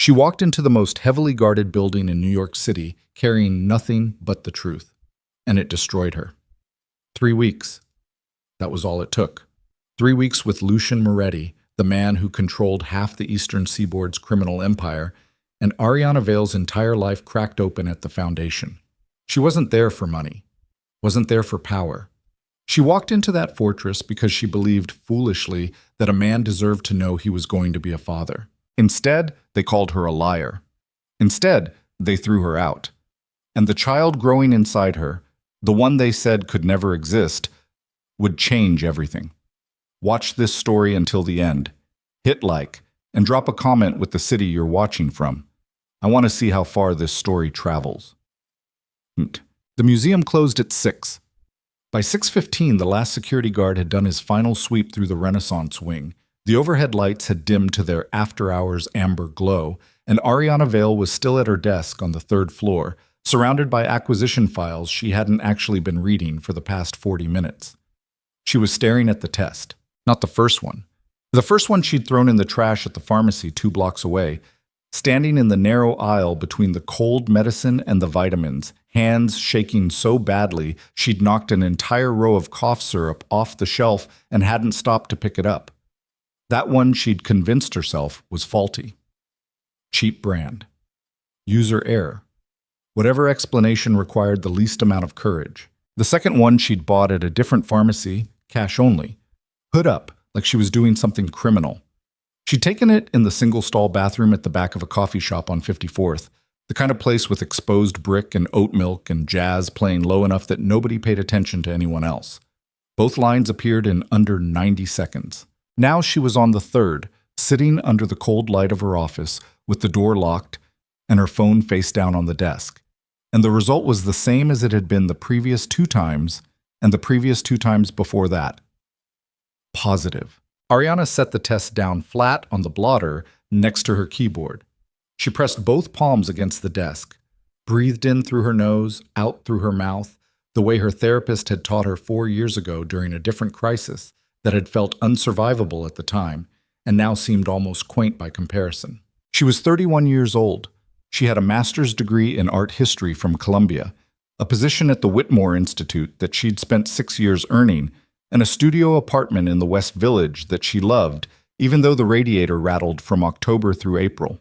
She walked into the most heavily guarded building in New York City, carrying nothing but the truth. And it destroyed her. 3 weeks. That was all it took. 3 weeks with Lucien Moretti, the man who controlled half the Eastern Seaboard's criminal empire, and Ariana Vale's entire life cracked open at the foundation. She wasn't there for money, wasn't there for power. She walked into that fortress because she believed foolishly that a man deserved to know he was going to be a father. Instead, they called her a liar. Instead, they threw her out. And the child growing inside her, the one they said could never exist, would change everything. Watch this story until the end. Hit like, and drop a comment with the city you're watching from. I want to see how far this story travels. The museum closed at 6. By 6:15, the last security guard had done his final sweep through the Renaissance wing. The overhead lights had dimmed to their after-hours amber glow, and Ariana Vale was still at her desk on the 3rd floor, surrounded by acquisition files she hadn't actually been reading for the past 40 minutes. She was staring at the test. Not the first one. The first one she'd thrown in the trash at the pharmacy 2 blocks away, standing in the narrow aisle between the cold medicine and the vitamins, hands shaking so badly she'd knocked an entire row of cough syrup off the shelf and hadn't stopped to pick it up. That one she'd convinced herself was faulty. Cheap brand. User error. Whatever explanation required the least amount of courage. The second one she'd bought at a different pharmacy, cash only. Hood up, like she was doing something criminal. She'd taken it in the single-stall bathroom at the back of a coffee shop on 54th, the kind of place with exposed brick and oat milk and jazz playing low enough that nobody paid attention to anyone else. Both lines appeared in under 90 seconds. Now she was on the 3rd, sitting under the cold light of her office, with the door locked and her phone face down on the desk. And the result was the same as it had been the previous 2 times and the previous 2 times before that. Positive. Ariana set the test down flat on the blotter next to her keyboard. She pressed both palms against the desk, breathed in through her nose, out through her mouth, the way her therapist had taught her 4 years ago during a different crisis that had felt unsurvivable at the time and now seemed almost quaint by comparison. She was 31 years old. She had a master's degree in art history from Columbia, a position at the Whitmore Institute that she'd spent 6 years earning, and a studio apartment in the West Village that she loved, even though the radiator rattled from October through April.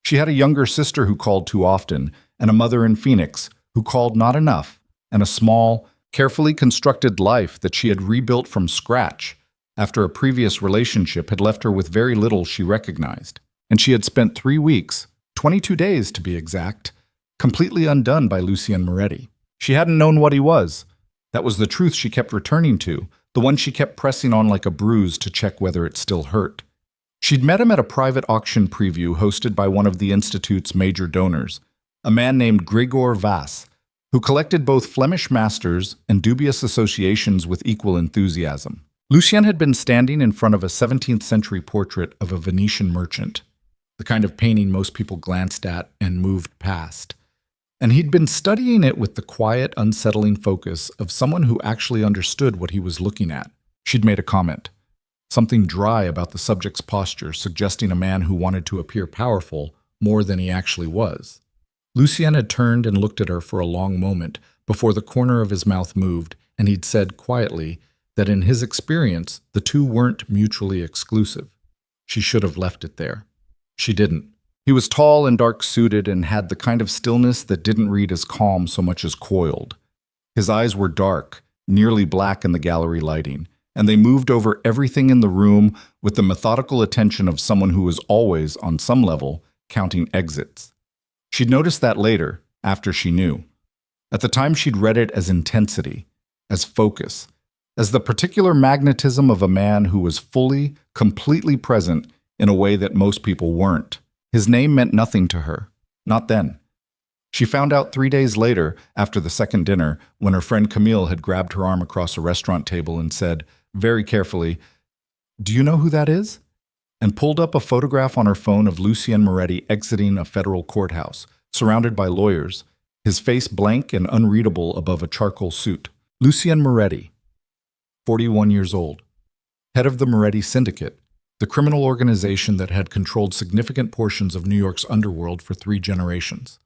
She had a younger sister who called too often, and a mother in Phoenix who called not enough, and a small, carefully constructed life that she had rebuilt from scratch after a previous relationship had left her with very little she recognized. And she had spent 3 weeks, 22 days to be exact, completely undone by Lucien Moretti. She hadn't known what he was. That was the truth she kept returning to, the one she kept pressing on like a bruise to check whether it still hurt. She'd met him at a private auction preview hosted by one of the Institute's major donors, a man named Gregor Vass, who collected both Flemish masters and dubious associations with equal enthusiasm. Lucien had been standing in front of a 17th century portrait of a Venetian merchant, the kind of painting most people glanced at and moved past. And he'd been studying it with the quiet, unsettling focus of someone who actually understood what he was looking at. She'd made a comment, something dry about the subject's posture, suggesting a man who wanted to appear powerful more than he actually was. Lucien had turned and looked at her for a long moment before the corner of his mouth moved, and he'd said quietly that in his experience, the two weren't mutually exclusive. She should have left it there. She didn't. He was tall and dark-suited and had the kind of stillness that didn't read as calm so much as coiled. His eyes were dark, nearly black in the gallery lighting, and they moved over everything in the room with the methodical attention of someone who was always, on some level, counting exits. She'd noticed that later, after she knew. At the time she'd read it as intensity, as focus, as the particular magnetism of a man who was fully, completely present in a way that most people weren't. His name meant nothing to her. Not then. She found out 3 days later, after the second dinner, when her friend Camille had grabbed her arm across a restaurant table and said, very carefully, "Do you know who that is?" and pulled up a photograph on her phone of Lucien Moretti exiting a federal courthouse, surrounded by lawyers, his face blank and unreadable above a charcoal suit. Lucien Moretti, 41 years old, head of the Moretti Syndicate, the criminal organization that had controlled significant portions of New York's underworld for 3 generations.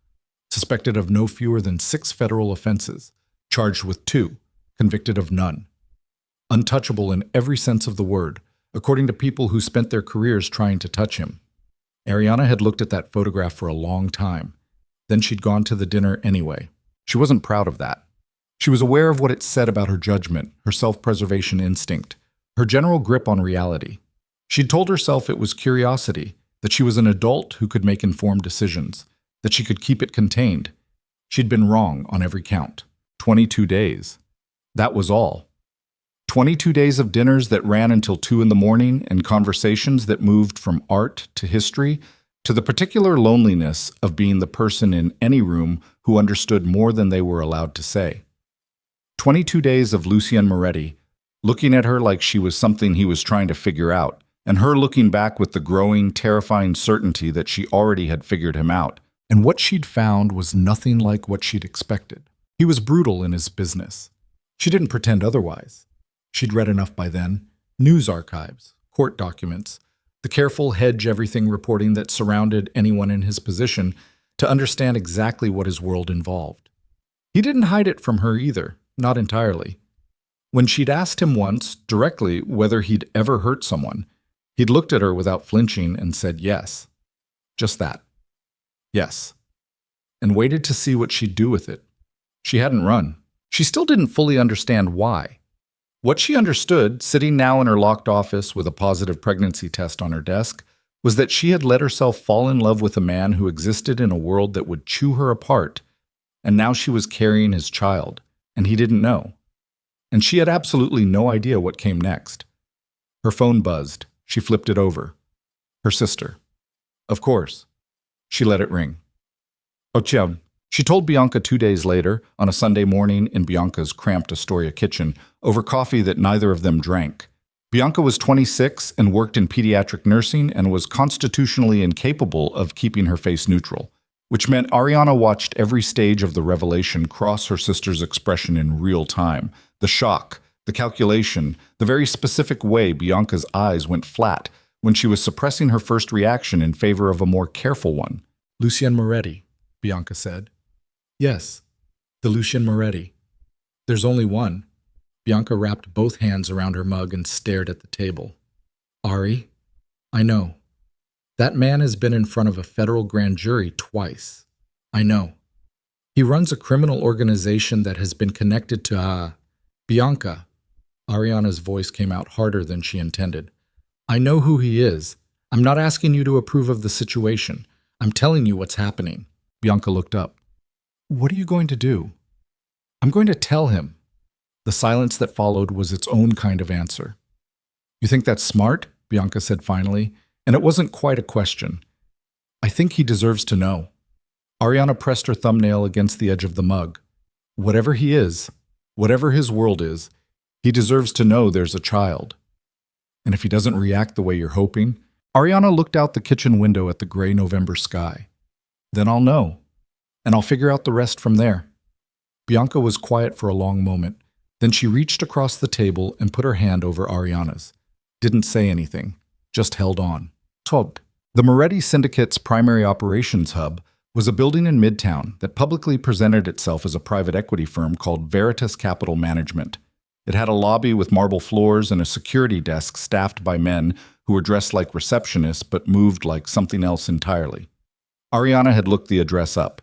Suspected of no fewer than 6 federal offenses, charged with 2, convicted of none. Untouchable in every sense of the word, according to people who spent their careers trying to touch him. Ariana had looked at that photograph for a long time. Then she'd gone to the dinner anyway. She wasn't proud of that. She was aware of what it said about her judgment, her self-preservation instinct, her general grip on reality. She'd told herself it was curiosity, that she was an adult who could make informed decisions, that she could keep it contained. She'd been wrong on every count. 22 days. That was all. 22 days of dinners that ran until 2 in the morning and conversations that moved from art to history to the particular loneliness of being the person in any room who understood more than they were allowed to say. 22 days of Lucien Moretti, looking at her like she was something he was trying to figure out, and her looking back with the growing, terrifying certainty that she already had figured him out. And what she'd found was nothing like what she'd expected. He was brutal in his business. She didn't pretend otherwise. She'd read enough by then. News archives, court documents, the careful hedge-everything reporting that surrounded anyone in his position to understand exactly what his world involved. He didn't hide it from her either, not entirely. When she'd asked him once, directly, whether he'd ever hurt someone, he'd looked at her without flinching and said yes. Just that. Yes. And waited to see what she'd do with it. She hadn't run. She still didn't fully understand why. What she understood, sitting now in her locked office with a positive pregnancy test on her desk, was that she had let herself fall in love with a man who existed in a world that would chew her apart, and now she was carrying his child, and he didn't know. And she had absolutely no idea what came next. Her phone buzzed. She flipped it over. Her sister. Of course. She let it ring. Oh, Chum. She told Bianca 2 days later, on a Sunday morning in Bianca's cramped Astoria kitchen, over coffee that neither of them drank. Bianca was 26 and worked in pediatric nursing and was constitutionally incapable of keeping her face neutral, which meant Ariana watched every stage of the revelation cross her sister's expression in real time. The shock, the calculation, the very specific way Bianca's eyes went flat when she was suppressing her first reaction in favor of a more careful one. Lucien Moretti, Bianca said. Yes, the Lucien Moretti. There's only one. Bianca wrapped both hands around her mug and stared at the table. Ari, I know. That man has been in front of a federal grand jury twice. I know. He runs a criminal organization that has been connected to, Bianca. Ariana's voice came out harder than she intended. I know who he is. I'm not asking you to approve of the situation. I'm telling you what's happening. Bianca looked up. What are you going to do? I'm going to tell him. The silence that followed was its own kind of answer. You think that's smart? Bianca said finally, and it wasn't quite a question. I think he deserves to know. Ariana pressed her thumbnail against the edge of the mug. Whatever he is, whatever his world is, he deserves to know there's a child. And if he doesn't react the way you're hoping, Ariana looked out the kitchen window at the gray November sky. Then I'll know. And I'll figure out the rest from there. Bianca was quiet for a long moment. Then she reached across the table and put her hand over Ariana's. Didn't say anything, just held on. Todd. The Moretti Syndicate's primary operations hub was a building in Midtown that publicly presented itself as a private equity firm called Veritas Capital Management. It had a lobby with marble floors and a security desk staffed by men who were dressed like receptionists but moved like something else entirely. Ariana had looked the address up.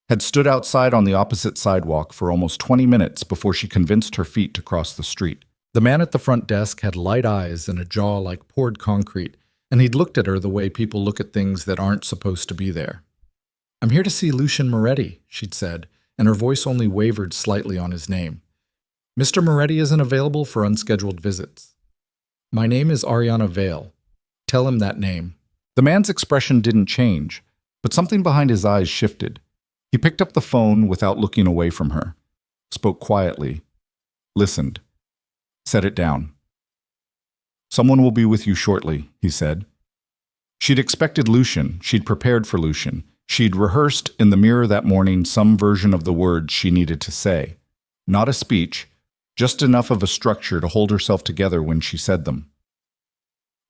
Had stood outside on the opposite sidewalk for almost 20 minutes before she convinced her feet to cross the street. The man at the front desk had light eyes and a jaw like poured concrete, and he'd looked at her the way people look at things that aren't supposed to be there. I'm here to see Lucien Moretti, she'd said, and her voice only wavered slightly on his name. Mr. Moretti isn't available for unscheduled visits. My name is Ariana Vale. Tell him that name. The man's expression didn't change, but something behind his eyes shifted. He picked up the phone without looking away from her, spoke quietly, listened, set it down. Someone will be with you shortly, he said. She'd expected Lucien, she'd prepared for Lucien. She'd rehearsed in the mirror that morning some version of the words she needed to say. Not a speech, just enough of a structure to hold herself together when she said them.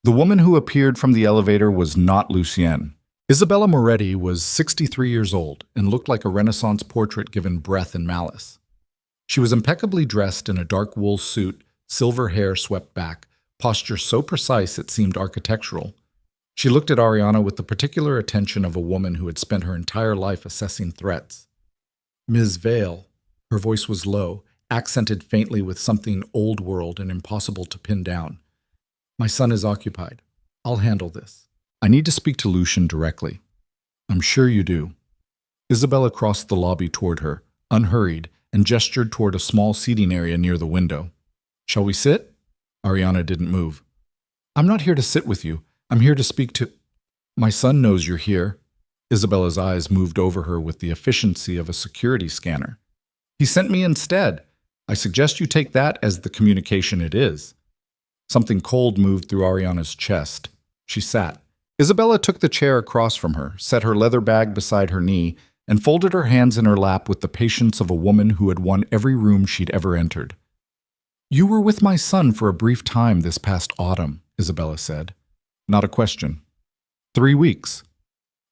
The woman who appeared from the elevator was not Lucienne. Isabella Moretti was 63 years old and looked like a Renaissance portrait given breath and malice. She was impeccably dressed in a dark wool suit, silver hair swept back, posture so precise it seemed architectural. She looked at Ariana with the particular attention of a woman who had spent her entire life assessing threats. Ms. Vale, her voice was low, accented faintly with something old world and impossible to pin down. My son is occupied. I'll handle this. I need to speak to Lucian directly. I'm sure you do. Isabella crossed the lobby toward her, unhurried, and gestured toward a small seating area near the window. Shall we sit? Ariana didn't move. I'm not here to sit with you. I'm here to speak to... My son knows you're here. Isabella's eyes moved over her with the efficiency of a security scanner. He sent me instead. I suggest you take that as the communication it is. Something cold moved through Ariana's chest. She sat. Isabella took the chair across from her, set her leather bag beside her knee, and folded her hands in her lap with the patience of a woman who had won every room she'd ever entered. You were with my son for a brief time this past autumn, Isabella said. Not a question. 3 weeks.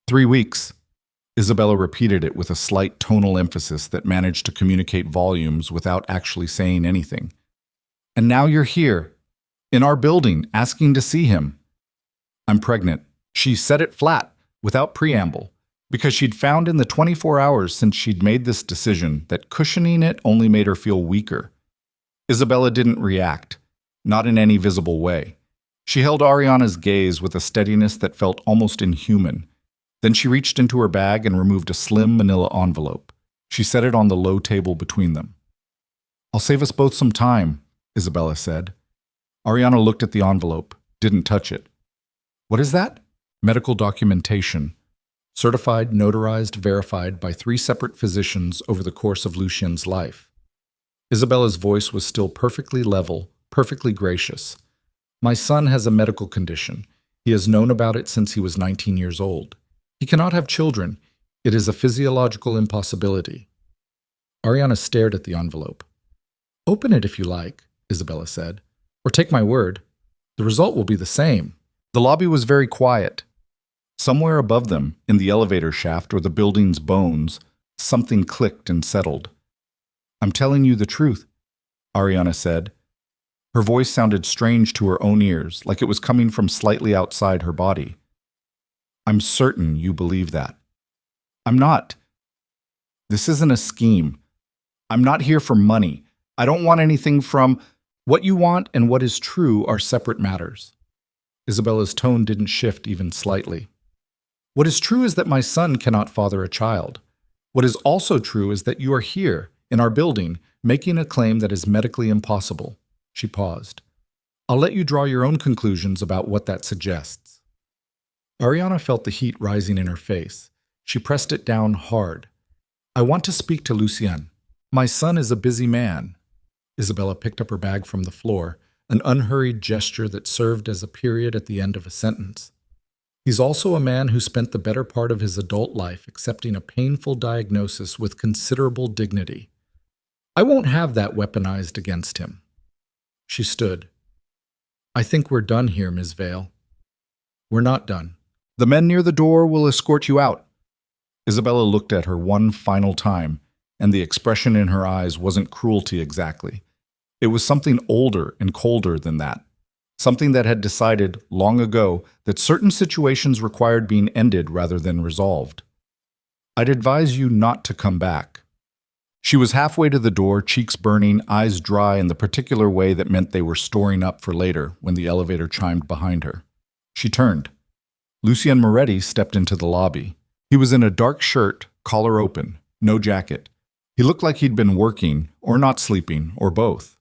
3 weeks. Isabella repeated it with a slight tonal emphasis that managed to communicate volumes without actually saying anything. And now you're here, in our building, asking to see him. I'm pregnant. She said it flat, without preamble, because she'd found in the 24 hours since she'd made this decision that cushioning it only made her feel weaker. Isabella didn't react, not in any visible way. She held Ariana's gaze with a steadiness that felt almost inhuman. Then she reached into her bag and removed a slim manila envelope. She set it on the low table between them. I'll save us both some time, Isabella said. Ariana looked at the envelope, didn't touch it. What is that? Medical documentation. Certified, notarized, verified by 3 separate physicians over the course of Lucien's life. Isabella's voice was still perfectly level, perfectly gracious. My son has a medical condition. He has known about it since he was 19 years old. He cannot have children. It is a physiological impossibility. Ariana stared at the envelope. Open it if you like, Isabella said. Or take my word. The result will be the same. The lobby was very quiet. Somewhere above them, in the elevator shaft or the building's bones, something clicked and settled. I'm telling you the truth, Ariana said. Her voice sounded strange to her own ears, like it was coming from slightly outside her body. I'm certain you believe that. I'm not. This isn't a scheme. I'm not here for money. I don't want anything from... What you want and what is true are separate matters. Isabella's tone didn't shift even slightly. What is true is that my son cannot father a child. What is also true is that you are here, in our building, making a claim that is medically impossible. She paused. I'll let you draw your own conclusions about what that suggests. Ariana felt the heat rising in her face. She pressed it down hard. I want to speak to Lucien. My son is a busy man. Isabella picked up her bag from the floor, an unhurried gesture that served as a period at the end of a sentence. He's also a man who spent the better part of his adult life accepting a painful diagnosis with considerable dignity. I won't have that weaponized against him. She stood. I think we're done here, Ms. Vale. We're not done. The men near the door will escort you out. Isabella looked at her one final time, and the expression in her eyes wasn't cruelty exactly. It was something older and colder than that. Something that had decided, long ago, that certain situations required being ended rather than resolved. I'd advise you not to come back. She was halfway to the door, cheeks burning, eyes dry in the particular way that meant they were storing up for later when the elevator chimed behind her. She turned. Lucien Moretti stepped into the lobby. He was in a dark shirt, collar open, no jacket. He looked like he'd been working, or not sleeping, or both.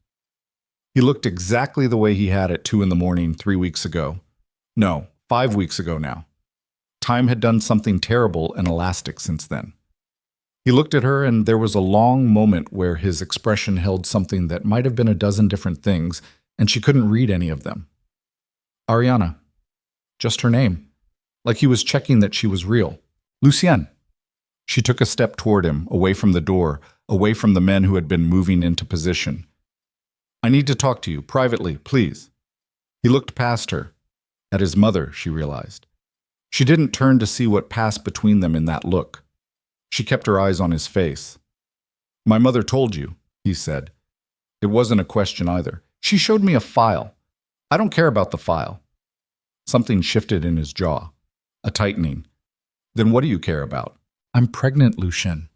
He looked exactly the way he had at 2 a.m. 3 weeks ago. No, 5 weeks ago now. Time had done something terrible and elastic since then. He looked at her, and there was a long moment where his expression held something that might have been a dozen different things, and she couldn't read any of them. Ariana. Just her name. Like he was checking that she was real. Lucien. She took a step toward him, away from the door, away from the men who had been moving into position. I need to talk to you, privately, please. He looked past her. At his mother, she realized. She didn't turn to see what passed between them in that look. She kept her eyes on his face. "My mother told you," he said. It wasn't a question either. "She showed me a file. I don't care about the file." Something shifted in his jaw, a tightening. "Then what do you care about?" "I'm pregnant, Lucien."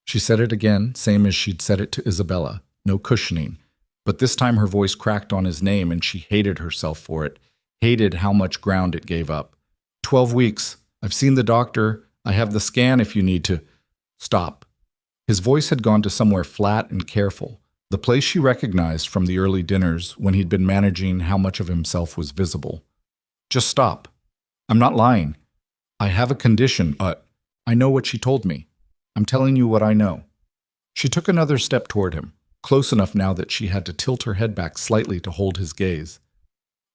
She said it again, same as she'd said it to Isabella, no cushioning. But this time her voice cracked on his name and she hated herself for it, hated how much ground it gave up. 12 weeks. I've seen the doctor. I have the scan if you need to. Stop. His voice had gone to somewhere flat and careful, the place she recognized from the early dinners when he'd been managing how much of himself was visible. Just stop. I'm not lying. I have a condition. I know what she told me. I'm telling you what I know. She took another step toward him, close enough now that she had to tilt her head back slightly to hold his gaze.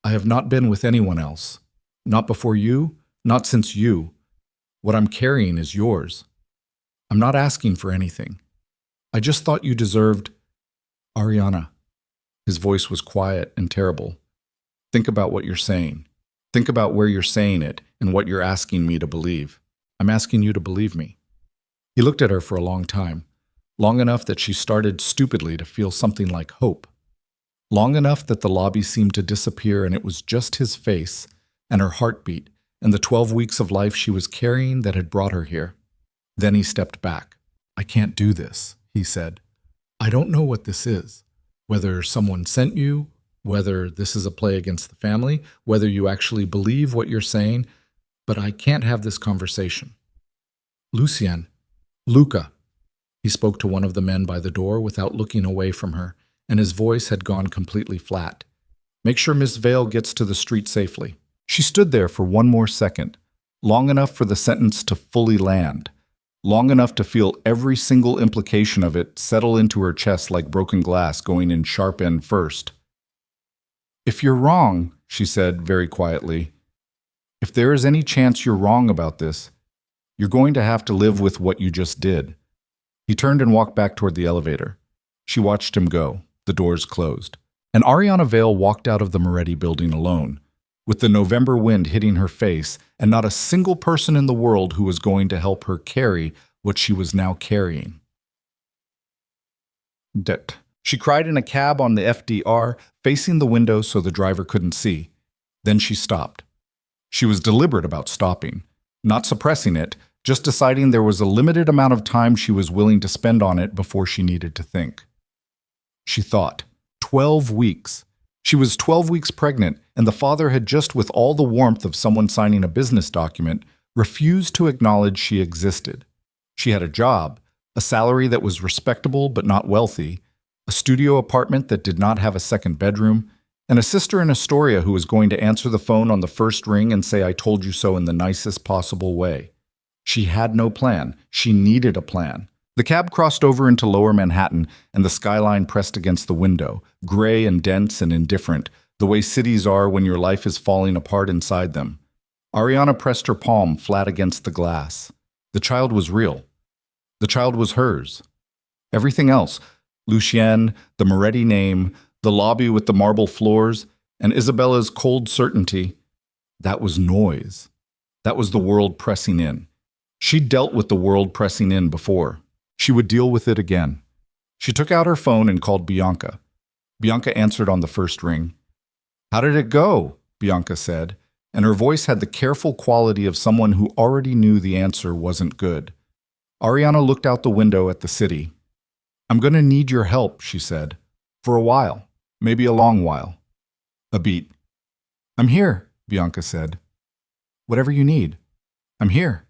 I have not been with anyone else. Not before you, not since you. What I'm carrying is yours. I'm not asking for anything. I just thought you deserved... Ariana. His voice was quiet and terrible. Think about what you're saying. Think about where you're saying it and what you're asking me to believe. I'm asking you to believe me. He looked at her for a long time, long enough that she started stupidly to feel something like hope. Long enough that the lobby seemed to disappear and it was just his face and her heartbeat and the 12 weeks of life she was carrying that had brought her here. Then he stepped back. I can't do this, he said. I don't know what this is, whether someone sent you, whether this is a play against the family, whether you actually believe what you're saying, but I can't have this conversation. Lucien, Luca. He spoke to one of the men by the door without looking away from her, and his voice had gone completely flat. Make sure Miss Vale gets to the street safely. She stood there for one more second, long enough for the sentence to fully land, long enough to feel every single implication of it settle into her chest like broken glass going in sharp end first. If you're wrong, she said very quietly, if there is any chance you're wrong about this, you're going to have to live with what you just did. He turned and walked back toward the elevator. She watched him go. The doors closed. And Ariana Vale walked out of the Moretti building alone, with the November wind hitting her face and not a single person in the world who was going to help her carry what she was now carrying. Det. She cried in a cab on the FDR, facing the window so the driver couldn't see. Then she stopped. She was deliberate about stopping, not suppressing it, just deciding there was a limited amount of time she was willing to spend on it before she needed to think. She thought, 12 weeks. She was 12 weeks pregnant, and the father had just, with all the warmth of someone signing a business document, refused to acknowledge she existed. She had a job, a salary that was respectable but not wealthy, a studio apartment that did not have a second bedroom, and a sister in Astoria who was going to answer the phone on the first ring and say, I told you so in the nicest possible way. She had no plan. She needed a plan. The cab crossed over into lower Manhattan, and the skyline pressed against the window, gray and dense and indifferent, the way cities are when your life is falling apart inside them. Ariana pressed her palm flat against the glass. The child was real. The child was hers. Everything else, Lucien, the Moretti name, the lobby with the marble floors, and Isabella's cold certainty, that was noise. That was the world pressing in. She'd dealt with the world pressing in before. She would deal with it again. She took out her phone and called Bianca. Bianca answered on the first ring. How did it go? Bianca said, and her voice had the careful quality of someone who already knew the answer wasn't good. Ariana looked out the window at the city. I'm going to need your help, she said. For a while. Maybe a long while. A beat. I'm here, Bianca said. Whatever you need. I'm here.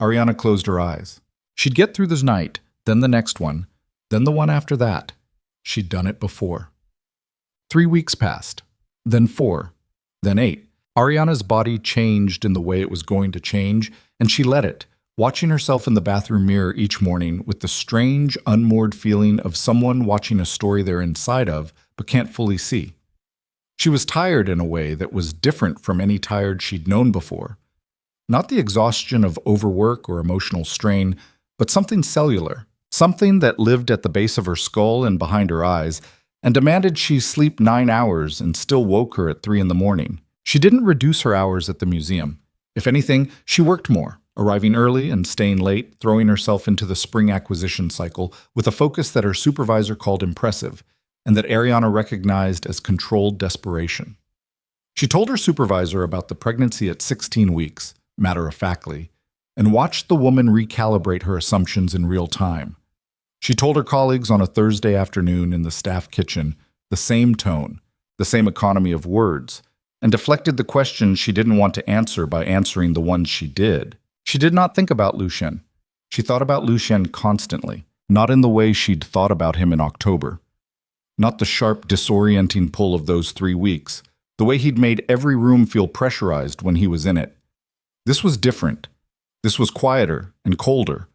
Ariana closed her eyes. She'd get through this night, then the next one, then the one after that. She'd done it before. 3 weeks passed, then 4, then 8. Ariana's body changed in the way it was going to change, and she let it, watching herself in the bathroom mirror each morning with the strange, unmoored feeling of someone watching a story they're inside of but can't fully see. She was tired in a way that was different from any tired she'd known before. Not the exhaustion of overwork or emotional strain, but something cellular, something that lived at the base of her skull and behind her eyes, and demanded she sleep 9 hours and still woke her at 3 in the morning. She didn't reduce her hours at the museum. If anything, she worked more, arriving early and staying late, throwing herself into the spring acquisition cycle with a focus that her supervisor called impressive and that Ariana recognized as controlled desperation. She told her supervisor about the pregnancy at 16 weeks, matter-of-factly, and watched the woman recalibrate her assumptions in real time. She told her colleagues on a Thursday afternoon in the staff kitchen the same tone, the same economy of words, and deflected the questions she didn't want to answer by answering the ones she did. She did not think about Lucien. She thought about Lucien constantly, not in the way she'd thought about him in October. Not the sharp, disorienting pull of those 3 weeks, the way he'd made every room feel pressurized when he was in it. This was different. This was quieter and colder,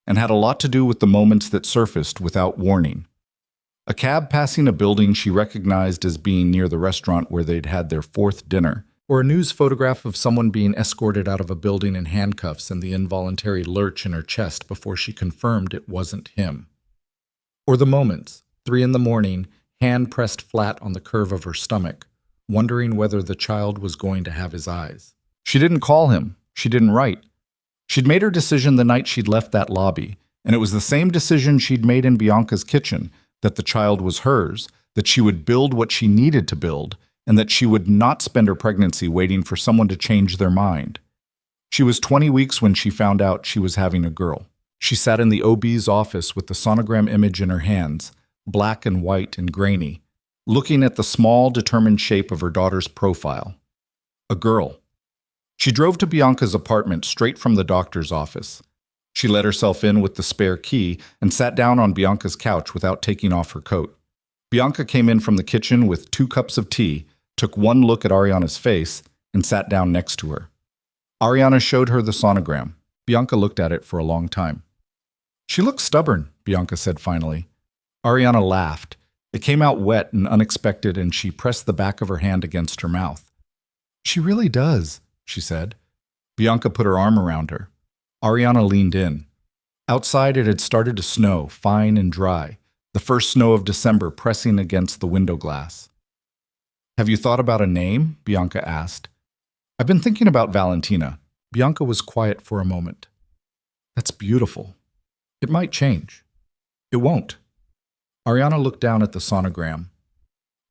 and had a lot to do with the moments that surfaced without warning. A cab passing a building she recognized as being near the restaurant where they'd had their 4th dinner, or a news photograph of someone being escorted out of a building in handcuffs and the involuntary lurch in her chest before she confirmed it wasn't him. Or the moments, 3 in the morning, hand pressed flat on the curve of her stomach, wondering whether the child was going to have his eyes. She didn't call him. She didn't write. She'd made her decision the night she'd left that lobby, and it was the same decision she'd made in Bianca's kitchen, that the child was hers, that she would build what she needed to build, and that she would not spend her pregnancy waiting for someone to change their mind. She was 20 weeks when she found out she was having a girl. She sat in the OB's office with the sonogram image in her hands, black and white and grainy, looking at the small, determined shape of her daughter's profile. A girl. She drove to Bianca's apartment straight from the doctor's office. She let herself in with the spare key and sat down on Bianca's couch without taking off her coat. Bianca came in from the kitchen with 2 cups of tea, took one look at Ariana's face, and sat down next to her. Ariana showed her the sonogram. Bianca looked at it for a long time. "She looks stubborn," Bianca said finally. Ariana laughed. It came out wet and unexpected, and she pressed the back of her hand against her mouth. "She really does," she said. Bianca put her arm around her. Ariana leaned in. Outside it had started to snow, fine and dry, the first snow of December pressing against the window glass. "Have you thought about a name?" Bianca asked. "I've been thinking about Valentina." Bianca was quiet for a moment. "That's beautiful. It might change." "It won't." Ariana looked down at the sonogram,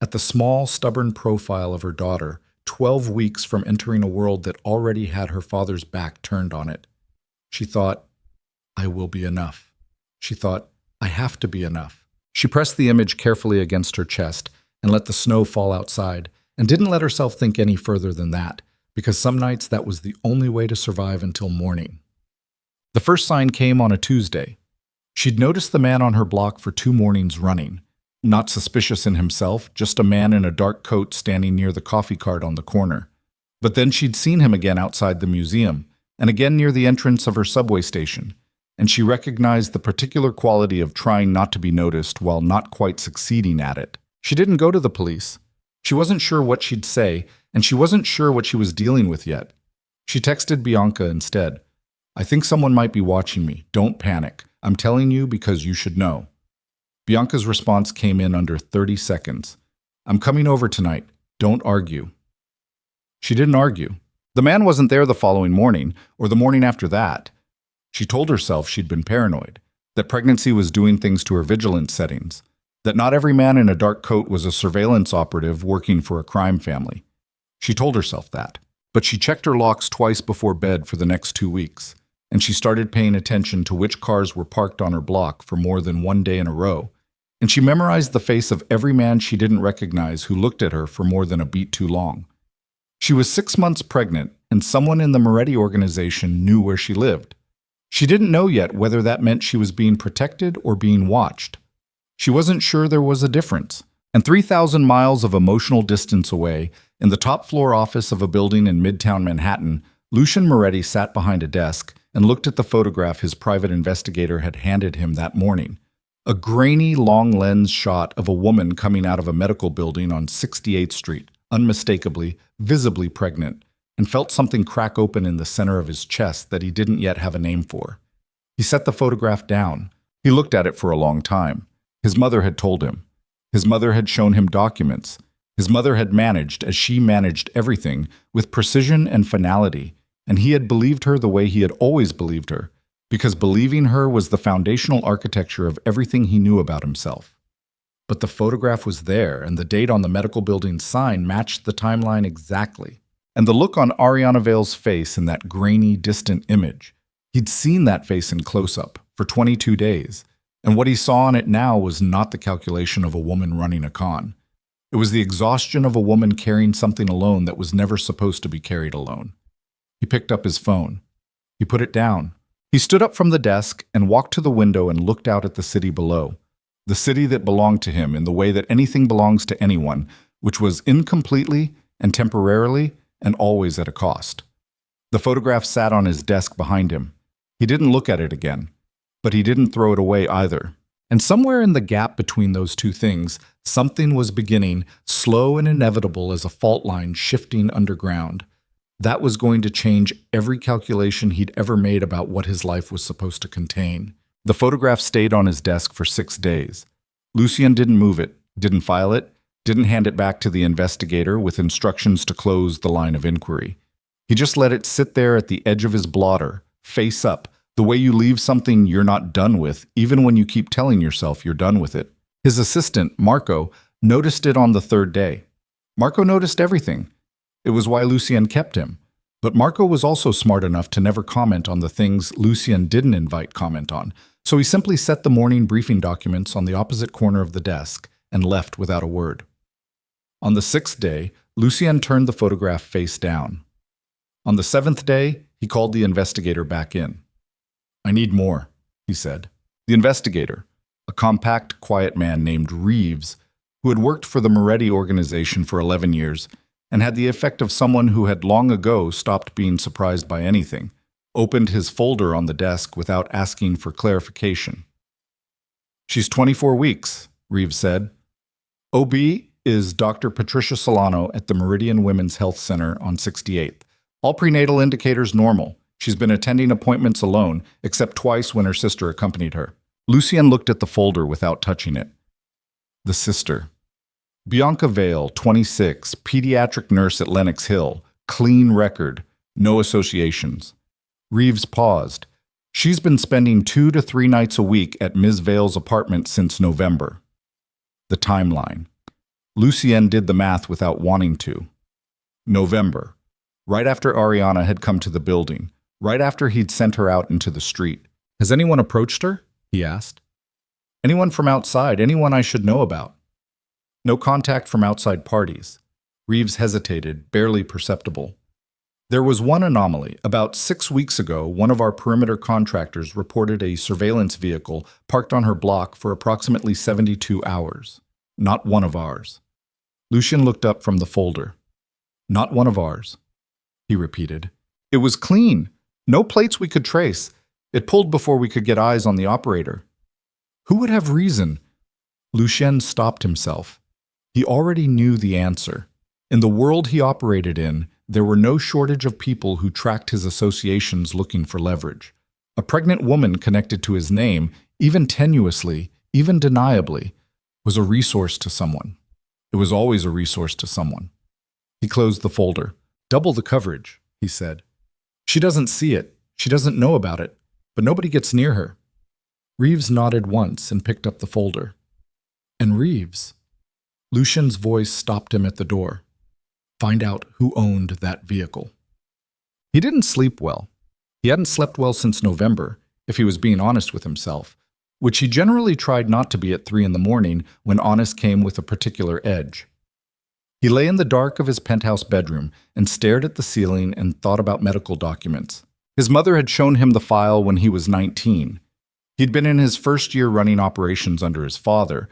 at the small, stubborn profile of her daughter, 12 weeks from entering a world that already had her father's back turned on it. She thought, "I will be enough." She thought, "I have to be enough." She pressed the image carefully against her chest and let the snow fall outside, and didn't let herself think any further than that, because some nights that was the only way to survive until morning. The first sign came on a Tuesday. She'd noticed the man on her block for 2 mornings running. Not suspicious in himself, just a man in a dark coat standing near the coffee cart on the corner. But then she'd seen him again outside the museum, and again near the entrance of her subway station, and she recognized the particular quality of trying not to be noticed while not quite succeeding at it. She didn't go to the police. She wasn't sure what she'd say, and she wasn't sure what she was dealing with yet. She texted Bianca instead. "I think someone might be watching me. Don't panic. I'm telling you because you should know." Bianca's response came in under 30 seconds. "I'm coming over tonight. Don't argue." She didn't argue. The man wasn't there the following morning, or the morning after that. She told herself she'd been paranoid, that pregnancy was doing things to her vigilance settings, that not every man in a dark coat was a surveillance operative working for a crime family. She told herself that. But she checked her locks twice before bed for the next 2 weeks, and she started paying attention to which cars were parked on her block for more than 1 day in a row, and she memorized the face of every man she didn't recognize who looked at her for more than a beat too long. She was 6 months pregnant, and someone in the Moretti organization knew where she lived. She didn't know yet whether that meant she was being protected or being watched. She wasn't sure there was a difference. And 3,000 miles of emotional distance away, in the top floor office of a building in Midtown Manhattan, Lucien Moretti sat behind a desk and looked at the photograph his private investigator had handed him that morning. A grainy, long-lens shot of a woman coming out of a medical building on 68th Street, unmistakably, visibly pregnant, and felt something crack open in the center of his chest that he didn't yet have a name for. He set the photograph down. He looked at it for a long time. His mother had told him. His mother had shown him documents. His mother had managed, as she managed everything, with precision and finality, and he had believed her the way he had always believed her, because believing her was the foundational architecture of everything he knew about himself. But the photograph was there, and the date on the medical building's sign matched the timeline exactly. And the look on Ariana Vale's face in that grainy, distant image. He'd seen that face in close-up for 22 days, and what he saw on it now was not the calculation of a woman running a con. It was the exhaustion of a woman carrying something alone that was never supposed to be carried alone. He picked up his phone. He put it down. He stood up from the desk and walked to the window and looked out at the city below. The city that belonged to him in the way that anything belongs to anyone, which was incompletely and temporarily and always at a cost. The photograph sat on his desk behind him. He didn't look at it again, but he didn't throw it away either. And somewhere in the gap between those two things, something was beginning, slow and inevitable as a fault line shifting underground. That was going to change every calculation he'd ever made about what his life was supposed to contain. The photograph stayed on his desk for 6 days. Lucien didn't move it, didn't file it, didn't hand it back to the investigator with instructions to close the line of inquiry. He just let it sit there at the edge of his blotter, face up, the way you leave something you're not done with, even when you keep telling yourself you're done with it. His assistant, Marco, noticed it on the 3rd day. Marco noticed everything. It was why Lucien kept him. But Marco was also smart enough to never comment on the things Lucien didn't invite comment on, so he simply set the morning briefing documents on the opposite corner of the desk and left without a word. On the 6th day, Lucien turned the photograph face down. On the 7th day, he called the investigator back in. "I need more," he said. The investigator, a compact, quiet man named Reeves, who had worked for the Moretti organization for 11 years and had the effect of someone who had long ago stopped being surprised by anything, opened his folder on the desk without asking for clarification. "She's 24 weeks, Reeves said. "OB is Dr. Patricia Solano at the Meridian Women's Health Center on 68th. All prenatal indicators normal. She's been attending appointments alone, except twice when her sister accompanied her." Lucien looked at the folder without touching it. The sister. Bianca Vale, 26, pediatric nurse at Lenox Hill, clean record, no associations. Reeves paused. "She's been spending 2 to 3 nights a week at Ms. Vale's apartment since November." The timeline. Lucien did the math without wanting to. November. Right after Ariana had come to the building. Right after he'd sent her out into the street. "Has anyone approached her?" he asked. "Anyone from outside, anyone I should know about?" No contact from outside parties. Reeves hesitated, barely perceptible. "There was one anomaly. About 6 weeks ago, one of our perimeter contractors reported a surveillance vehicle parked on her block for approximately 72 hours. Not one of ours." Lucien looked up from the folder. "Not one of ours," he repeated. "It was clean. No plates we could trace. It pulled before we could get eyes on the operator." Who would have reason? Lucien stopped himself. He already knew the answer. In the world he operated in, there were no shortage of people who tracked his associations looking for leverage. A pregnant woman connected to his name, even tenuously, even deniably, was a resource to someone. It was always a resource to someone. He closed the folder. "Double the coverage," he said. "She doesn't see it. She doesn't know about it. But nobody gets near her." Reeves nodded once and picked up the folder. "And Reeves." Lucien's voice stopped him at the door. "Find out who owned that vehicle." He didn't sleep well. He hadn't slept well since November, if he was being honest with himself, which he generally tried not to be at 3 in the morning when honest came with a particular edge. He lay in the dark of his penthouse bedroom and stared at the ceiling and thought about medical documents. His mother had shown him the file when he was 19. He'd been in his first year running operations under his father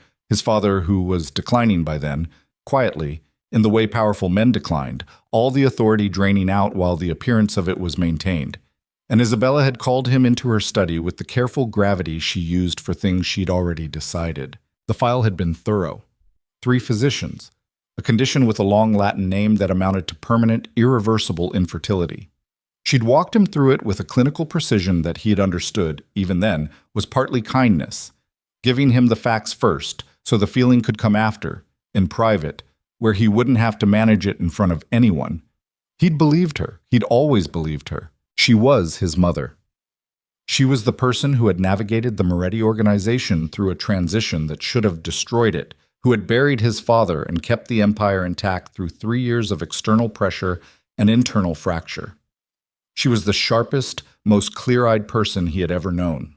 who was declining by then, quietly, in the way powerful men declined, all the authority draining out while the appearance of it was maintained. And Isabella had called him into her study with the careful gravity she used for things she'd already decided. The file had been thorough. 3 physicians, a condition with a long Latin name that amounted to permanent, irreversible infertility. She'd walked him through it with a clinical precision that he had understood, even then, was partly kindness, giving him the facts first, so the feeling could come after, in private, where he wouldn't have to manage it in front of anyone. He'd believed her. He'd always believed her. She was his mother. She was the person who had navigated the Moretti organization through a transition that should have destroyed it, who had buried his father and kept the empire intact through 3 years of external pressure and internal fracture. She was the sharpest, most clear-eyed person he had ever known.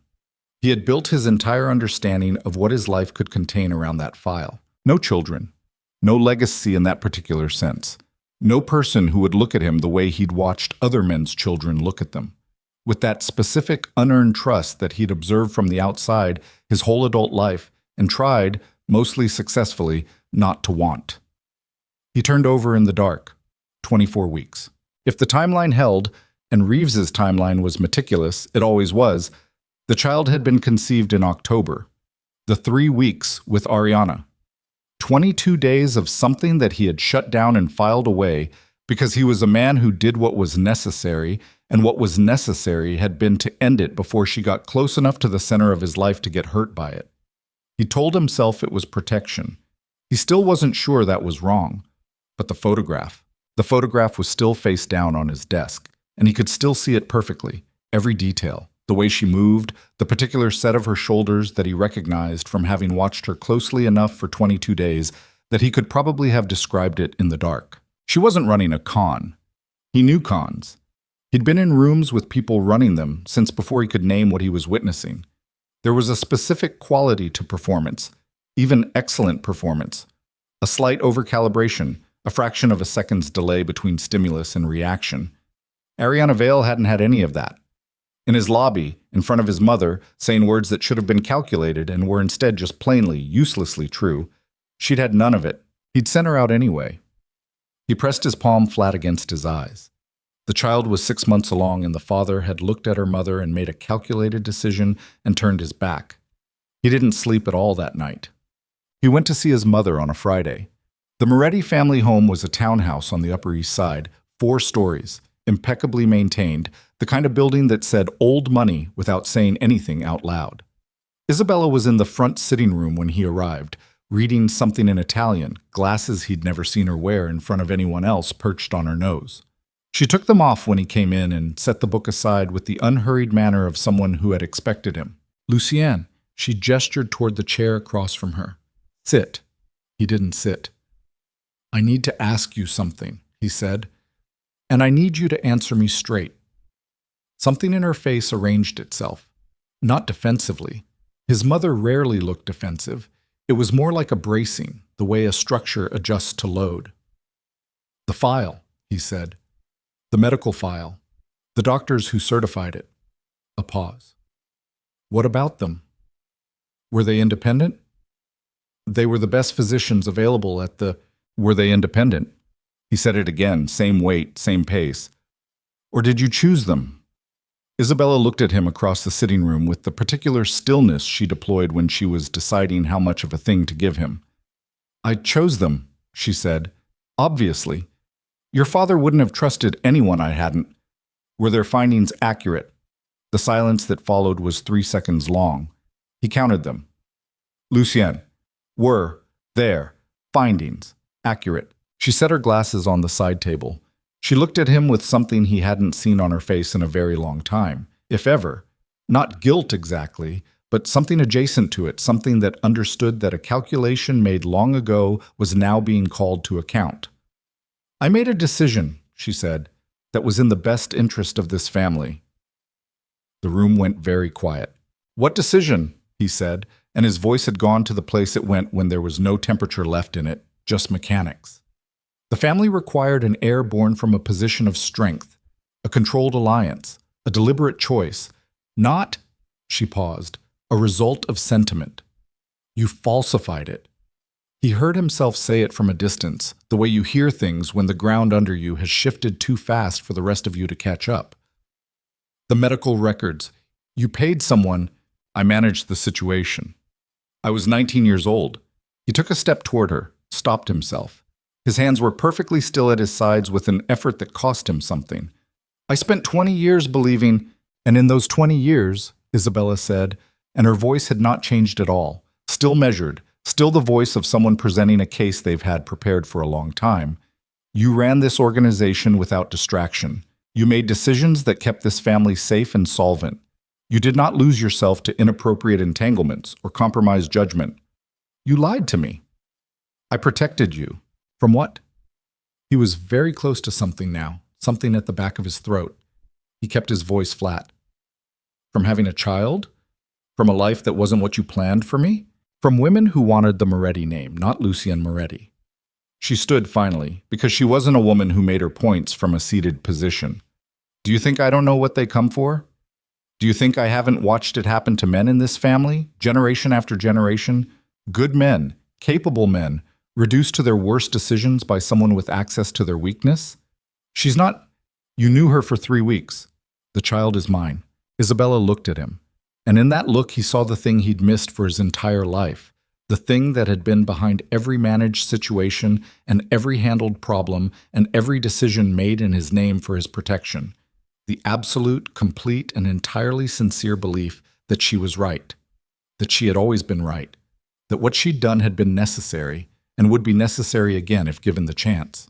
He had built his entire understanding of what his life could contain around that file. No children. No legacy in that particular sense. No person who would look at him the way he'd watched other men's children look at them. With that specific, unearned trust that he'd observed from the outside his whole adult life and tried, mostly successfully, not to want. He turned over in the dark. 24 weeks. If the timeline held, and Reeves's timeline was meticulous, it always was, the child had been conceived in October. The 3 weeks with Ariana. 22 days of something that he had shut down and filed away because he was a man who did what was necessary, and what was necessary had been to end it before she got close enough to the center of his life to get hurt by it. He told himself it was protection. He still wasn't sure that was wrong. But the photograph was still face down on his desk, and he could still see it perfectly, every detail, the way she moved, the particular set of her shoulders that he recognized from having watched her closely enough for 22 days that he could probably have described it in the dark. She wasn't running a con. He knew cons. He'd been in rooms with people running them since before he could name what he was witnessing. There was a specific quality to performance, even excellent performance. A slight overcalibration, a fraction of a second's delay between stimulus and reaction. Ariana Vale hadn't had any of that. In his lobby, in front of his mother, saying words that should have been calculated and were instead just plainly, uselessly true, she'd had none of it. He'd sent her out anyway. He pressed his palm flat against his eyes. The child was 6 months along, and the father had looked at her mother and made a calculated decision and turned his back. He didn't sleep at all that night. He went to see his mother on a Friday. The Moretti family home was a townhouse on the Upper East Side, 4 stories, impeccably maintained, the kind of building that said old money without saying anything out loud. Isabella was in the front sitting room when he arrived, reading something in Italian, glasses he'd never seen her wear in front of anyone else perched on her nose. She took them off when he came in and set the book aside with the unhurried manner of someone who had expected him. "Lucienne," she gestured toward the chair across from her. "Sit." He didn't sit. "I need to ask you something," he said, "and I need you to answer me straight." Something in her face arranged itself. Not defensively. His mother rarely looked defensive. It was more like a bracing, the way a structure adjusts to load. "The file," he said. "The medical file. The doctors who certified it." A pause. "What about them? Were they independent?" "They were the best physicians available at the—" "Were they independent?" He said it again, same weight, same pace. "Or did you choose them?" Isabella looked at him across the sitting room with the particular stillness she deployed when she was deciding how much of a thing to give him. "I chose them," she said. "Obviously. Your father wouldn't have trusted anyone I hadn't. Were their findings accurate?" The silence that followed was 3 seconds long. He counted them. "Lucienne, were their findings accurate?" She set her glasses on the side table. She looked at him with something he hadn't seen on her face in a very long time, if ever. Not guilt exactly, but something adjacent to it, something that understood that a calculation made long ago was now being called to account. "I made a decision," she said, "that was in the best interest of this family." The room went very quiet. "What decision?" he said, and his voice had gone to the place it went when there was no temperature left in it, just mechanics. The family required an heir born from a position of strength, a controlled alliance, a deliberate choice, not, she paused, a result of sentiment. "You falsified it." He heard himself say it from a distance, the way you hear things when the ground under you has shifted too fast for the rest of you to catch up. "The medical records. You paid someone. I managed the situation. I was 19 years old." He took a step toward her, stopped himself. His hands were perfectly still at his sides with an effort that cost him something. "I spent 20 years believing—" "And in those 20 years," Isabella said, and her voice had not changed at all, still measured, still the voice of someone presenting a case they've had prepared for a long time. You ran this organization without distraction. You made decisions that kept this family safe and solvent. You did not lose yourself to inappropriate entanglements or compromised judgment. You lied to me. I protected you. From what? He was very close to something now, something at the back of his throat. He kept his voice flat. From having a child? From a life that wasn't what you planned for me? From women who wanted the Moretti name, not Lucienne Moretti. She stood finally, because she wasn't a woman who made her points from a seated position. Do you think I don't know what they come for? Do you think I haven't watched it happen to men in this family, generation after generation? Good men, capable men, reduced to their worst decisions by someone with access to their weakness? She's not. You knew her for 3 weeks. The child is mine. Isabella looked at him, and in that look he saw the thing he'd missed for his entire life, the thing that had been behind every managed situation and every handled problem and every decision made in his name for his protection. The absolute, complete, and entirely sincere belief that she was right, that she had always been right, that what she'd done had been necessary and would be necessary again if given the chance.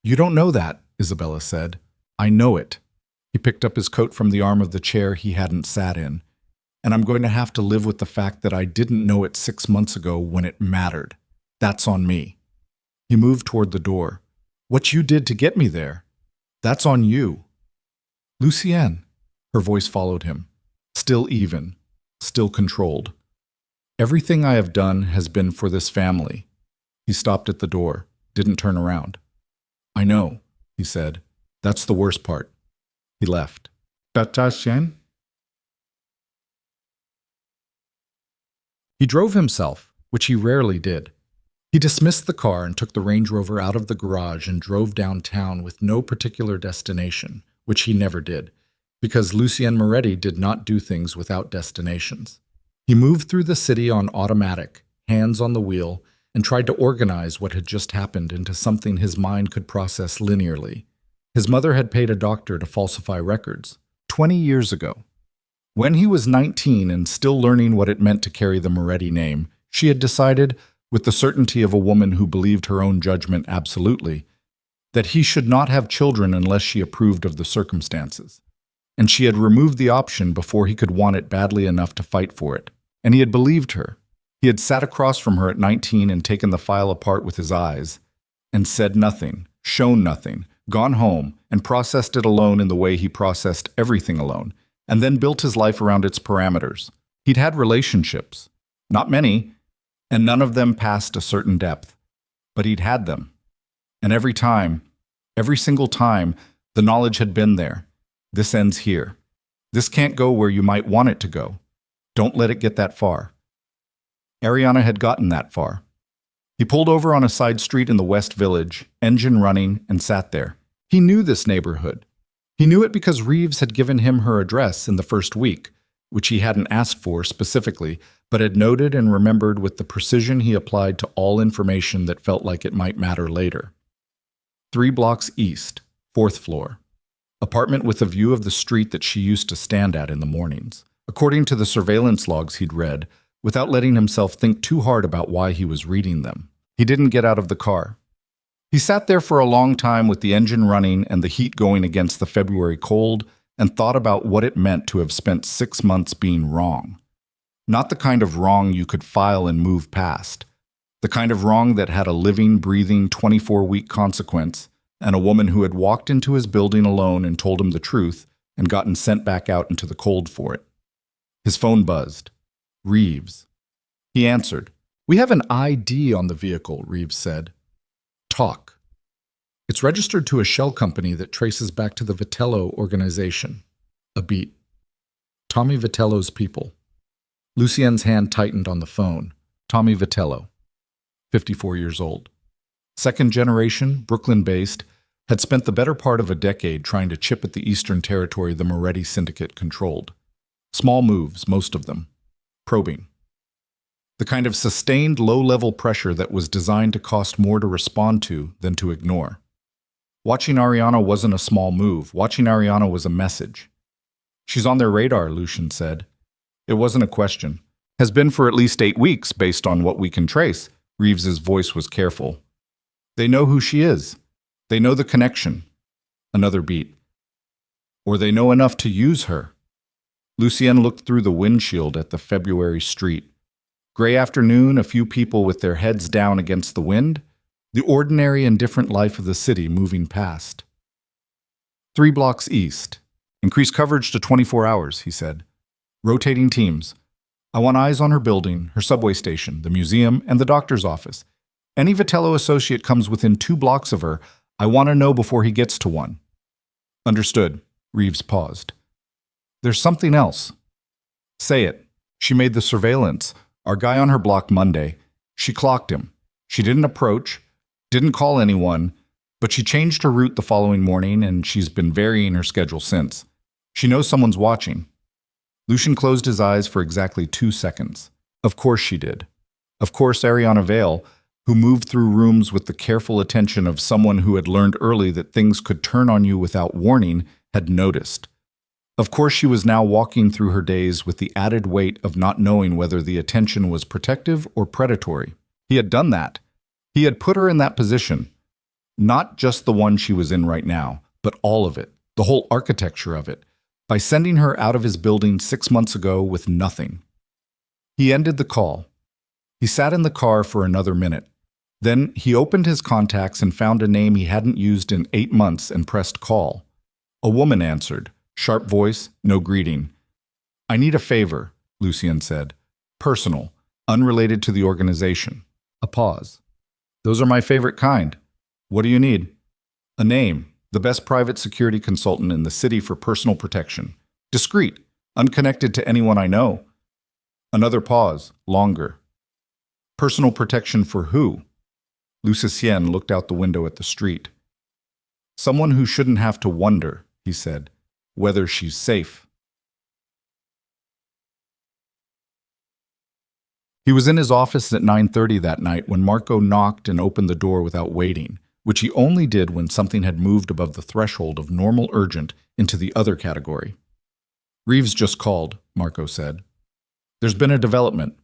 You don't know that, Isabella said. I know it. He picked up his coat from the arm of the chair he hadn't sat in. And I'm going to have to live with the fact that I didn't know it 6 months ago when it mattered. That's on me. He moved toward the door. What you did to get me there, that's on you. Lucienne, her voice followed him, still even, still controlled. Everything I have done has been for this family. He stopped at the door, didn't turn around. I know, he said. That's the worst part. He left. Lucienne? He drove himself, which he rarely did. He dismissed the car and took the Range Rover out of the garage and drove downtown with no particular destination, which he never did, because Lucienne Moretti did not do things without destinations. He moved through the city on automatic, hands on the wheel, and tried to organize what had just happened into something his mind could process linearly. His mother had paid a doctor to falsify records 20 years ago. When he was 19 and still learning what it meant to carry the Moretti name, she had decided, with the certainty of a woman who believed her own judgment absolutely, that he should not have children unless she approved of the circumstances. And she had removed the option before he could want it badly enough to fight for it. And he had believed her. He had sat across from her at 19 and taken the file apart with his eyes, and said nothing, shown nothing, gone home, and processed it alone in the way he processed everything alone, and then built his life around its parameters. He'd had relationships. Not many, and none of them past a certain depth. But he'd had them. And every time, every single time, the knowledge had been there. This ends here. This can't go where you might want it to go. Don't let it get that far. Ariana had gotten that far. He pulled over on a side street in the West Village, engine running, and sat there. He knew this neighborhood. He knew it because Reeves had given him her address in the first week, which he hadn't asked for specifically, but had noted and remembered with the precision he applied to all information that felt like it might matter later. 3 blocks east, 4th floor. Apartment with a view of the street that she used to stand at in the mornings, according to the surveillance logs he'd read, without letting himself think too hard about why he was reading them. He didn't get out of the car. He sat there for a long time with the engine running and the heat going against the February cold and thought about what it meant to have spent 6 months being wrong. Not the kind of wrong you could file and move past. The kind of wrong that had a living, breathing, 24-week consequence, and a woman who had walked into his building alone and told him the truth and gotten sent back out into the cold for it. His phone buzzed. Reeves. He answered. We have an ID on the vehicle, Reeves said. Talk. It's registered to a shell company that traces back to the Vitello organization. A beat. Tommy Vitello's people. Lucienne's hand tightened on the phone. Tommy Vitello, 54 years old. Second generation, Brooklyn-based, had spent the better part of a decade trying to chip at the Eastern Territory the Moretti Syndicate controlled. Small moves, most of them. Probing. The kind of sustained low-level pressure that was designed to cost more to respond to than to ignore. Watching Ariana wasn't a small move. Watching Ariana was a message. She's on their radar, Lucian said. It wasn't a question. Has been for at least 8 weeks, based on what we can trace. Reeves's voice was careful. They know who she is. They know the connection. Another beat. Or they know enough to use her. Lucien looked through the windshield at the February street. Gray afternoon, a few people with their heads down against the wind, the ordinary and different life of the city moving past. 3 blocks east. Increase coverage to 24 hours, he said. Rotating teams. I want eyes on her building, her subway station, the museum, and the doctor's office. Any Vitello associate comes within 2 blocks of her, I want to know before he gets to one. Understood. Reeves paused. There's something else. Say it. She made the surveillance. Our guy on her block Monday. She clocked him. She didn't approach, didn't call anyone, but she changed her route the following morning, and she's been varying her schedule since. She knows someone's watching. Lucien closed his eyes for exactly 2 seconds. Of course she did. Of course Ariana Vale, who moved through rooms with the careful attention of someone who had learned early that things could turn on you without warning, had noticed. Of course she was now walking through her days with the added weight of not knowing whether the attention was protective or predatory. He had done that. He had put her in that position. Not just the one she was in right now, but all of it, the whole architecture of it, by sending her out of his building 6 months ago with nothing. He ended the call. He sat in the car for another minute. Then he opened his contacts and found a name he hadn't used in 8 months and pressed call. A woman answered. Sharp voice, no greeting. I need a favor, Lucien said. Personal, unrelated to the organization. A pause. Those are my favorite kind. What do you need? A name, the best private security consultant in the city for personal protection. Discreet, unconnected to anyone I know. Another pause, longer. Personal protection for who? Lucien looked out the window at the street. Someone who shouldn't have to wonder, he said, whether she's safe. He was in his office at 9:30 that night when Marco knocked and opened the door without waiting, which he only did when something had moved above the threshold of normal urgent into the other category. Reeves just called, Marco said. There's been a development.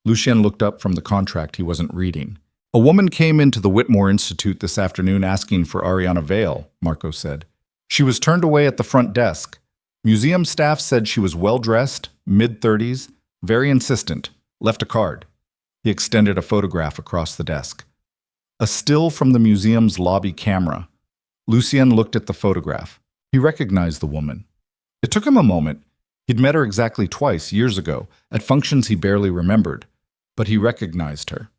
Lucien looked up from the contract he wasn't reading. A woman came into the Whitmore Institute this afternoon asking for Ariana Vale, Marco said. She was turned away at the front desk. Museum staff said she was well-dressed, mid-30s, very insistent, left a card. He extended a photograph across the desk. A still from the museum's lobby camera. Lucien looked at the photograph. He recognized the woman. It took him a moment. He'd met her exactly twice, years ago, at functions he barely remembered. But he recognized her.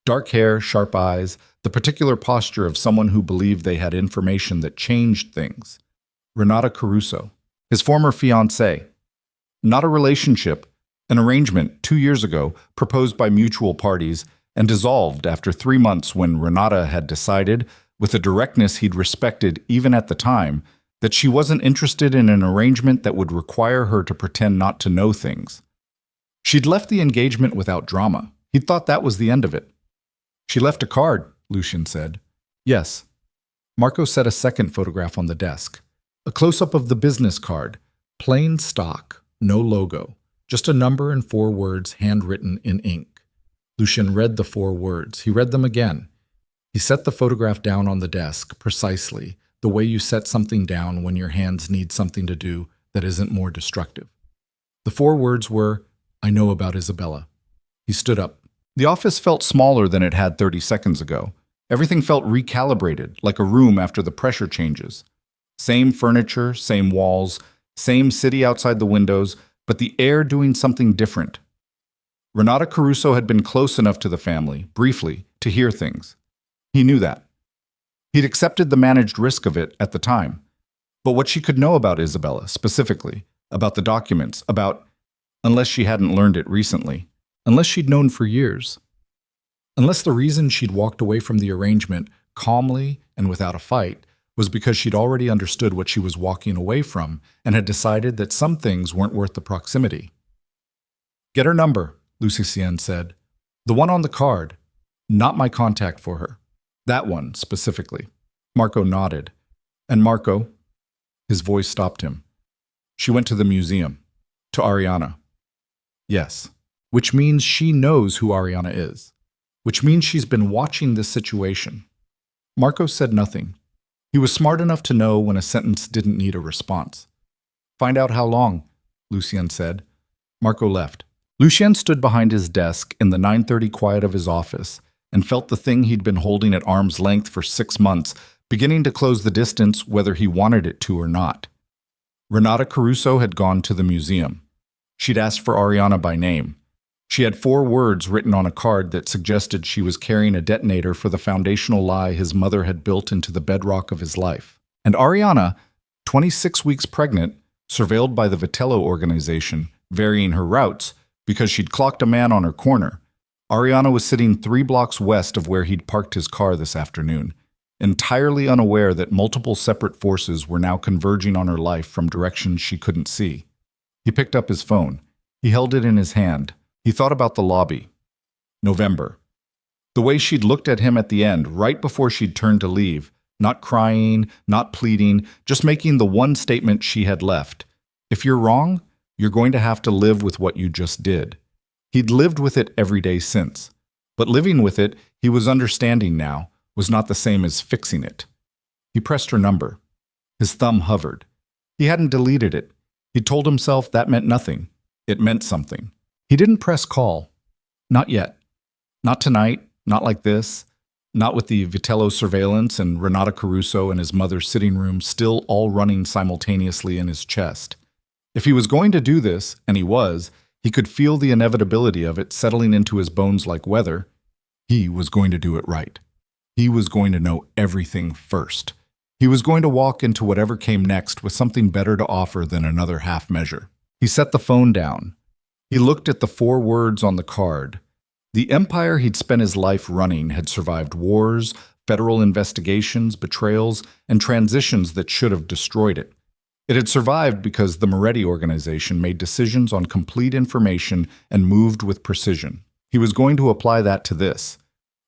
Dark hair, sharp eyes, the particular posture of someone who believed they had information that changed things. Renata Caruso, his former fiancée. Not a relationship, an arrangement 2 years ago proposed by mutual parties and dissolved after 3 months when Renata had decided, with a directness he'd respected even at the time, that she wasn't interested in an arrangement that would require her to pretend not to know things. She'd left the engagement without drama. He'd thought that was the end of it. She left a card, Lucien said. Yes. Marco set a second photograph on the desk. A close-up of the business card. Plain stock, no logo. Just a number and 4 words handwritten in ink. Lucien read the 4 words. He read them again. He set the photograph down on the desk, precisely, the way you set something down when your hands need something to do that isn't more destructive. The 4 words were, I know about Isabella. He stood up. The office felt smaller than it had 30 seconds ago. Everything felt recalibrated, like a room after the pressure changes. Same furniture, same walls, same city outside the windows, but the air doing something different. Renata Caruso had been close enough to the family, briefly, to hear things. He knew that. He'd accepted the managed risk of it at the time. But what she could know about Isabella, specifically, about the documents, about, unless she hadn't learned it recently, unless she'd known for years. Unless the reason she'd walked away from the arrangement calmly and without a fight was because she'd already understood what she was walking away from and had decided that some things weren't worth the proximity. Get her number, Lucien said. The one on the card. Not my contact for her. That one, specifically. Marco nodded. And Marco, his voice stopped him. She went to the museum. To Ariana. Yes. which means she knows who Ariana is, which means she's been watching this situation. Marco said nothing. He was smart enough to know when a sentence didn't need a response. Find out how long, Lucien said. Marco left. Lucien stood behind his desk in the 9:30 quiet of his office and felt the thing he'd been holding at arm's length for 6 months beginning to close the distance whether he wanted it to or not. Renata Caruso had gone to the museum. She'd asked for Ariana by name. She had 4 words written on a card that suggested she was carrying a detonator for the foundational lie his mother had built into the bedrock of his life. And Ariana, 26 weeks pregnant, surveilled by the Vitello organization, varying her routes because she'd clocked a man on her corner. Ariana was sitting 3 blocks west of where he'd parked his car this afternoon, entirely unaware that multiple separate forces were now converging on her life from directions she couldn't see. He picked up his phone. He held it in his hand. He thought about the lobby. November. The way she'd looked at him at the end, right before she'd turned to leave, not crying, not pleading, just making the one statement she had left. If you're wrong, you're going to have to live with what you just did. He'd lived with it every day since. But living with it, he was understanding now, was not the same as fixing it. He pressed her number. His thumb hovered. He hadn't deleted it. He told himself that meant nothing. It meant something. He didn't press call. Not yet. Not tonight, not like this. Not with the Vitello surveillance and Renata Caruso in his mother's sitting room still all running simultaneously in his chest. If he was going to do this, and he was, he could feel the inevitability of it settling into his bones like weather. He was going to do it right. He was going to know everything first. He was going to walk into whatever came next with something better to offer than another half measure. He set the phone down. He looked at the 4 words on the card. The empire he'd spent his life running had survived wars, federal investigations, betrayals, and transitions that should have destroyed it. It had survived because the Moretti organization made decisions on complete information and moved with precision. He was going to apply that to this.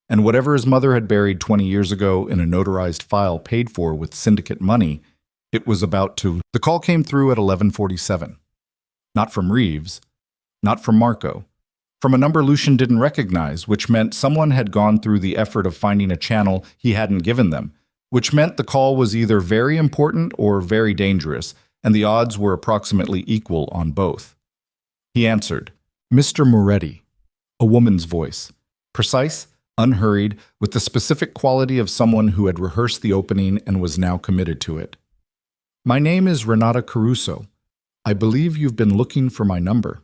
And whatever his mother had buried 20 years ago in a notarized file paid for with syndicate money, it was about to. The call came through at 11:47. Not from Reeves. Not from Marco. From a number Lucien didn't recognize, which meant someone had gone through the effort of finding a channel he hadn't given them, which meant the call was either very important or very dangerous, and the odds were approximately equal on both. He answered, Mr. Moretti, a woman's voice, precise, unhurried, with the specific quality of someone who had rehearsed the opening and was now committed to it. My name is Renata Caruso. I believe you've been looking for my number.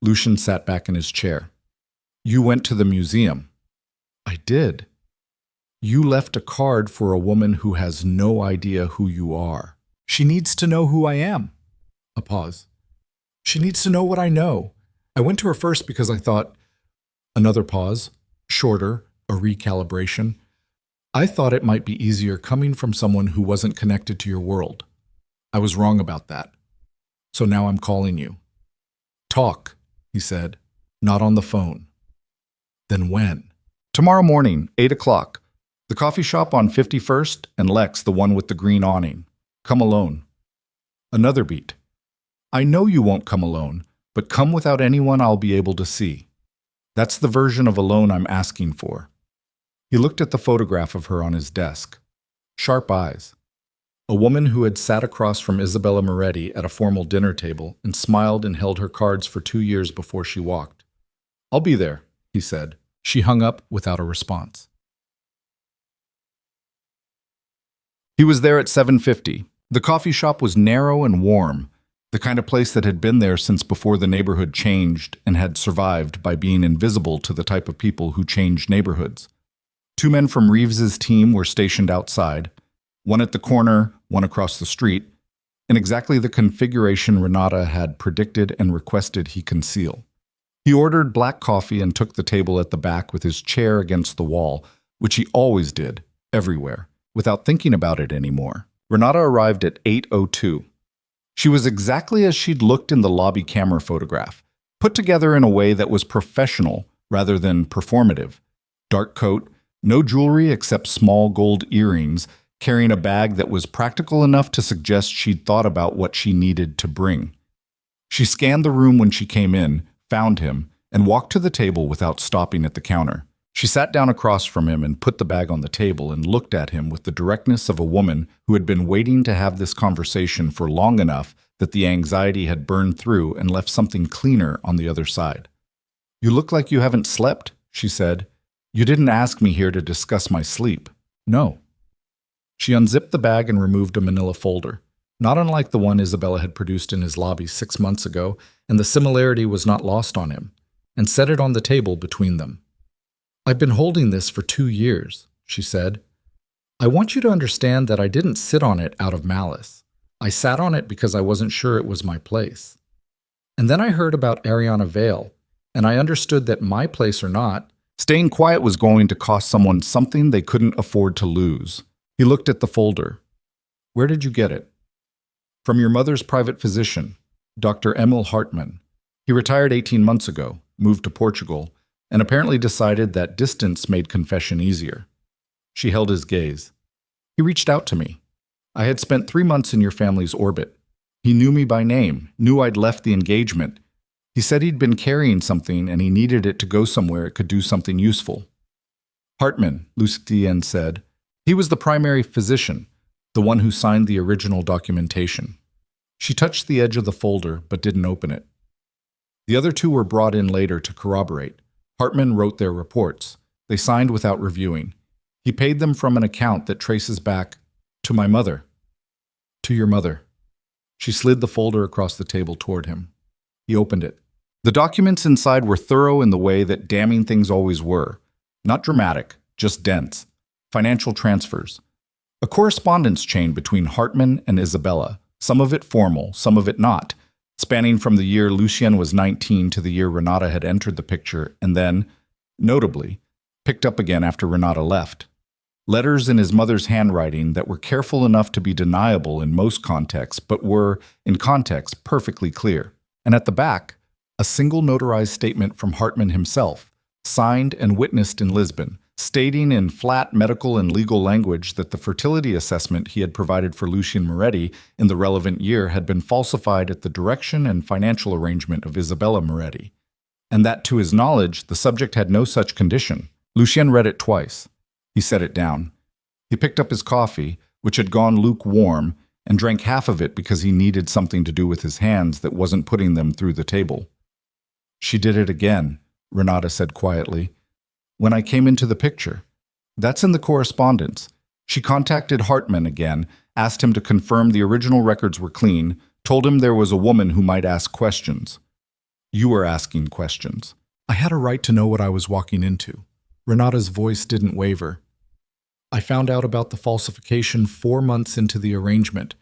Lucien sat back in his chair. You went to the museum. I did. You left a card for a woman who has no idea who you are. She needs to know who I am. A pause. She needs to know what I know. I went to her first because I thought, another pause, shorter, a recalibration. I thought it might be easier coming from someone who wasn't connected to your world. I was wrong about that. So now I'm calling you. Talk, he said, not on the phone. Then when? Tomorrow morning, 8 o'clock. The coffee shop on 51st and Lex, the one with the green awning. Come alone. Another beat. I know you won't come alone, but come without anyone I'll be able to see. That's the version of alone I'm asking for. He looked at the photograph of her on his desk. Sharp eyes. A woman who had sat across from Isabella Moretti at a formal dinner table and smiled and held her cards for 2 years before she walked. I'll be there, he said. She hung up without a response. He was there at 7:50. The coffee shop was narrow and warm, the kind of place that had been there since before the neighborhood changed and had survived by being invisible to the type of people who changed neighborhoods. 2 men from Reeves's team were stationed outside, one at the corner, one across the street, in exactly the configuration Renata had predicted and requested he conceal. He ordered black coffee and took the table at the back with his chair against the wall, which he always did, everywhere, without thinking about it anymore. Renata arrived at 8:02. She was exactly as she'd looked in the lobby camera photograph, put together in a way that was professional rather than performative. Dark coat, no jewelry except small gold earrings, carrying a bag that was practical enough to suggest she'd thought about what she needed to bring. She scanned the room when she came in, found him, and walked to the table without stopping at the counter. She sat down across from him and put the bag on the table and looked at him with the directness of a woman who had been waiting to have this conversation for long enough that the anxiety had burned through and left something cleaner on the other side. "You look like you haven't slept," she said. "You didn't ask me here to discuss my sleep." "No." She unzipped the bag and removed a manila folder, not unlike the one Isabella had produced in his lobby 6 months ago, and the similarity was not lost on him, and set it on the table between them. "I've been holding this for 2 years," she said. "I want you to understand that I didn't sit on it out of malice. I sat on it because I wasn't sure it was my place. And then I heard about Ariana Vale, and I understood that my place or not, staying quiet was going to cost someone something they couldn't afford to lose." He looked at the folder. "Where did you get it?" "From your mother's private physician, Dr. Emil Hartmann. He retired 18 months ago, moved to Portugal, and apparently decided that distance made confession easier." She held his gaze. "He reached out to me. I had spent 3 months in your family's orbit. He knew me by name, knew I'd left the engagement. He said he'd been carrying something and he needed it to go somewhere it could do something useful." "Hartmann," Lucien said. "He was the primary physician, the one who signed the original documentation." She touched the edge of the folder but didn't open it. The other two were brought in later to corroborate. Hartmann wrote their reports. They signed without reviewing. He paid them from an account that traces back to my mother. "To your mother." She slid the folder across the table toward him. He opened it. The documents inside were thorough in the way that damning things always were. Not dramatic, just dense. Financial transfers. A correspondence chain between Hartmann and Isabella, some of it formal, some of it not, spanning from the year Lucien was 19 to the year Renata had entered the picture and then, notably, picked up again after Renata left. Letters in his mother's handwriting that were careful enough to be deniable in most contexts, but were, in context, perfectly clear. And at the back, a single notarized statement from Hartmann himself, signed and witnessed in Lisbon, stating in flat medical and legal language that the fertility assessment he had provided for Lucien Moretti in the relevant year had been falsified at the direction and financial arrangement of Isabella Moretti, and that to his knowledge the subject had no such condition. Lucien read it twice. He set it down. He picked up his coffee, which had gone lukewarm, and drank half of it because he needed something to do with his hands that wasn't putting them through the table. "She did it again," Renata said quietly. "When I came into the picture. That's in the correspondence. She contacted Hartmann again, asked him to confirm the original records were clean, told him there was a woman who might ask questions. You were asking questions. I had a right to know what I was walking into." Renata's voice didn't waver. "I found out about the falsification 4 months into the arrangement.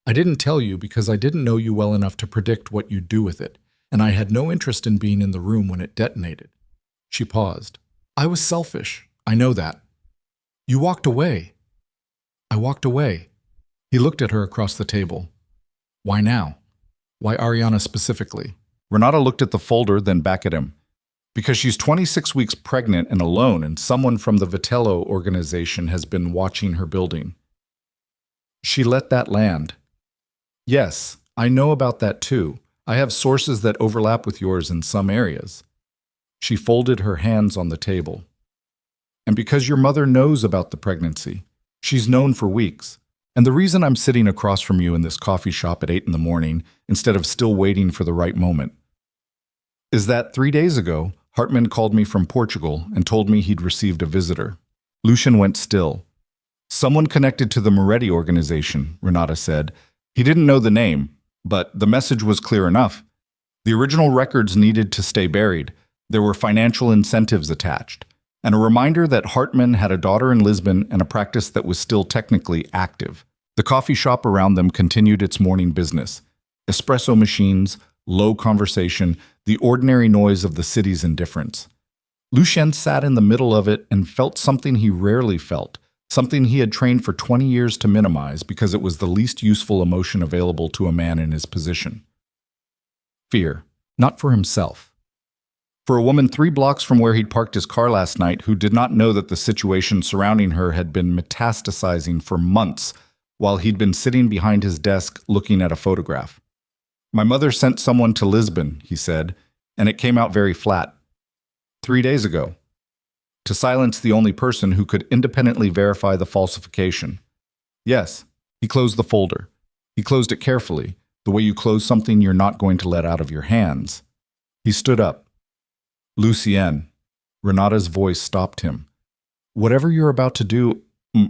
I didn't tell you because I didn't know you well enough to predict what you'd do with it, and I had no interest in being in the room when it detonated." She paused. "I was selfish. I know that." "You walked away." "I walked away." He looked at her across the table. "Why now? Why Ariana specifically?" Renata looked at the folder, then back at him. "Because she's 26 weeks pregnant and alone, and someone from the Vitello organization has been watching her building." She let that land. "Yes, I know about that too. I have sources that overlap with yours in some areas." She folded her hands on the table. "And because your mother knows about the pregnancy. She's known for weeks. And the reason I'm sitting across from you in this coffee shop at 8 in the morning, instead of still waiting for the right moment, is that 3 days ago, Hartmann called me from Portugal and told me he'd received a visitor." Lucien went still. "Someone connected to the Moretti organization," Renata said. "He didn't know the name, but the message was clear enough. The original records needed to stay buried. There were financial incentives attached, and a reminder that Hartmann had a daughter in Lisbon and a practice that was still technically active. The coffee shop around them continued its morning business. Espresso machines, low conversation, the ordinary noise of the city's indifference. Lucien sat in the middle of it and felt something he rarely felt, something he had trained for 20 years to minimize because it was the least useful emotion available to a man in his position. Fear, not for himself. For a woman 3 blocks from where he'd parked his car last night who did not know that the situation surrounding her had been metastasizing for months while he'd been sitting behind his desk looking at a photograph. "My mother sent someone to Lisbon," he said, "and it came out very flat. 3 days ago, to silence the only person who could independently verify the falsification. Yes, he closed the folder. He closed it carefully, the way you close something you're not going to let out of your hands. He stood up. Lucien, Renata's voice stopped him. Whatever you're about to do,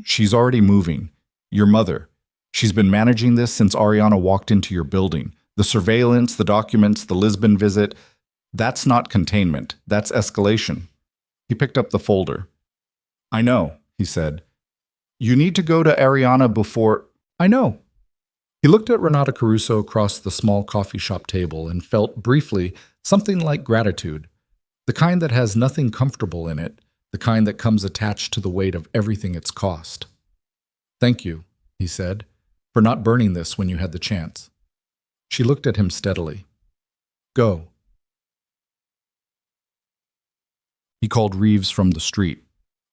she's already moving. Your mother. She's been managing this since Ariana walked into your building. The surveillance, the documents, the Lisbon visit, that's not containment. That's escalation. He picked up the folder. I know, he said. You need to go to Ariana before... I know. He looked at Renata Caruso across the small coffee shop table and felt, briefly, something like gratitude. The kind that has nothing comfortable in it, the kind that comes attached to the weight of everything it's cost. Thank you, he said, for not burning this when you had the chance. She looked at him steadily. Go. He called Reeves from the street.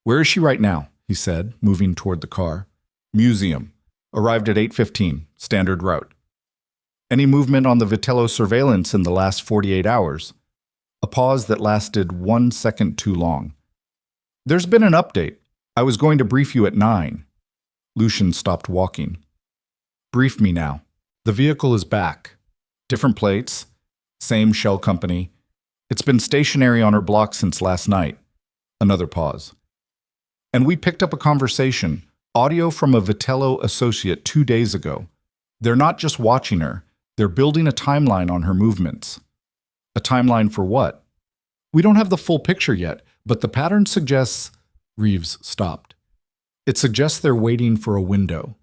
Where is she right now? He said, moving toward the car. Museum. Arrived at 8:15, standard route. Any movement on the Vitello surveillance in the last 48 hours? A pause that lasted 1 second too long. There's been an update. I was going to brief you at 9. Lucien stopped walking. Brief me now. The vehicle is back. Different plates. Same shell company. It's been stationary on her block since last night. Another pause. And we picked up a conversation, audio from a Vitello associate 2 days ago. They're not just watching her, they're building a timeline on her movements. A timeline for what? We don't have the full picture yet, but the pattern suggests... Reeves stopped. It suggests they're waiting for a window,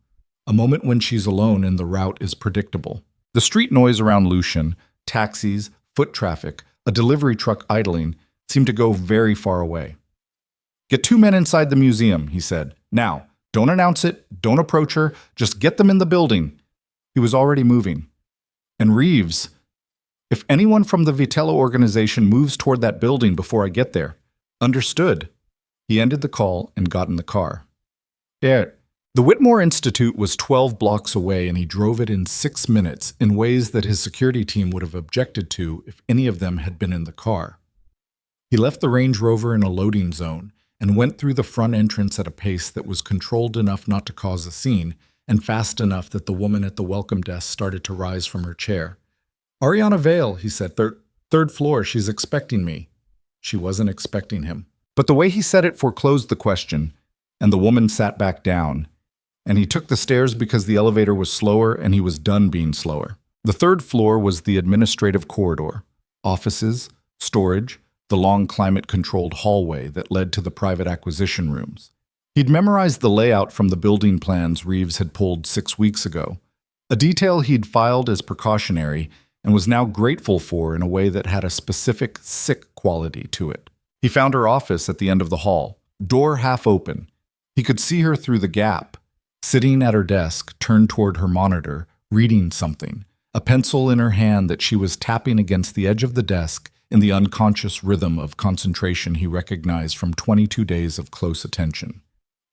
a moment when she's alone and the route is predictable. The street noise around Lucien, taxis, foot traffic, a delivery truck idling, seemed to go very far away. Get 2 men inside the museum, he said. Now, don't announce it, don't approach her, just get them in the building. He was already moving. And Reeves, if anyone from the Vitello organization moves toward that building before I get there, understood. He ended the call and got in the car. There. The Whitmore Institute was 12 blocks away and he drove it in 6 minutes in ways that his security team would have objected to if any of them had been in the car. He left the Range Rover in a loading zone and went through the front entrance at a pace that was controlled enough not to cause a scene and fast enough that the woman at the welcome desk started to rise from her chair. Ariana Vale, he said, third floor, she's expecting me. She wasn't expecting him. But the way he said it foreclosed the question, and the woman sat back down, and he took the stairs because the elevator was slower and he was done being slower. The 3rd floor was the administrative corridor, offices, storage, the long climate-controlled hallway that led to the private acquisition rooms. He'd memorized the layout from the building plans Reeves had pulled 6 weeks ago, a detail he'd filed as precautionary and was now grateful for in a way that had a specific sick quality to it. He found her office at the end of the hall, door half open. He could see her through the gap, sitting at her desk, turned toward her monitor, reading something, a pencil in her hand that she was tapping against the edge of the desk in the unconscious rhythm of concentration he recognized from 22 days of close attention.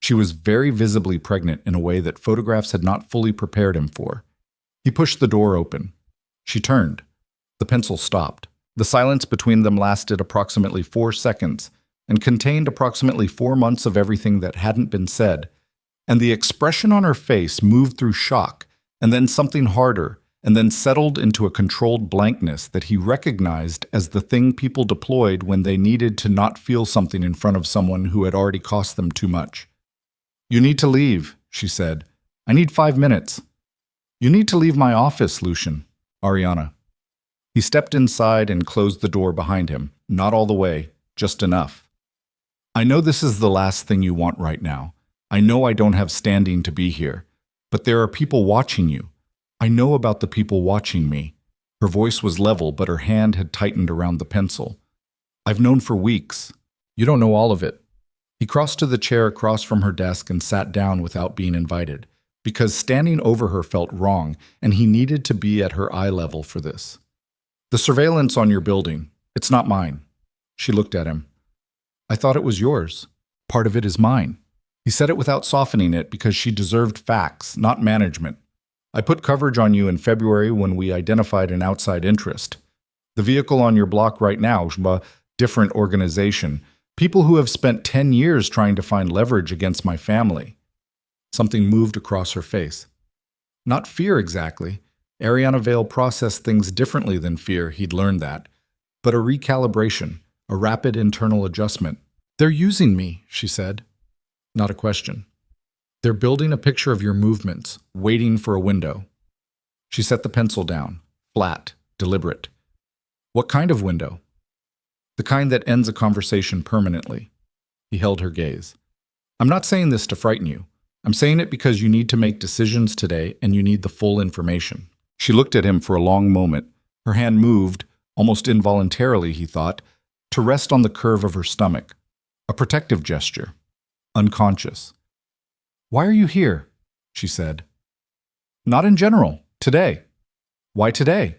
She was very visibly pregnant in a way that photographs had not fully prepared him for. He pushed the door open. She turned. The pencil stopped. The silence between them lasted approximately 4 seconds and contained approximately 4 months of everything that hadn't been said, and the expression on her face moved through shock, and then something harder, and then settled into a controlled blankness that he recognized as the thing people deployed when they needed to not feel something in front of someone who had already cost them too much. You need to leave, she said. I need 5 minutes. You need to leave my office, Lucien. Ariana. He stepped inside and closed the door behind him, not all the way, just enough. I know this is the last thing you want right now. I know I don't have standing to be here, but there are people watching you. I know about the people watching me. Her voice was level, but her hand had tightened around the pencil. I've known for weeks. You don't know all of it. He crossed to the chair across from her desk and sat down without being invited, because standing over her felt wrong, and he needed to be at her eye level for this. The surveillance on your building, it's not mine. She looked at him. I thought it was yours. Part of it is mine. He said it without softening it because she deserved facts, not management. I put coverage on you in February when we identified an outside interest. The vehicle on your block right now, different organization, people who have spent 10 years trying to find leverage against my family. Something moved across her face. Not fear exactly. Ariana Vale processed things differently than fear, he'd learned that. But a recalibration, a rapid internal adjustment. They're using me, she said. Not a question. They're building a picture of your movements, waiting for a window. She set the pencil down, flat, deliberate. What kind of window? The kind that ends a conversation permanently. He held her gaze. I'm not saying this to frighten you. I'm saying it because you need to make decisions today and you need the full information. She looked at him for a long moment. Her hand moved, almost involuntarily, he thought, to rest on the curve of her stomach. A protective gesture. Unconscious. Why are you here? She said. Not in general. Today. Why today?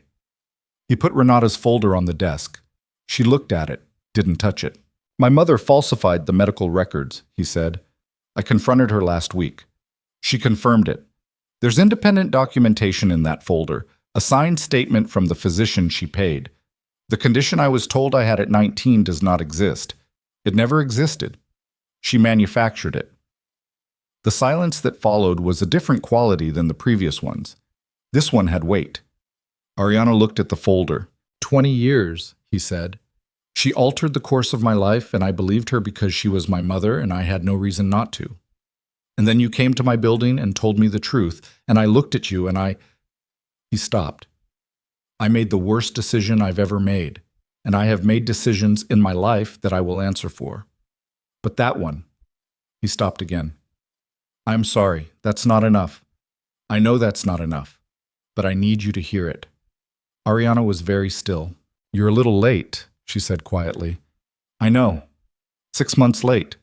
He put Renata's folder on the desk. She looked at it, didn't touch it. My mother falsified the medical records, he said. I confronted her last week. She confirmed it. There's independent documentation in that folder, a signed statement from the physician she paid. The condition I was told I had at 19 does not exist. It never existed. She manufactured it. The silence that followed was a different quality than the previous ones. This one had weight. Ariana looked at the folder. 20 years, he said. She altered the course of my life, and I believed her because she was my mother, and I had no reason not to. And then you came to my building and told me the truth, and I looked at you, and He stopped. I made the worst decision I've ever made, and I have made decisions in my life that I will answer for. But that one, he stopped again. I'm sorry, that's not enough. I know that's not enough, but I need you to hear it. Ariana was very still. You're a little late, she said quietly. I know. 6 months late.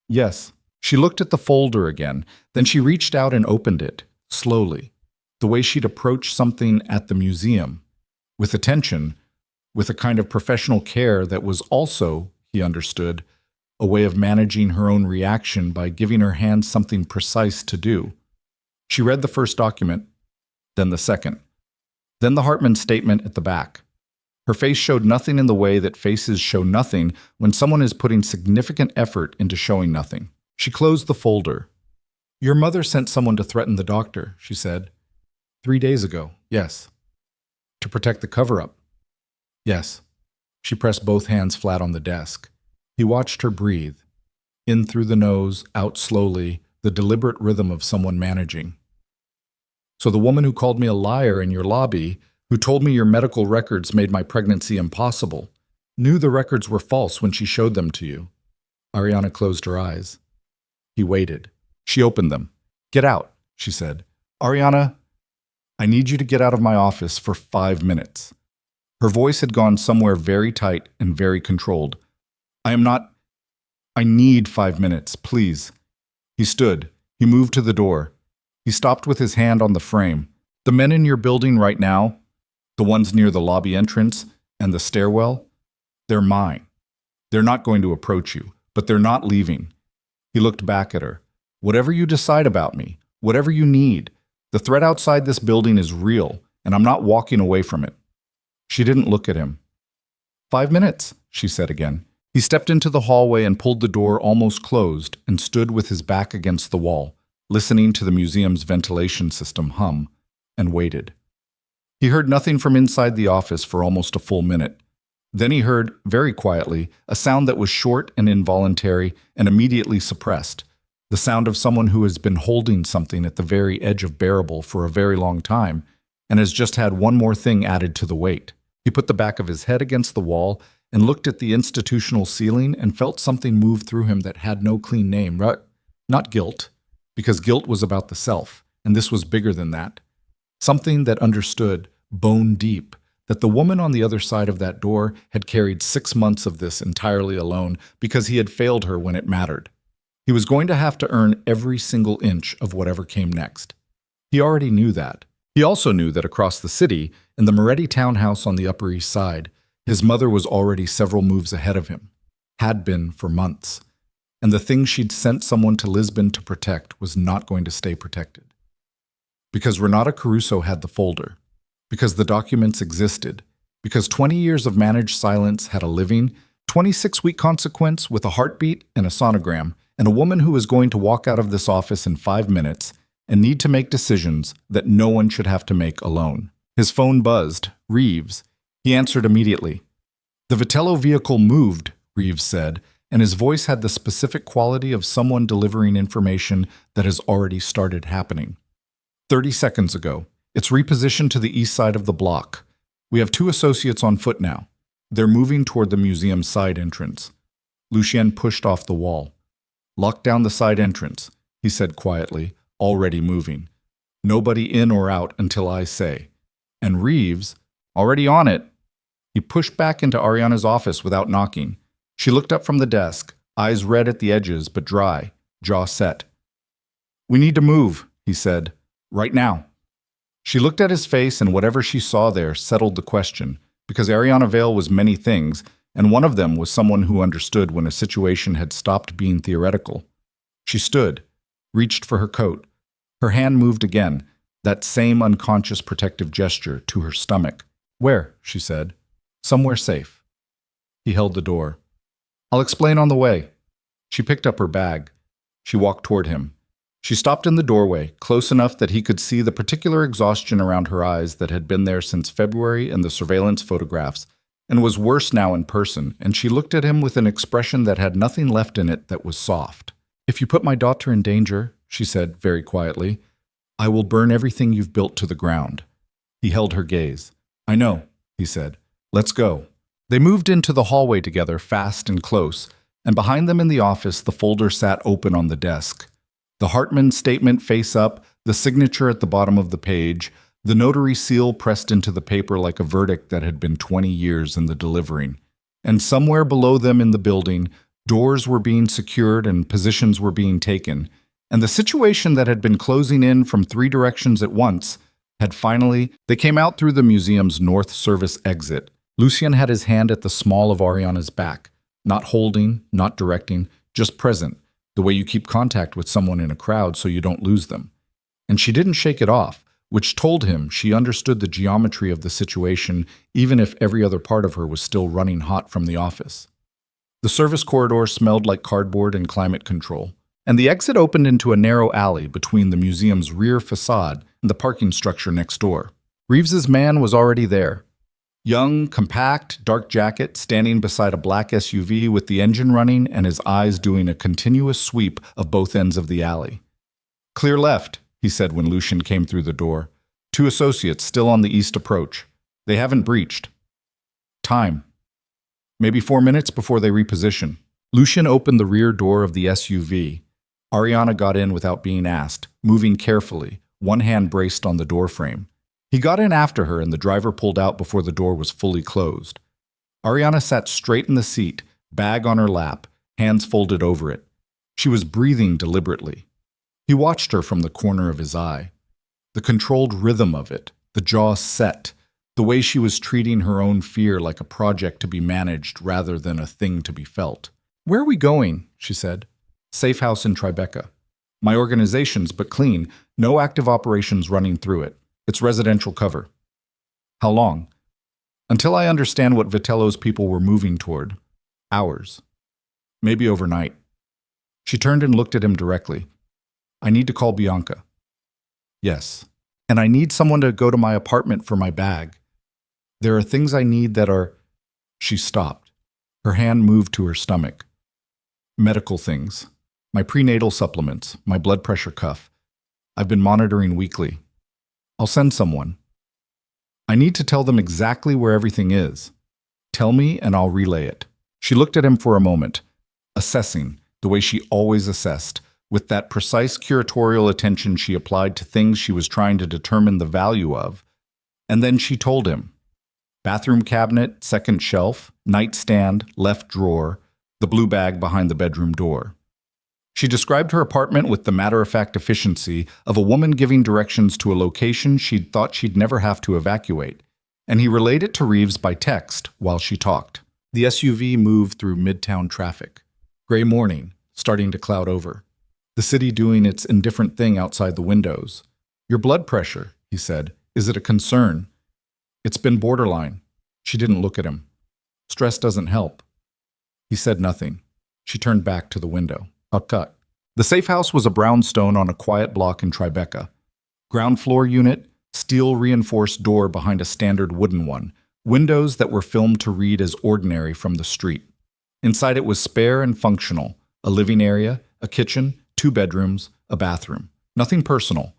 Yes. She looked at the folder again, then she reached out and opened it, slowly, the way she'd approach something at the museum, with attention, with a kind of professional care that was also, he understood, a way of managing her own reaction by giving her hand something precise to do. She read the first document, then the second, then the Hartman statement at the back. Her face showed nothing in the way that faces show nothing when someone is putting significant effort into showing nothing. She closed the folder. Your mother sent someone to threaten the doctor, she said. 3 days ago, yes. To protect the cover-up. Yes. She pressed both hands flat on the desk. He watched her breathe. In through the nose, out slowly, the deliberate rhythm of someone managing. So the woman who called me a liar in your lobby, who told me your medical records made my pregnancy impossible, knew the records were false when she showed them to you. Ariana closed her eyes. He waited. She opened them. Get out, she said. Ariana, I need you to get out of my office for 5 minutes. Her voice had gone somewhere very tight and very controlled. I need 5 minutes, please. He stood. He moved to the door. He stopped with his hand on the frame. The men in your building right now, the ones near the lobby entrance and the stairwell, they're mine. They're not going to approach you, but they're not leaving. He looked back at her. Whatever you decide about me, whatever you need, the threat outside this building is real, and I'm not walking away from it. She didn't look at him. 5 minutes, she said again. He stepped into the hallway and pulled the door almost closed and stood with his back against the wall, listening to the museum's ventilation system hum, and waited. He heard nothing from inside the office for almost a full minute. Then he heard, very quietly, a sound that was short and involuntary and immediately suppressed, the sound of someone who has been holding something at the very edge of bearable for a very long time and has just had one more thing added to the weight. He put the back of his head against the wall and looked at the institutional ceiling and felt something move through him that had no clean name. Not guilt, because guilt was about the self, and this was bigger than that. Something that understood, bone deep, that the woman on the other side of that door had carried 6 months of this entirely alone because he had failed her when it mattered. He was going to have to earn every single inch of whatever came next. He already knew that. He also knew that across the city, in the Moretti townhouse on the Upper East Side, his mother was already several moves ahead of him, had been for months, and the thing she'd sent someone to Lisbon to protect was not going to stay protected. Because Renata Caruso had the folder, because the documents existed, because 20 years of managed silence had a living, 26-week consequence with a heartbeat and a sonogram, and a woman who is going to walk out of this office in 5 minutes and need to make decisions that no one should have to make alone. His phone buzzed. Reeves. He answered immediately. The Vitello vehicle moved, Reeves said, and his voice had the specific quality of someone delivering information that has already started happening. 30 seconds ago. It's repositioned to the east side of the block. We have 2 associates on foot now. They're moving toward the museum's side entrance. Lucien pushed off the wall. Lock down the side entrance, he said quietly, already moving. Nobody in or out until I say. And Reeves, already on it. He pushed back into Ariana's office without knocking. She looked up from the desk, eyes red at the edges but dry, jaw set. We need to move, he said, right now. She looked at his face, and whatever she saw there settled the question, because Ariana Vale was many things, and one of them was someone who understood when a situation had stopped being theoretical. She stood, reached for her coat. Her hand moved again, that same unconscious protective gesture, to her stomach. Where? She said. Somewhere safe. He held the door. I'll explain on the way. She picked up her bag. She walked toward him. She stopped in the doorway, close enough that he could see the particular exhaustion around her eyes that had been there since February in the surveillance photographs, and was worse now in person, and she looked at him with an expression that had nothing left in it that was soft. If you put my daughter in danger, she said very quietly, I will burn everything you've built to the ground. He held her gaze. I know, he said. Let's go. They moved into the hallway together, fast and close, and behind them in the office the folder sat open on the desk. The Hartman statement face up, the signature at the bottom of the page, the notary seal pressed into the paper like a verdict that had been 20 years in the delivering. And somewhere below them in the building, doors were being secured and positions were being taken, and the situation that had been closing in from 3 directions at once had finally, they came out through the museum's north service exit. Lucien had his hand at the small of Ariana's back, not holding, not directing, just present. The way you keep contact with someone in a crowd so you don't lose them. And she didn't shake it off, which told him she understood the geometry of the situation even if every other part of her was still running hot from the office. The service corridor smelled like cardboard and climate control, and the exit opened into a narrow alley between the museum's rear facade and the parking structure next door. Reeves's man was already there. Young, compact, dark jacket, standing beside a black SUV with the engine running and his eyes doing a continuous sweep of both ends of the alley. Clear left, he said when Lucien came through the door. 2 associates still on the east approach. They haven't breached. Time. Maybe 4 minutes before they reposition. Lucien opened the rear door of the SUV. Ariana got in without being asked, moving carefully, one hand braced on the doorframe. He got in after her and the driver pulled out before the door was fully closed. Ariana sat straight in the seat, bag on her lap, hands folded over it. She was breathing deliberately. He watched her from the corner of his eye. The controlled rhythm of it, the jaw set, the way she was treating her own fear like a project to be managed rather than a thing to be felt. Where are we going? She said. Safe house in Tribeca. My organization's but clean, no active operations running through it. It's residential cover. How long? Until I understand what Vitello's people were moving toward. Hours. Maybe overnight. She turned and looked at him directly. I need to call Bianca. Yes. And I need someone to go to my apartment for my bag. There are things I need that are... She stopped. Her hand moved to her stomach. Medical things. My prenatal supplements, my blood pressure cuff. I've been monitoring weekly. I'll send someone. I need to tell them exactly where everything is. Tell me and I'll relay it. She looked at him for a moment, assessing, the way she always assessed, with that precise curatorial attention she applied to things she was trying to determine the value of. And then she told him. Bathroom cabinet, second shelf, nightstand, left drawer, the blue bag behind the bedroom door. She described her apartment with the matter-of-fact efficiency of a woman giving directions to a location she'd thought she'd never have to evacuate, and he relayed it to Reeves by text while she talked. The SUV moved through midtown traffic. Gray morning, starting to cloud over. The city doing its indifferent thing outside the windows. Your blood pressure, he said. Is it a concern? It's been borderline. She didn't look at him. Stress doesn't help. He said nothing. She turned back to the window. I'll cut. The safe house was a brownstone on a quiet block in Tribeca. Ground floor unit, steel-reinforced door behind a standard wooden one, windows that were filmed to read as ordinary from the street. Inside it was spare and functional, a living area, a kitchen, 2 bedrooms, a bathroom. Nothing personal.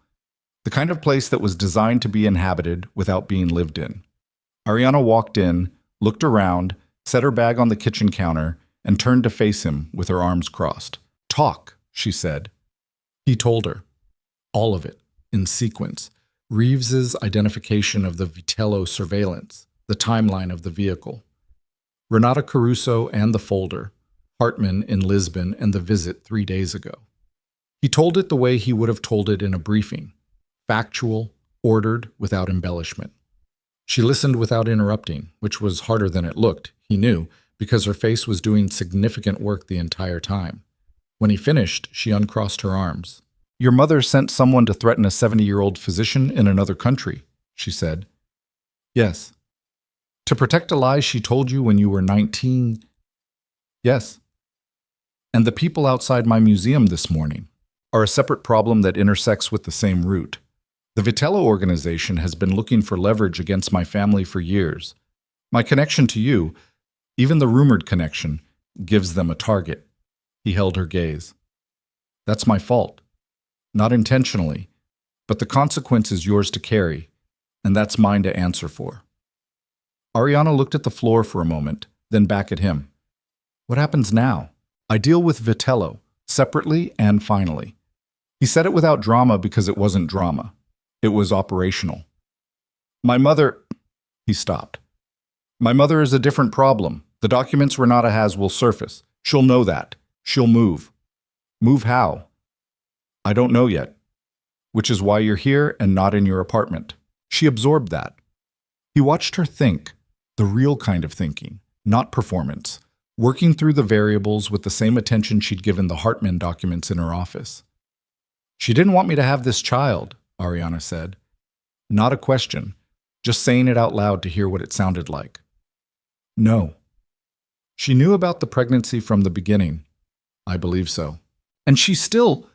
The kind of place that was designed to be inhabited without being lived in. Ariana walked in, looked around, set her bag on the kitchen counter, and turned to face him with her arms crossed. Talk, she said. He told her. All of it, in sequence. Reeves's identification of the Vitello surveillance, the timeline of the vehicle. Renata Caruso and the folder, Hartman in Lisbon and the visit 3 days ago. He told it the way he would have told it in a briefing. Factual, ordered, without embellishment. She listened without interrupting, which was harder than it looked, he knew, because her face was doing significant work the entire time. When he finished, she uncrossed her arms. Your mother sent someone to threaten a 70-year-old physician in another country, she said. Yes. To protect a lie she told you when you were 19? Yes. And the people outside my museum this morning are a separate problem that intersects with the same root. The Vitello organization has been looking for leverage against my family for years. My connection to you, even the rumored connection, gives them a target. He held her gaze. That's my fault. Not intentionally, but the consequence is yours to carry, and that's mine to answer for. Ariana looked at the floor for a moment, then back at him. What happens now? I deal with Vitello, separately and finally. He said it without drama because it wasn't drama. It was operational. My mother... He stopped. My mother is a different problem. The documents Renata has will surface. She'll know that. She'll move. Move how? I don't know yet. Which is why you're here and not in your apartment. She absorbed that. He watched her think, the real kind of thinking, not performance, working through the variables with the same attention she'd given the Hartman documents in her office. She didn't want me to have this child, Ariana said. Not a question, just saying it out loud to hear what it sounded like. No. She knew about the pregnancy from the beginning. I believe so. And she still...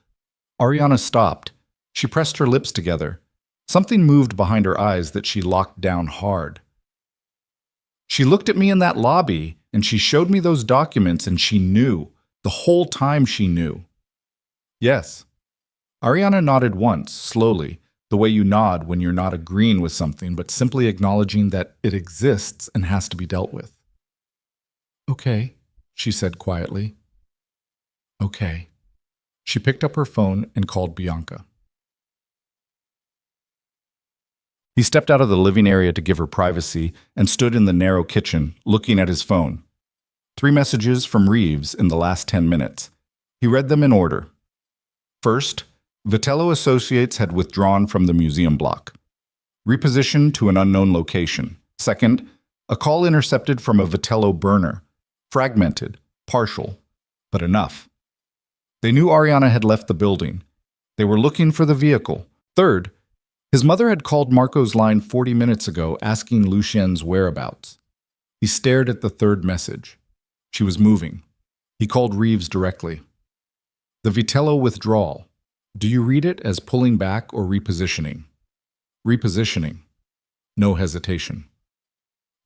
Ariana stopped. She pressed her lips together. Something moved behind her eyes that she locked down hard. She looked at me in that lobby, and she showed me those documents, and she knew. The whole time she knew. Yes. Ariana nodded once, slowly, the way you nod when you're not agreeing with something, but simply acknowledging that it exists and has to be dealt with. Okay, she said quietly. Okay. She picked up her phone and called Bianca. He stepped out of the living area to give her privacy and stood in the narrow kitchen, looking at his phone. 3 messages from Reeves in the last 10 minutes. He read them in order. First, Vitello Associates had withdrawn from the museum block. Repositioned to an unknown location. Second, a call intercepted from a Vitello burner. Fragmented, partial, but enough. They knew Ariana had left the building. They were looking for the vehicle. Third, his mother had called Marco's line 40 minutes ago asking Lucien's whereabouts. He stared at the third message. She was moving. He called Reeves directly. The Vitello withdrawal. Do you read it as pulling back or repositioning? Repositioning. No hesitation.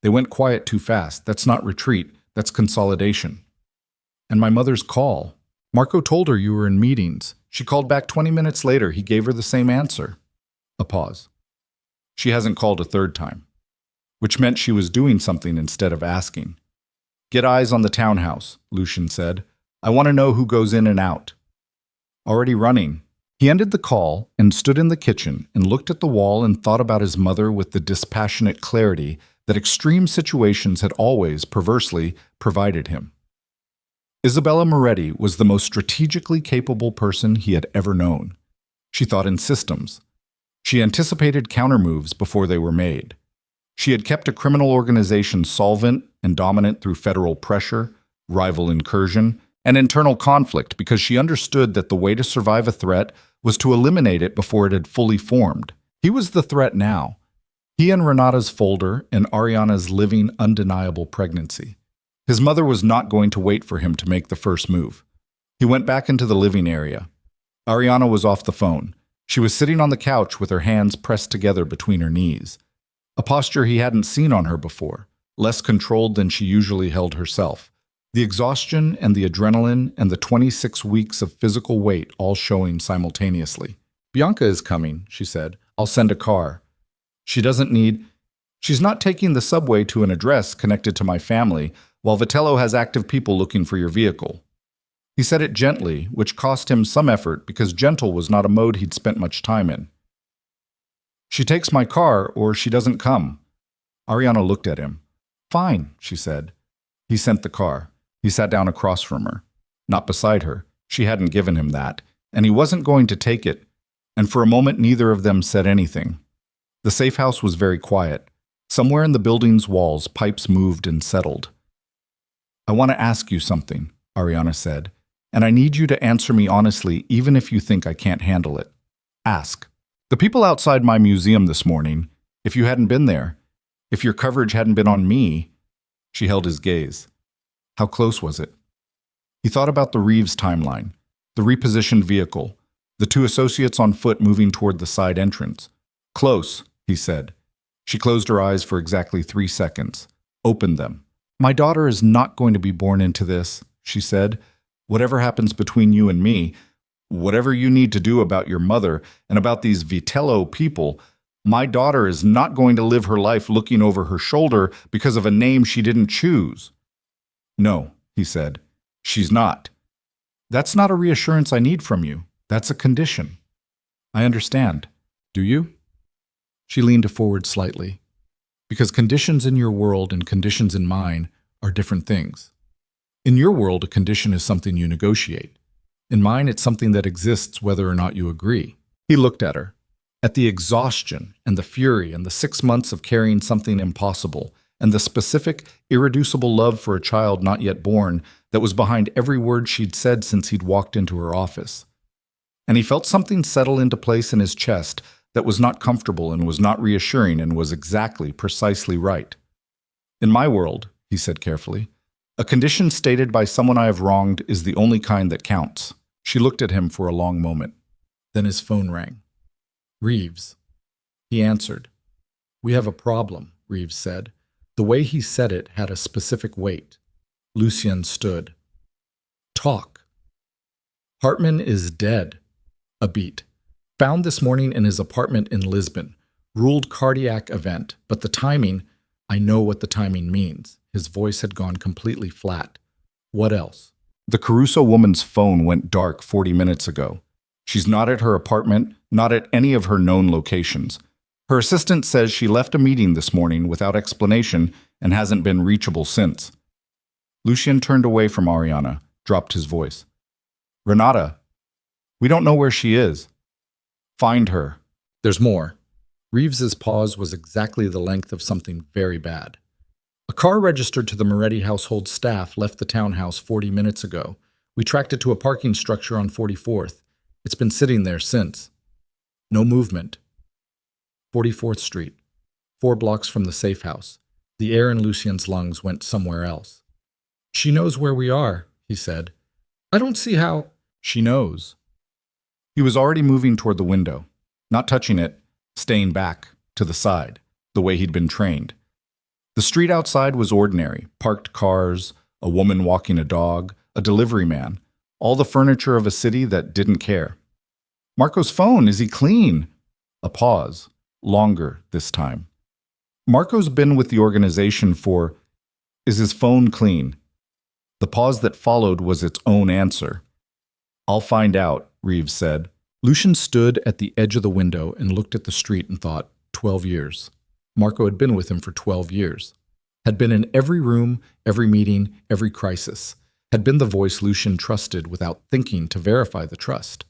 They went quiet too fast. That's not retreat. That's consolidation. And my mother's call. Marco told her you were in meetings. She called back 20 minutes later. He gave her the same answer. A pause. She hasn't called a third time, which meant she was doing something instead of asking. Get eyes on the townhouse, Lucien said. I want to know who goes in and out. Already running. He ended the call and stood in the kitchen and looked at the wall and thought about his mother with the dispassionate clarity that extreme situations had always, perversely, provided him. Isabella Moretti was the most strategically capable person he had ever known. She thought in systems. She anticipated countermoves before they were made. She had kept a criminal organization solvent and dominant through federal pressure, rival incursion, and internal conflict because she understood that the way to survive a threat was to eliminate it before it had fully formed. He was the threat now. He and Renata's folder and Ariana's living, undeniable pregnancy. His mother was not going to wait for him to make the first move. He went back into the living area. Ariana was off the phone. She was sitting on the couch with her hands pressed together between her knees, a posture he hadn't seen on her before, less controlled than she usually held herself. The exhaustion and the adrenaline and the 26 weeks of physical weight all showing simultaneously. "Bianca is coming," she said. "I'll send a car. She's not taking the subway to an address connected to my family, while Vitello has active people looking for your vehicle." He said it gently, which cost him some effort because gentle was not a mode he'd spent much time in. "She takes my car, or she doesn't come." Ariana looked at him. "Fine," she said. He sent the car. He sat down across from her. Not beside her. She hadn't given him that, and he wasn't going to take it, and for a moment neither of them said anything. The safe house was very quiet. Somewhere in the building's walls, pipes moved and settled. "I want to ask you something," Ariana said, "and I need you to answer me honestly, even if you think I can't handle it. Ask. The people outside my museum this morning, if you hadn't been there, if your coverage hadn't been on me," she held his gaze. "How close was it?" He thought about the Reeves timeline, the repositioned vehicle, the two associates on foot moving toward the side entrance. "Close," he said. She closed her eyes for exactly 3 seconds, opened them. "My daughter is not going to be born into this," she said. "Whatever happens between you and me, whatever you need to do about your mother and about these Vitello people, my daughter is not going to live her life looking over her shoulder because of a name she didn't choose." "No," he said. "She's not." "That's not a reassurance I need from you. That's a condition." "I understand. Do you?" She leaned forward slightly. "Because conditions in your world and conditions in mine are different things. In your world, a condition is something you negotiate. In mine, it's something that exists whether or not you agree." He looked at her, at the exhaustion and the fury and the 6 months of carrying something impossible, and the specific, irreducible love for a child not yet born that was behind every word she'd said since he'd walked into her office. And he felt something settle into place in his chest that was not comfortable and was not reassuring and was exactly, precisely right. "In my world," he said carefully, "a condition stated by someone I have wronged is the only kind that counts." She looked at him for a long moment. Then his phone rang. "Reeves." He answered. "We have a problem," Reeves said. The way he said it had a specific weight. Lucien stood. "Talk." "Hartman is dead." A beat. "Found this morning in his apartment in Lisbon. Ruled cardiac event, but the timing, I know what the timing means." His voice had gone completely flat. "What else?" "The Caruso woman's phone went dark 40 minutes ago. She's not at her apartment, not at any of her known locations. Her assistant says she left a meeting this morning without explanation and hasn't been reachable since." Lucien turned away from Ariana, dropped his voice. "Renata, we don't know where she is. Find her." "There's more." Reeves's pause was exactly the length of something very bad. "A car registered to the Moretti household staff left the townhouse 40 minutes ago. We tracked it to a parking structure on 44th. It's been sitting there since. No movement. 44th Street, 4 blocks from the safe house. The air in Lucien's lungs went somewhere else." "She knows where we are," he said. "I don't see how—" "She knows." He was already moving toward the window, not touching it, staying back, to the side, the way he'd been trained. The street outside was ordinary, parked cars, a woman walking a dog, a delivery man, all the furniture of a city that didn't care. "Marco's phone, is he clean?" A pause, longer this time. "Marco's been with the organization for— Is his phone clean?" The pause that followed was its own answer. "I'll find out," Reeves said. Lucien stood at the edge of the window and looked at the street and thought, 12 years. Marco had been with him for 12 years. Had been in every room, every meeting, every crisis. Had been the voice Lucien trusted without thinking to verify the trust.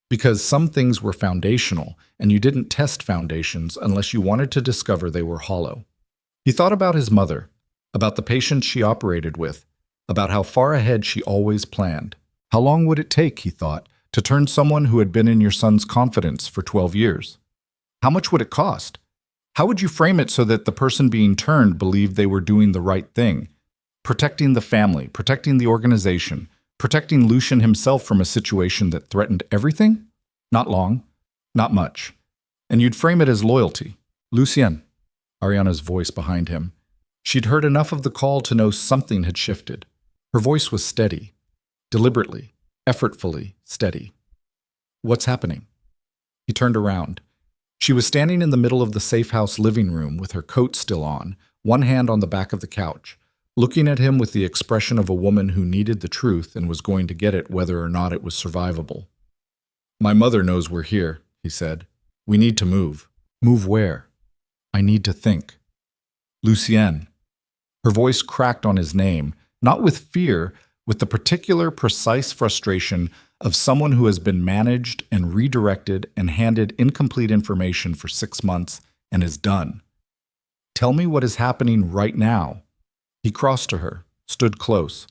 Because some things were foundational, and you didn't test foundations unless you wanted to discover they were hollow. He thought about his mother, about the patients she operated with, about how far ahead she always planned. How long would it take, he thought, to turn someone who had been in your son's confidence for 12 years? How much would it cost? How would you frame it so that the person being turned believed they were doing the right thing? protecting the family, protecting the organization, protecting Lucian himself from a situation that threatened everything? Not long, not much. And you'd frame it as loyalty. Lucien, Ariana's voice behind him. She'd heard enough of the call to know something had shifted. Her voice was steady, deliberately, effortfully steady. What's happening? He turned around. She was standing in the middle of the safe house living room with her coat still on, one hand on the back of the couch, looking at him with the expression of a woman who needed the truth and was going to get it whether or not it was survivable. My mother knows we're here, he said. We need to move. Move where? I need to think. Lucien. Her voice cracked on his name, not with fear, with the particular precise frustration of someone who has been managed and redirected and handed incomplete information for 6 months and is done. Tell me what is happening right now. He crossed to her, stood close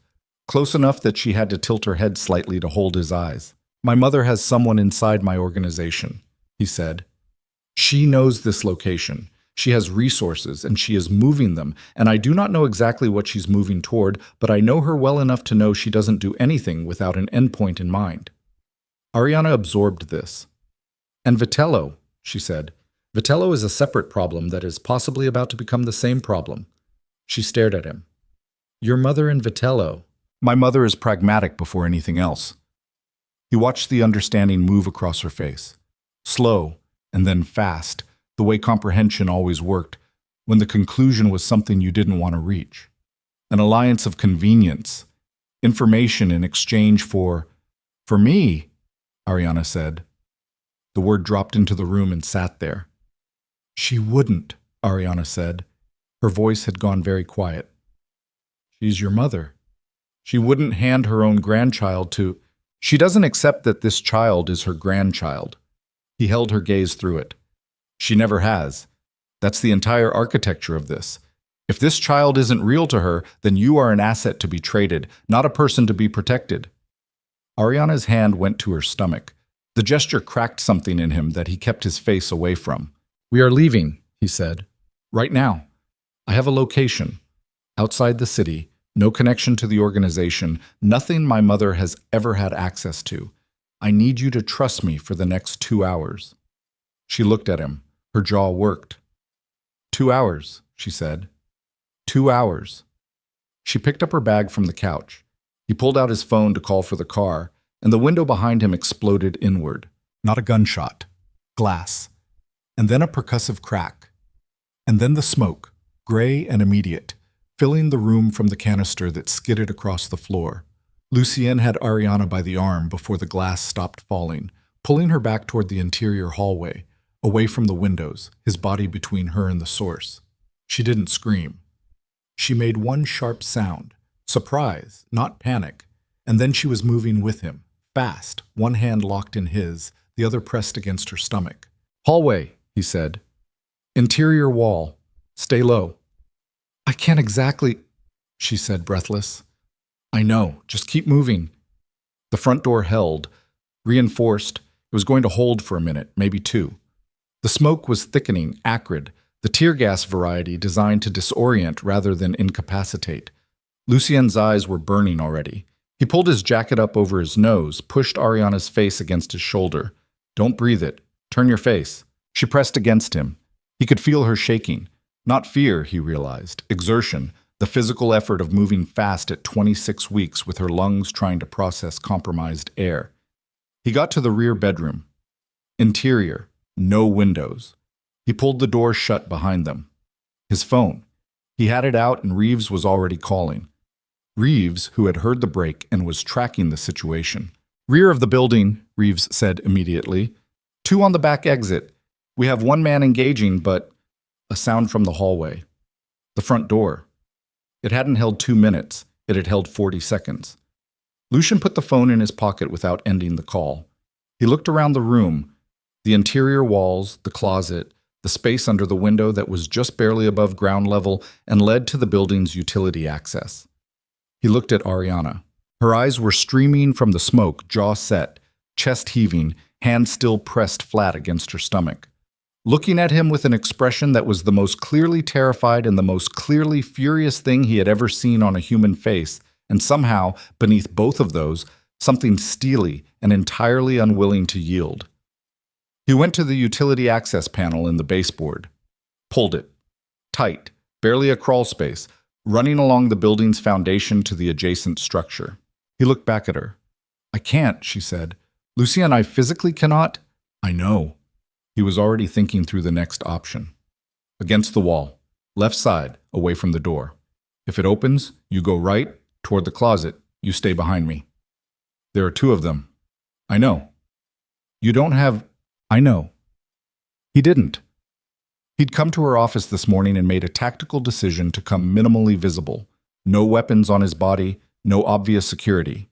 enough that she had to tilt her head slightly to hold his eyes. My mother has someone inside my organization, he said. She knows this location. She has resources, and she is moving them, and I do not know exactly what she's moving toward, but I know her well enough to know she doesn't do anything without an endpoint in mind. Ariana absorbed this. And Vitello, she said. Vitello is a separate problem that is possibly about to become the same problem. She stared at him. Your mother and Vitello. My mother is pragmatic before anything else. He watched the understanding move across her face. Slow, and then fast, the way comprehension always worked, when the conclusion was something you didn't want to reach. An alliance of convenience, information in exchange for me, Ariana said. The word dropped into the room and sat there. She wouldn't, Ariana said. Her voice had gone very quiet. She's your mother. She wouldn't hand her own grandchild to... She doesn't accept that this child is her grandchild. He held her gaze through it. She never has. That's the entire architecture of this. If this child isn't real to her, then you are an asset to be traded, not a person to be protected. Ariana's hand went to her stomach. The gesture cracked something in him that he kept his face away from. We are leaving, he said. Right now. I have a location. Outside the city, no connection to the organization, nothing my mother has ever had access to. I need you to trust me for the next 2 hours. She looked at him. Her jaw worked. 2 hours, she said. 2 hours. She picked up her bag from the couch. He pulled out his phone to call for the car, and the window behind him exploded inward. Not a gunshot. Glass. And then a percussive crack. And then the smoke, gray and immediate, filling the room from the canister that skidded across the floor. Lucien had Ariana by the arm before the glass stopped falling, pulling her back toward the interior hallway, away from the windows, his body between her and the source. She didn't scream. She made one sharp sound, surprise, not panic, and then she was moving with him, fast, one hand locked in his, the other pressed against her stomach. Hallway, he said. Interior wall. Stay low. I can't exactly, she said, breathless. I know, just keep moving. The front door held, reinforced. It was going to hold for a minute, maybe 2. The smoke was thickening, acrid, the tear gas variety designed to disorient rather than incapacitate. Lucien's eyes were burning already. He pulled his jacket up over his nose, pushed Ariana's face against his shoulder. Don't breathe it. Turn your face. She pressed against him. He could feel her shaking. Not fear, he realized. Exertion. The physical effort of moving fast at 26 weeks with her lungs trying to process compromised air. He got to the rear bedroom. Interior. No windows. He pulled the door shut behind them. His phone. He had it out and Reeves was already calling. Reeves, who had heard the break and was tracking the situation. Rear of the building, Reeves said immediately. 2 on the back exit. We have 1 man engaging, but... A sound from the hallway. The front door. It hadn't held 2 minutes. It had held 40 seconds. Lucien put the phone in his pocket without ending the call. He looked around the room. The interior walls, the closet, the space under the window that was just barely above ground level and led to the building's utility access. He looked at Ariana. Her eyes were streaming from the smoke, jaw set, chest heaving, hand still pressed flat against her stomach. looking at him with an expression that was the most clearly terrified and the most clearly furious thing he had ever seen on a human face, and somehow, beneath both of those, something steely and entirely unwilling to yield. He went to the utility access panel in the baseboard, pulled it, tight, barely a crawl space, running along the building's foundation to the adjacent structure. He looked back at her. "I can't," she said. "Lucien, I physically cannot." "I know." He was already thinking through the next option. "Against the wall, left side, away from the door. If it opens, you go right, toward the closet. You stay behind me. There are two of them." "I know." "You don't have—" "I know." He didn't. He'd come to her office this morning and made a tactical decision to come minimally visible. No weapons on his body, no obvious security.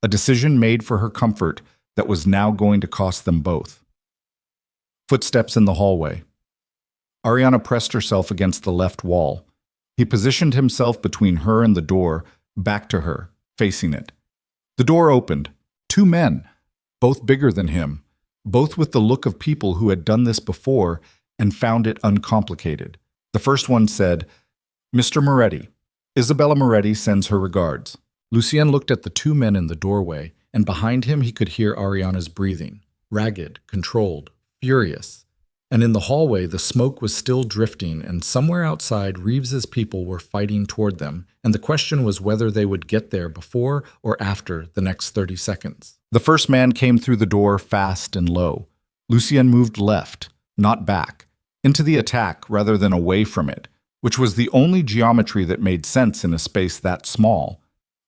A decision made for her comfort that was now going to cost them both. Footsteps in the hallway. Ariana pressed herself against the left wall. He positioned himself between her and the door, back to her, facing it. The door opened. Two men, both bigger than him, both with the look of people who had done this before and found it uncomplicated. The first one said, "Mr. Moretti, Isabella Moretti sends her regards." Lucien looked at the two men in the doorway, and behind him he could hear Ariana's breathing, ragged, controlled, furious. And in the hallway, the smoke was still drifting, and somewhere outside, Reeves's people were fighting toward them, and the question was whether they would get there before or after the next 30 seconds. The first man came through the door fast and low. Lucien moved left, not back, into the attack rather than away from it, which was the only geometry that made sense in a space that small,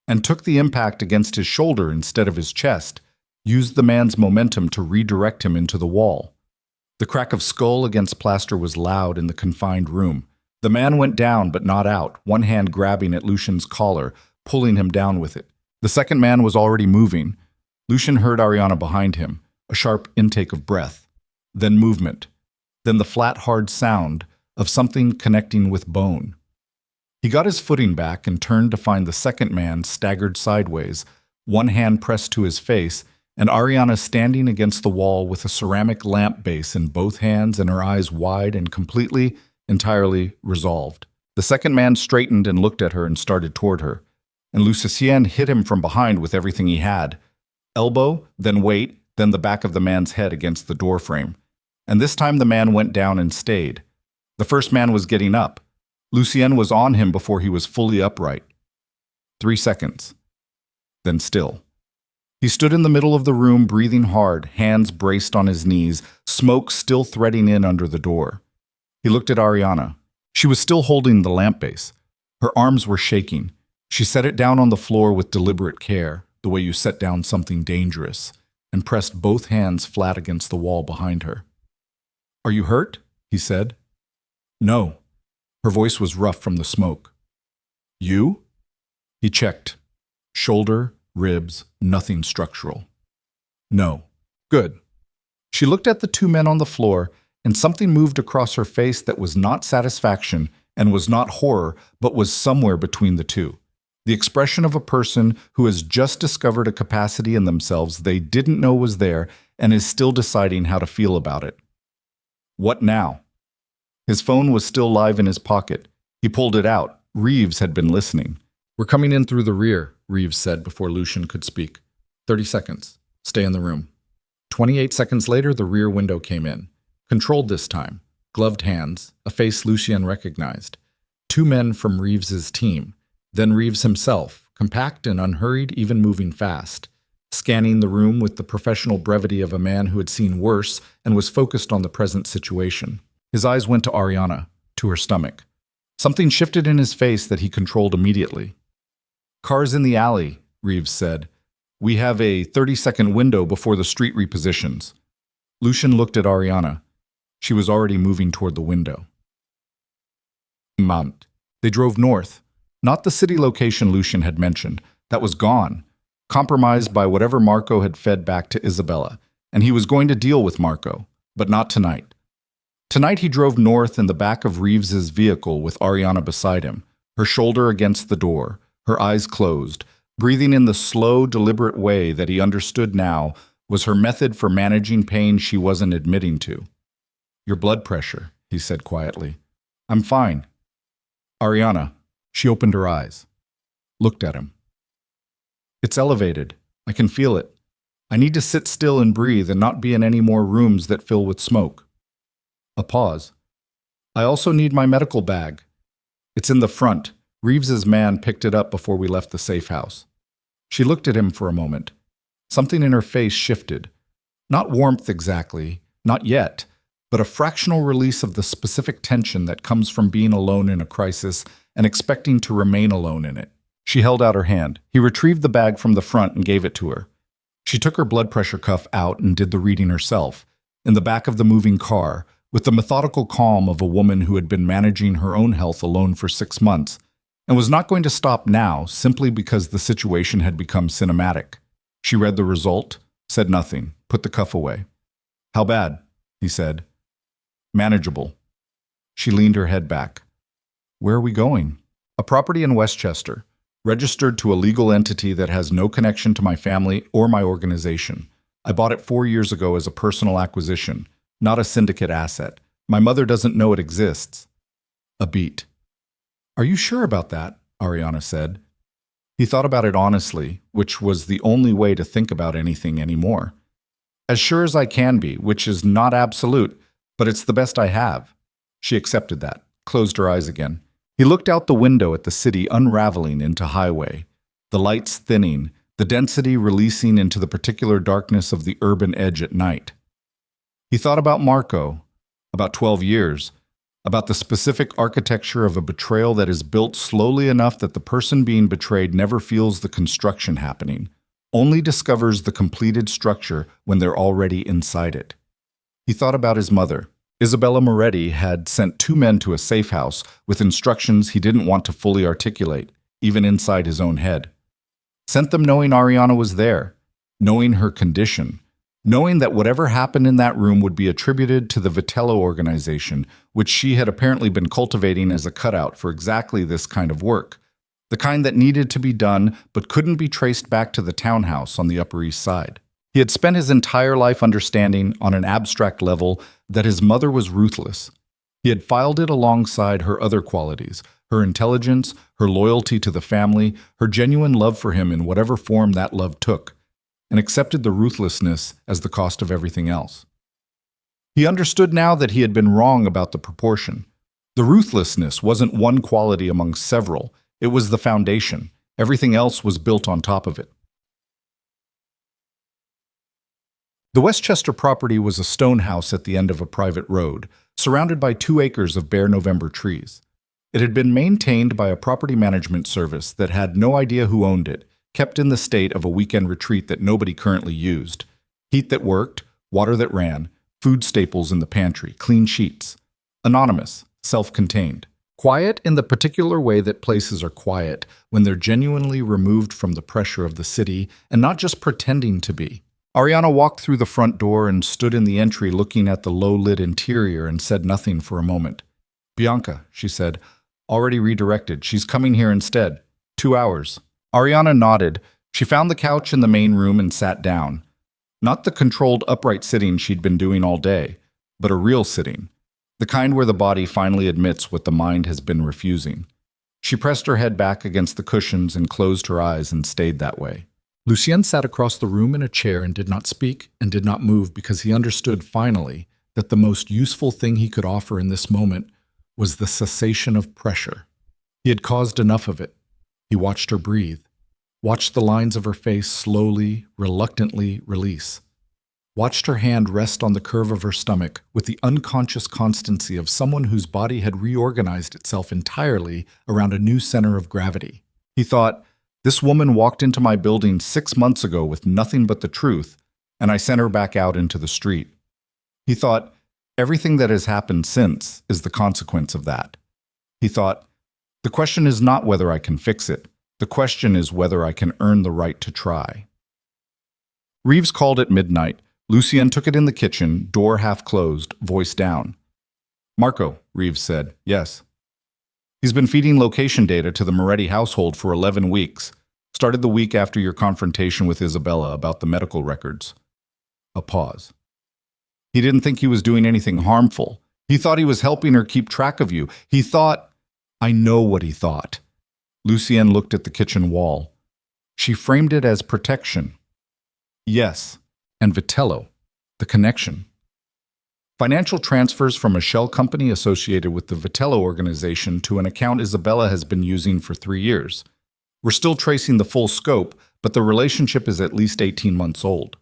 and took the impact against his shoulder instead of his chest, used the man's momentum to redirect him into the wall. The crack of skull against plaster was loud in the confined room. The man went down but not out, one hand grabbing at Lucien's collar, pulling him down with it. The second man was already moving. Lucien heard Ariana behind him, a sharp intake of breath, then movement, then the flat, hard sound of something connecting with bone. He got his footing back and turned to find the second man staggered sideways, one hand pressed to his face, and Ariana standing against the wall with a ceramic lamp base in both hands and her eyes wide and completely, entirely resolved. The second man straightened and looked at her and started toward her, and Lucien hit him from behind with everything he had. Elbow, then weight, then the back of the man's head against the doorframe. And this time the man went down and stayed. The first man was getting up. Lucien was on him before he was fully upright. 3 seconds. Then still. He stood in the middle of the room, breathing hard, hands braced on his knees, smoke still threading in under the door. He looked at Ariana. She was still holding the lamp base. Her arms were shaking. She set it down on the floor with deliberate care, the way you set down something dangerous, and pressed both hands flat against the wall behind her. "Are you hurt?" he said. "No." Her voice was rough from the smoke. "You?" He checked. Shoulder, ribs, nothing structural. "No." "Good." She looked at the two men on the floor, and something moved across her face that was not satisfaction and was not horror, but was somewhere between the two. The expression of a person who has just discovered a capacity in themselves they didn't know was there and is still deciding how to feel about it. What now? His phone was still live in his pocket. He pulled it out. Reeves had been listening. "We're coming in through the rear," Reeves said before Lucien could speak. 30 seconds. Stay in the room. 28 seconds later, the rear window came in. Controlled this time. Gloved hands, a face Lucien recognized. Two men from Reeves's team. Then Reeves himself, compact and unhurried, even moving fast. Scanning the room with the professional brevity of a man who had seen worse and was focused on the present situation. His eyes went to Ariana, to her stomach. Something shifted in his face that he controlled immediately. "Cars in the alley," Reeves said. "We have a 30-second window before the street repositions." Lucien looked at Ariana. She was already moving toward the window. Mount. They drove north. Not the city location Lucien had mentioned. That was gone. Compromised by whatever Marco had fed back to Isabella. And he was going to deal with Marco. But not tonight. Tonight he drove north in the back of Reeves's vehicle with Ariana beside him, her shoulder against the door, her eyes closed, breathing in the slow, deliberate way that he understood now was her method for managing pain she wasn't admitting to. Your blood pressure, he said quietly. I'm fine. Ariana, she opened her eyes, looked at him. It's elevated. I can feel it. I need to sit still and breathe and not be in any more rooms that fill with smoke. A pause. I also need my medical bag. It's in the front. Reeves's man picked it up before we left the safe house. She looked at him for a moment. Something in her face shifted. Not warmth exactly, not yet, but a fractional release of the specific tension that comes from being alone in a crisis and expecting to remain alone in it. She held out her hand. He retrieved the bag from the front and gave it to her. She took her blood pressure cuff out and did the reading herself, in the back of the moving car, with the methodical calm of a woman who had been managing her own health alone for 6 months, and was not going to stop now simply because the situation had become cinematic. She read the result, said nothing, put the cuff away. How bad? He said. Manageable. She leaned her head back. Where are we going? A property in Westchester, registered to a legal entity that has no connection to my family or my organization. I bought it 4 years ago as a personal acquisition, not a syndicate asset. My mother doesn't know it exists. A beat. Are you sure about that? Ariana said. He thought about it honestly, which was the only way to think about anything anymore. As sure as I can be, which is not absolute, but it's the best I have. She accepted that, closed her eyes again. He looked out the window at the city unraveling into highway, the lights thinning, the density releasing into the particular darkness of the urban edge at night. He thought about Marco, about 12 years, about the specific architecture of a betrayal that is built slowly enough that the person being betrayed never feels the construction happening, only discovers the completed structure when they're already inside it. He thought about his mother. Isabella Moretti had sent 2 men to a safe house with instructions he didn't want to fully articulate, even inside his own head. Sent them knowing Ariana was there, knowing her condition, knowing that whatever happened in that room would be attributed to the Vitello organization, which she had apparently been cultivating as a cutout for exactly this kind of work, the kind that needed to be done but couldn't be traced back to the townhouse on the Upper East Side. He had spent his entire life understanding, on an abstract level, that his mother was ruthless. He had filed it alongside her other qualities, her intelligence, her loyalty to the family, her genuine love for him in whatever form that love took, and accepted the ruthlessness as the cost of everything else. He understood now that he had been wrong about the proportion. The ruthlessness wasn't one quality among several, it was the foundation. Everything else was built on top of it. The Westchester property was a stone house at the end of a private road, surrounded by 2 acres of bare November trees. It had been maintained by a property management service that had no idea who owned it, kept in the state of a weekend retreat that nobody currently used. Heat that worked, water that ran, food staples in the pantry, clean sheets. Anonymous, self-contained. Quiet in the particular way that places are quiet when they're genuinely removed from the pressure of the city and not just pretending to be. Ariana walked through the front door and stood in the entry looking at the low-lit interior and said nothing for a moment. Bianca, she said, already redirected. She's coming here instead. 2 hours. Ariana nodded. She found the couch in the main room and sat down. Not the controlled upright sitting she'd been doing all day, but a real sitting. The kind where the body finally admits what the mind has been refusing. She pressed her head back against the cushions and closed her eyes and stayed that way. Lucien sat across the room in a chair and did not speak and did not move because he understood finally that the most useful thing he could offer in this moment was the cessation of pressure. He had caused enough of it. He watched her breathe, watched the lines of her face slowly, reluctantly release, watched her hand rest on the curve of her stomach with the unconscious constancy of someone whose body had reorganized itself entirely around a new center of gravity. He thought, this woman walked into my building 6 months ago with nothing but the truth, and I sent her back out into the street. He thought, everything that has happened since is the consequence of that. He thought, the question is not whether I can fix it. The question is whether I can earn the right to try. Reeves called at midnight. Lucien took it in the kitchen, door half closed, voice down. Marco, Reeves said, yes. He's been feeding location data to the Moretti household for 11 weeks. Started the week after your confrontation with Isabella about the medical records. A pause. He didn't think he was doing anything harmful. He thought he was helping her keep track of you. He thought, I know what he thought. Lucienne looked at the kitchen wall. She framed it as protection. Yes, and Vitello, the connection. Financial transfers from a shell company associated with the Vitello organization to an account Isabella has been using for 3 years. We're still tracing the full scope, but the relationship is at least 18 months old.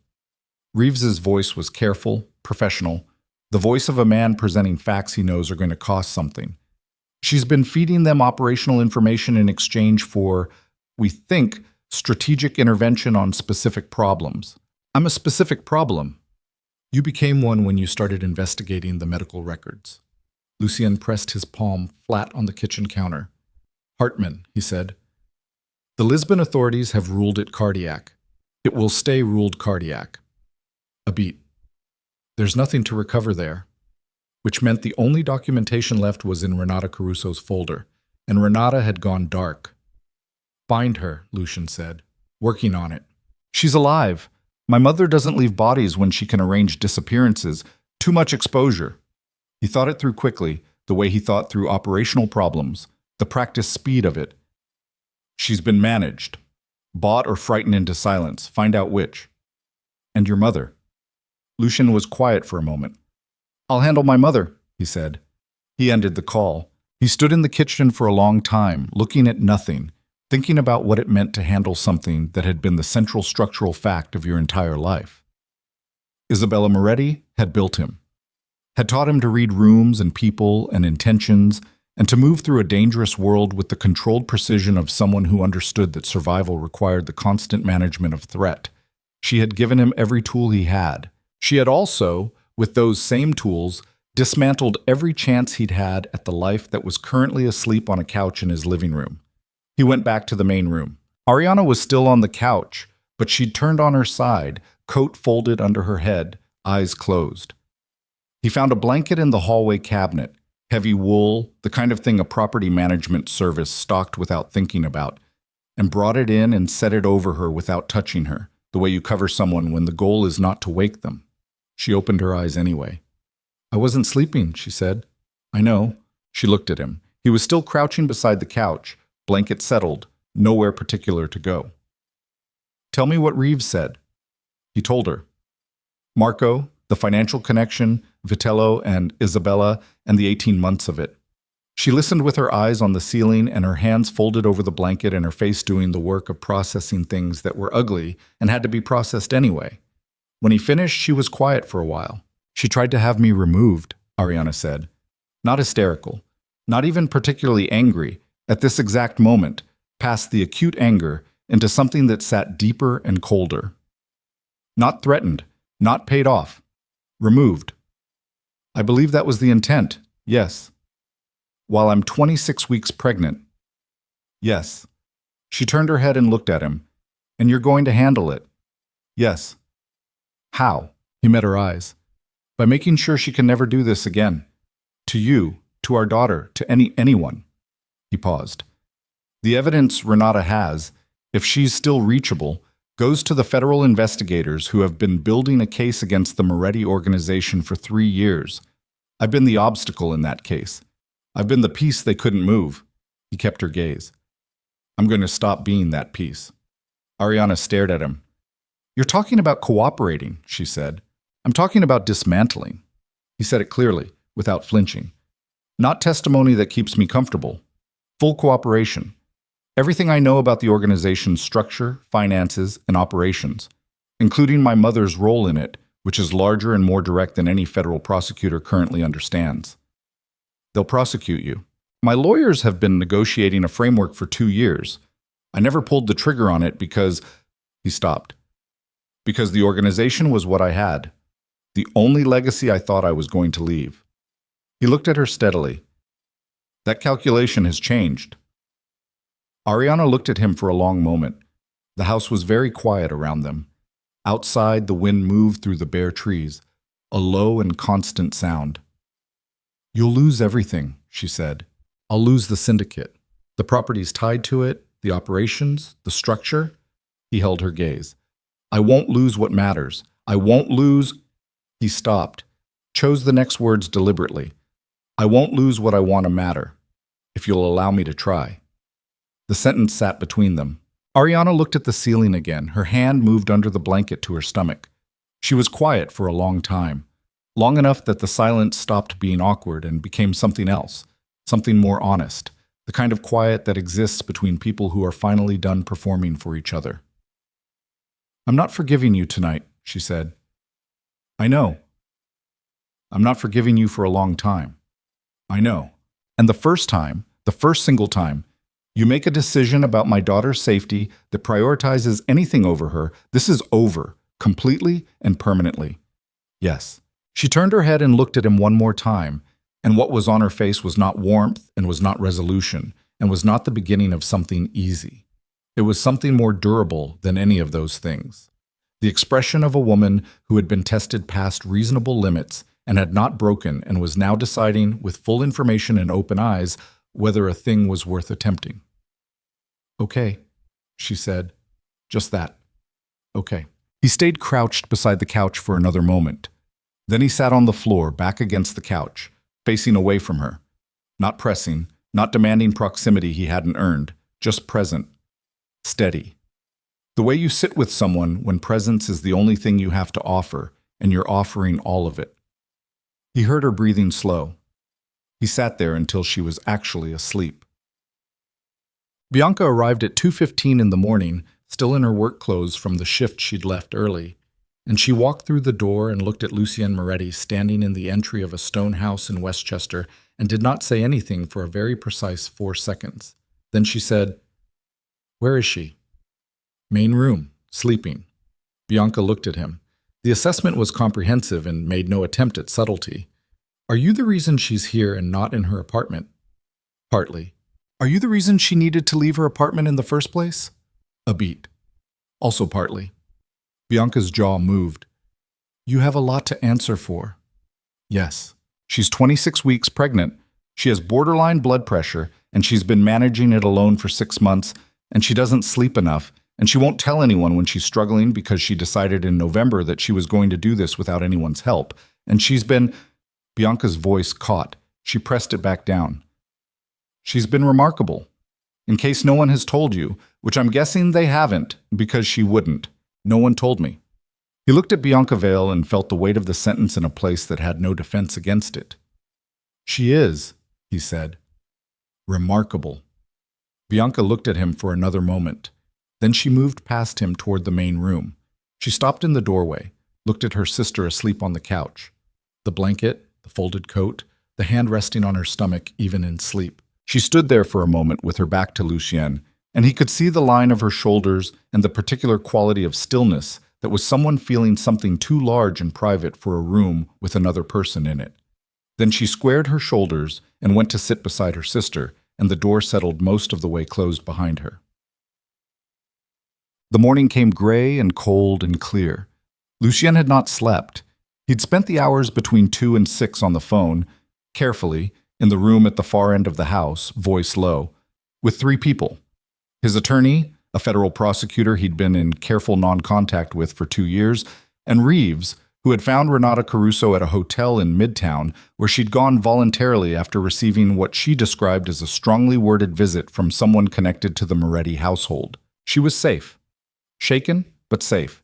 Reeves's voice was careful, professional, the voice of a man presenting facts he knows are going to cost something. She's been feeding them operational information in exchange for, we think, strategic intervention on specific problems. I'm a specific problem. You became one when you started investigating the medical records. Lucien pressed his palm flat on the kitchen counter. Hartman, he said. The Lisbon authorities have ruled it cardiac. It will stay ruled cardiac. A beat. There's nothing to recover there, which meant the only documentation left was in Renata Caruso's folder, and Renata had gone dark. Find her, Lucien said. Working on it. She's alive. My mother doesn't leave bodies when she can arrange disappearances. Too much exposure. He thought it through quickly, the way he thought through operational problems, the practice speed of it. She's been managed. Bought or frightened into silence. Find out which. And your mother. Lucien was quiet for a moment. I'll handle my mother, he said. He ended the call. He stood in the kitchen for a long time, looking at nothing, thinking about what it meant to handle something that had been the central structural fact of your entire life. Isabella Moretti had built him, had taught him to read rooms and people and intentions, and to move through a dangerous world with the controlled precision of someone who understood that survival required the constant management of threat. She had given him every tool he had. She had also, with those same tools, dismantled every chance he'd had at the life that was currently asleep on a couch in his living room. He went back to the main room. Ariana was still on the couch, but she'd turned on her side, coat folded under her head, eyes closed. He found a blanket in the hallway cabinet, heavy wool, the kind of thing a property management service stocked without thinking about, and brought it in and set it over her without touching her, the way you cover someone when the goal is not to wake them. She opened her eyes anyway. I wasn't sleeping, she said. I know. She looked at him. He was still crouching beside the couch, blanket settled, nowhere particular to go. Tell me what Reeves said. He told her. Marco, the financial connection, Vitello and Isabella, and the 18 months of it. She listened with her eyes on the ceiling and her hands folded over the blanket and her face doing the work of processing things that were ugly and had to be processed anyway. When he finished, she was quiet for a while. She tried to have me removed, Ariana said. Not hysterical, not even particularly angry, at this exact moment, past the acute anger into something that sat deeper and colder. Not threatened, not paid off, removed. I believe that was the intent, yes. While I'm 26 weeks pregnant. Yes. She turned her head and looked at him. And you're going to handle it. Yes. How? He met her eyes. By making sure she can never do this again. To you, to our daughter, to anyone. He paused. The evidence Renata has, if she's still reachable, goes to the federal investigators who have been building a case against the Moretti organization for 3 years. I've been the obstacle in that case. I've been the piece they couldn't move. He kept her gaze. I'm going to stop being that piece. Ariana stared at him. You're talking about cooperating, she said. I'm talking about dismantling. He said it clearly, without flinching. Not testimony that keeps me comfortable. Full cooperation. Everything I know about the organization's structure, finances, and operations, including my mother's role in it, which is larger and more direct than any federal prosecutor currently understands. They'll prosecute you. My lawyers have been negotiating a framework for 2 years. I never pulled the trigger on it because... He stopped. Because the organization was what I had. The only legacy I thought I was going to leave. He looked at her steadily. That calculation has changed. Ariana looked at him for a long moment. The house was very quiet around them. Outside, the wind moved through the bare trees, a low and constant sound. You'll lose everything, she said. I'll lose the syndicate. The properties tied to it, the operations, the structure. He held her gaze. I won't lose what matters. I won't lose... He stopped, chose the next words deliberately. I won't lose what I want to matter, if you'll allow me to try. The sentence sat between them. Ariana looked at the ceiling again. Her hand moved under the blanket to her stomach. She was quiet for a long time, long enough that the silence stopped being awkward and became something else, something more honest, the kind of quiet that exists between people who are finally done performing for each other. I'm not forgiving you tonight, she said. I know. I'm not forgiving you for a long time. I know. And the first single time, you make a decision about my daughter's safety that prioritizes anything over her, this is over, completely and permanently. Yes. She turned her head and looked at him one more time, and what was on her face was not warmth and was not resolution, and was not the beginning of something easy. It was something more durable than any of those things. The expression of a woman who had been tested past reasonable limits and had not broken and was now deciding, with full information and open eyes, whether a thing was worth attempting. Okay, she said. Just that. Okay. He stayed crouched beside the couch for another moment. Then he sat on the floor, back against the couch, facing away from her. Not pressing, not demanding proximity he hadn't earned, just present. Steady. The way you sit with someone when presence is the only thing you have to offer, and you're offering all of it. He heard her breathing slow. He sat there until she was actually asleep. Bianca arrived at 2:15 in the morning, still in her work clothes from the shift she'd left early, and she walked through the door and looked at Lucien Moretti standing in the entry of a stone house in Westchester and did not say anything for a very precise 4 seconds. Then she said, "Where is she?" "Main room, sleeping." Bianca looked at him. The assessment was comprehensive and made no attempt at subtlety. "Are you the reason she's here and not in her apartment?" "Partly." "Are you the reason she needed to leave her apartment in the first place?" "A beat." "Also partly." Bianca's jaw moved. "You have a lot to answer for." "Yes. She's 26 weeks pregnant. She has borderline blood pressure, and she's been managing it alone for 6 months, and she doesn't sleep enough, and she won't tell anyone when she's struggling because she decided in November that she was going to do this without anyone's help. And she's been—" Bianca's voice caught. She pressed it back down. "She's been remarkable. In case no one has told you, which I'm guessing they haven't, because she wouldn't. No one told me." He looked at Bianca Vale and felt the weight of the sentence in a place that had no defense against it. "She is," he said. "Remarkable." Bianca looked at him for another moment. Then she moved past him toward the main room. She stopped in the doorway, looked at her sister asleep on the couch. The blanket, the folded coat, the hand resting on her stomach even in sleep. She stood there for a moment with her back to Lucien, and he could see the line of her shoulders and the particular quality of stillness that was someone feeling something too large and private for a room with another person in it. Then she squared her shoulders and went to sit beside her sister, and the door settled most of the way closed behind her. The morning came gray and cold and clear. Lucien had not slept. He'd spent the hours between 2 and 6 on the phone, carefully, in the room at the far end of the house, voice low, with 3 people. His attorney, a federal prosecutor he'd been in careful non-contact with for 2 years, and Reeves, who had found Renata Caruso at a hotel in Midtown where she'd gone voluntarily after receiving what she described as a strongly worded visit from someone connected to the Moretti household. She was safe. Shaken, but safe.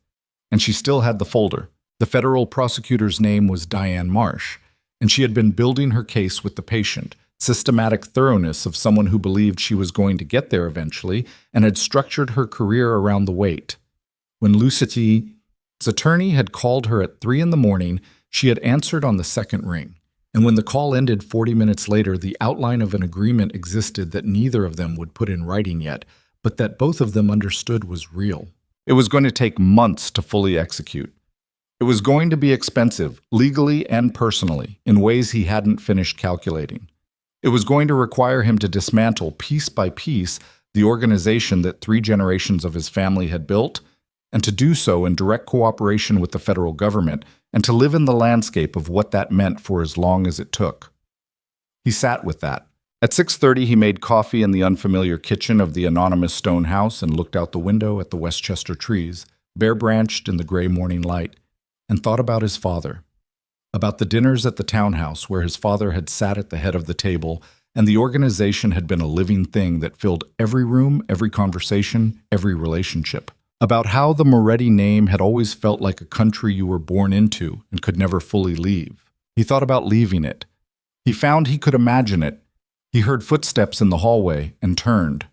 And she still had the folder. The federal prosecutor's name was Diane Marsh, and she had been building her case with the patient, systematic thoroughness of someone who believed she was going to get there eventually and had structured her career around the wait. When Lucetti's attorney had called her at 3 in the morning, she had answered on the second ring. And when the call ended 40 minutes later, the outline of an agreement existed that neither of them would put in writing yet, but that both of them understood was real. It was going to take months to fully execute. It was going to be expensive, legally and personally, in ways he hadn't finished calculating. It was going to require him to dismantle, piece by piece, the organization that 3 generations of his family had built, and to do so in direct cooperation with the federal government, and to live in the landscape of what that meant for as long as it took. He sat with that. At 6:30, he made coffee in the unfamiliar kitchen of the anonymous stone house and looked out the window at the Westchester trees, bare-branched in the gray morning light, and thought about his father. about the dinners at the townhouse where his father had sat at the head of the table and the organization had been a living thing that filled every room, every conversation, every relationship. About how the Moretti name had always felt like a country you were born into and could never fully leave. He thought about leaving it. He found he could imagine it. He heard footsteps in the hallway and turned.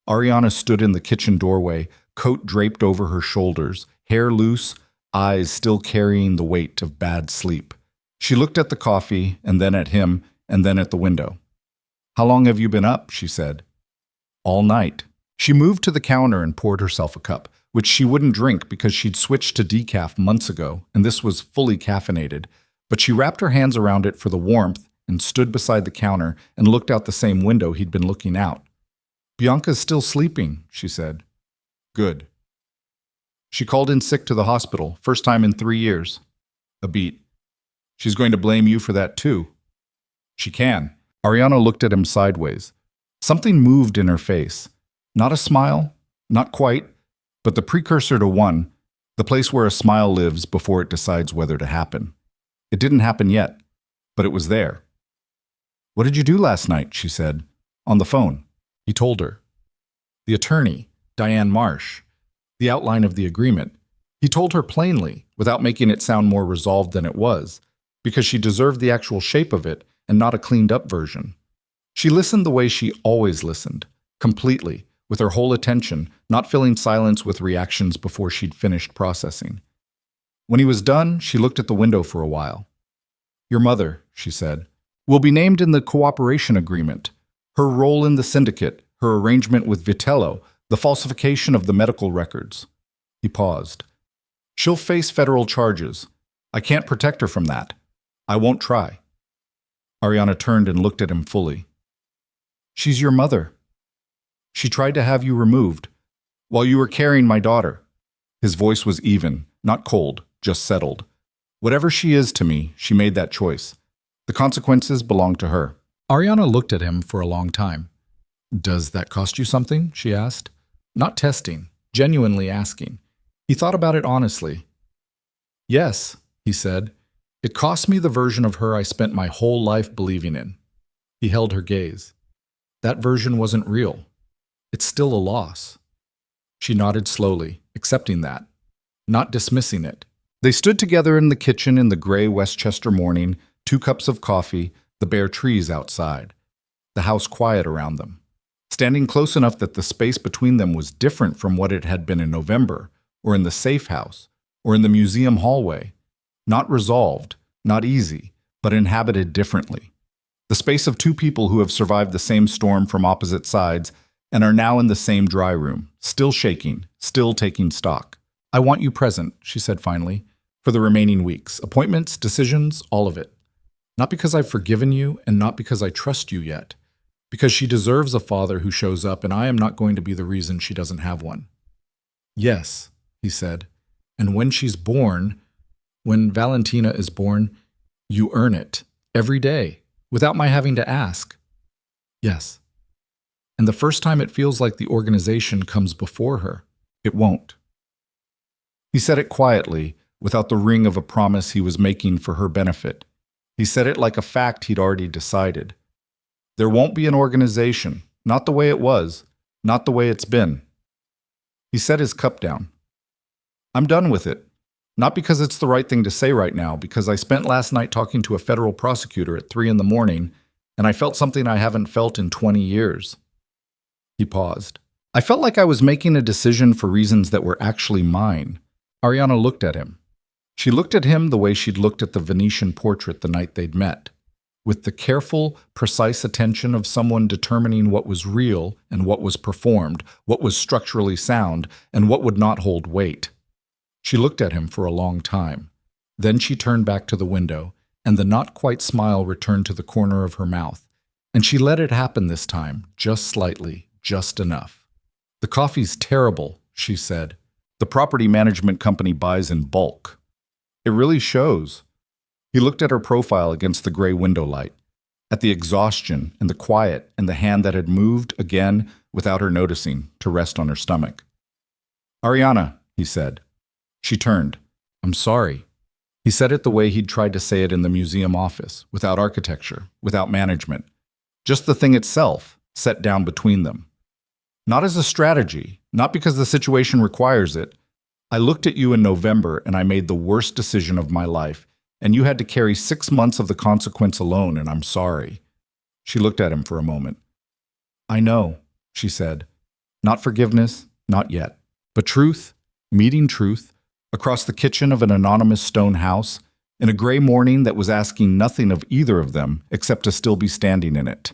Ariana stood in the kitchen doorway, coat draped over her shoulders, hair loose, eyes still carrying the weight of bad sleep. She looked at the coffee and then at him and then at the window. "How long have you been up?" she said. "All night." She moved to the counter and poured herself a cup, which she wouldn't drink because she'd switched to decaf months ago, and this was fully caffeinated. But she wrapped her hands around it for the warmth and stood beside the counter and looked out the same window he'd been looking out. "Bianca's still sleeping," she said. "Good." She called in sick to the hospital, first time in 3 years. A beat. "She's going to blame you for that too." "She can." Ariana looked at him sideways. Something moved in her face. Not a smile, not quite, but the precursor to one, the place where a smile lives before it decides whether to happen. It didn't happen yet, but it was there. "What did you do last night?" she said. "On the phone." He told her. The attorney, Diane Marsh, the outline of the agreement. He told her plainly, without making it sound more resolved than it was, because she deserved the actual shape of it and not a cleaned-up version. She listened the way she always listened, completely, with her whole attention, not filling silence with reactions before she'd finished processing. When he was done, she looked at the window for a while. "Your mother," she said, "will be named in the cooperation agreement. Her role in the syndicate, her arrangement with Vitello, the falsification of the medical records." He paused. "She'll face federal charges. I can't protect her from that. I won't try." Ariana turned and looked at him fully. "She's your mother. She tried to have you removed while you were carrying my daughter." His voice was even, not cold, just settled. "Whatever she is to me, she made that choice. The consequences belong to her." Ariana looked at him for a long time. "Does that cost you something?" she asked. Not testing, genuinely asking. He thought about it honestly. "Yes," he said. "It cost me the version of her I spent my whole life believing in." He held her gaze. "That version wasn't real. It's still a loss." She nodded slowly, accepting that, not dismissing it. They stood together in the kitchen in the gray Westchester morning, 2 cups of coffee, the bare trees outside, the house quiet around them, standing close enough that the space between them was different from what it had been in November, or in the safe house, or in the museum hallway. Not resolved, not easy, but inhabited differently. The space of 2 people who have survived the same storm from opposite sides and are now in the same dry room, still shaking, still taking stock. "I want you present," she said finally, "for the remaining weeks. Appointments, decisions, all of it. Not because I've forgiven you and not because I trust you yet. Because she deserves a father who shows up and I am not going to be the reason she doesn't have one." "Yes," he said, "and when she's born, when Valentina is born, you earn it, every day, without my having to ask." "Yes. And the first time it feels like the organization comes before her, it won't." He said it quietly, without the ring of a promise he was making for her benefit. He said it like a fact he'd already decided. There won't be an organization, not the way it was, not the way it's been. He set his cup down. "I'm done with it. Not because it's the right thing to say right now, because I spent last night talking to a federal prosecutor at 3 a.m, and I felt something I haven't felt in 20 years. He paused. "I felt like I was making a decision for reasons that were actually mine." Ariana looked at him. She looked at him the way she'd looked at the Venetian portrait the night they'd met, with the careful, precise attention of someone determining what was real and what was performed, what was structurally sound, and what would not hold weight. She looked at him for a long time. Then she turned back to the window, and the not-quite smile returned to the corner of her mouth. And she let it happen this time, just slightly, just enough. "The coffee's terrible," she said. "The property management company buys in bulk. It really shows." He looked at her profile against the gray window light, at the exhaustion and the quiet and the hand that had moved again without her noticing to rest on her stomach. "Ariana," he said. She turned. "I'm sorry." He said it the way he'd tried to say it in the museum office, without architecture, without management. Just the thing itself, set down between them. Not as a strategy, not because the situation requires it. I looked at you in November and I made the worst decision of my life, and you had to carry 6 months of the consequence alone, and I'm sorry. She looked at him for a moment. I know, she said. Not forgiveness, not yet. But truth, meeting truth, across the kitchen of an anonymous stone house, in a gray morning that was asking nothing of either of them except to still be standing in it.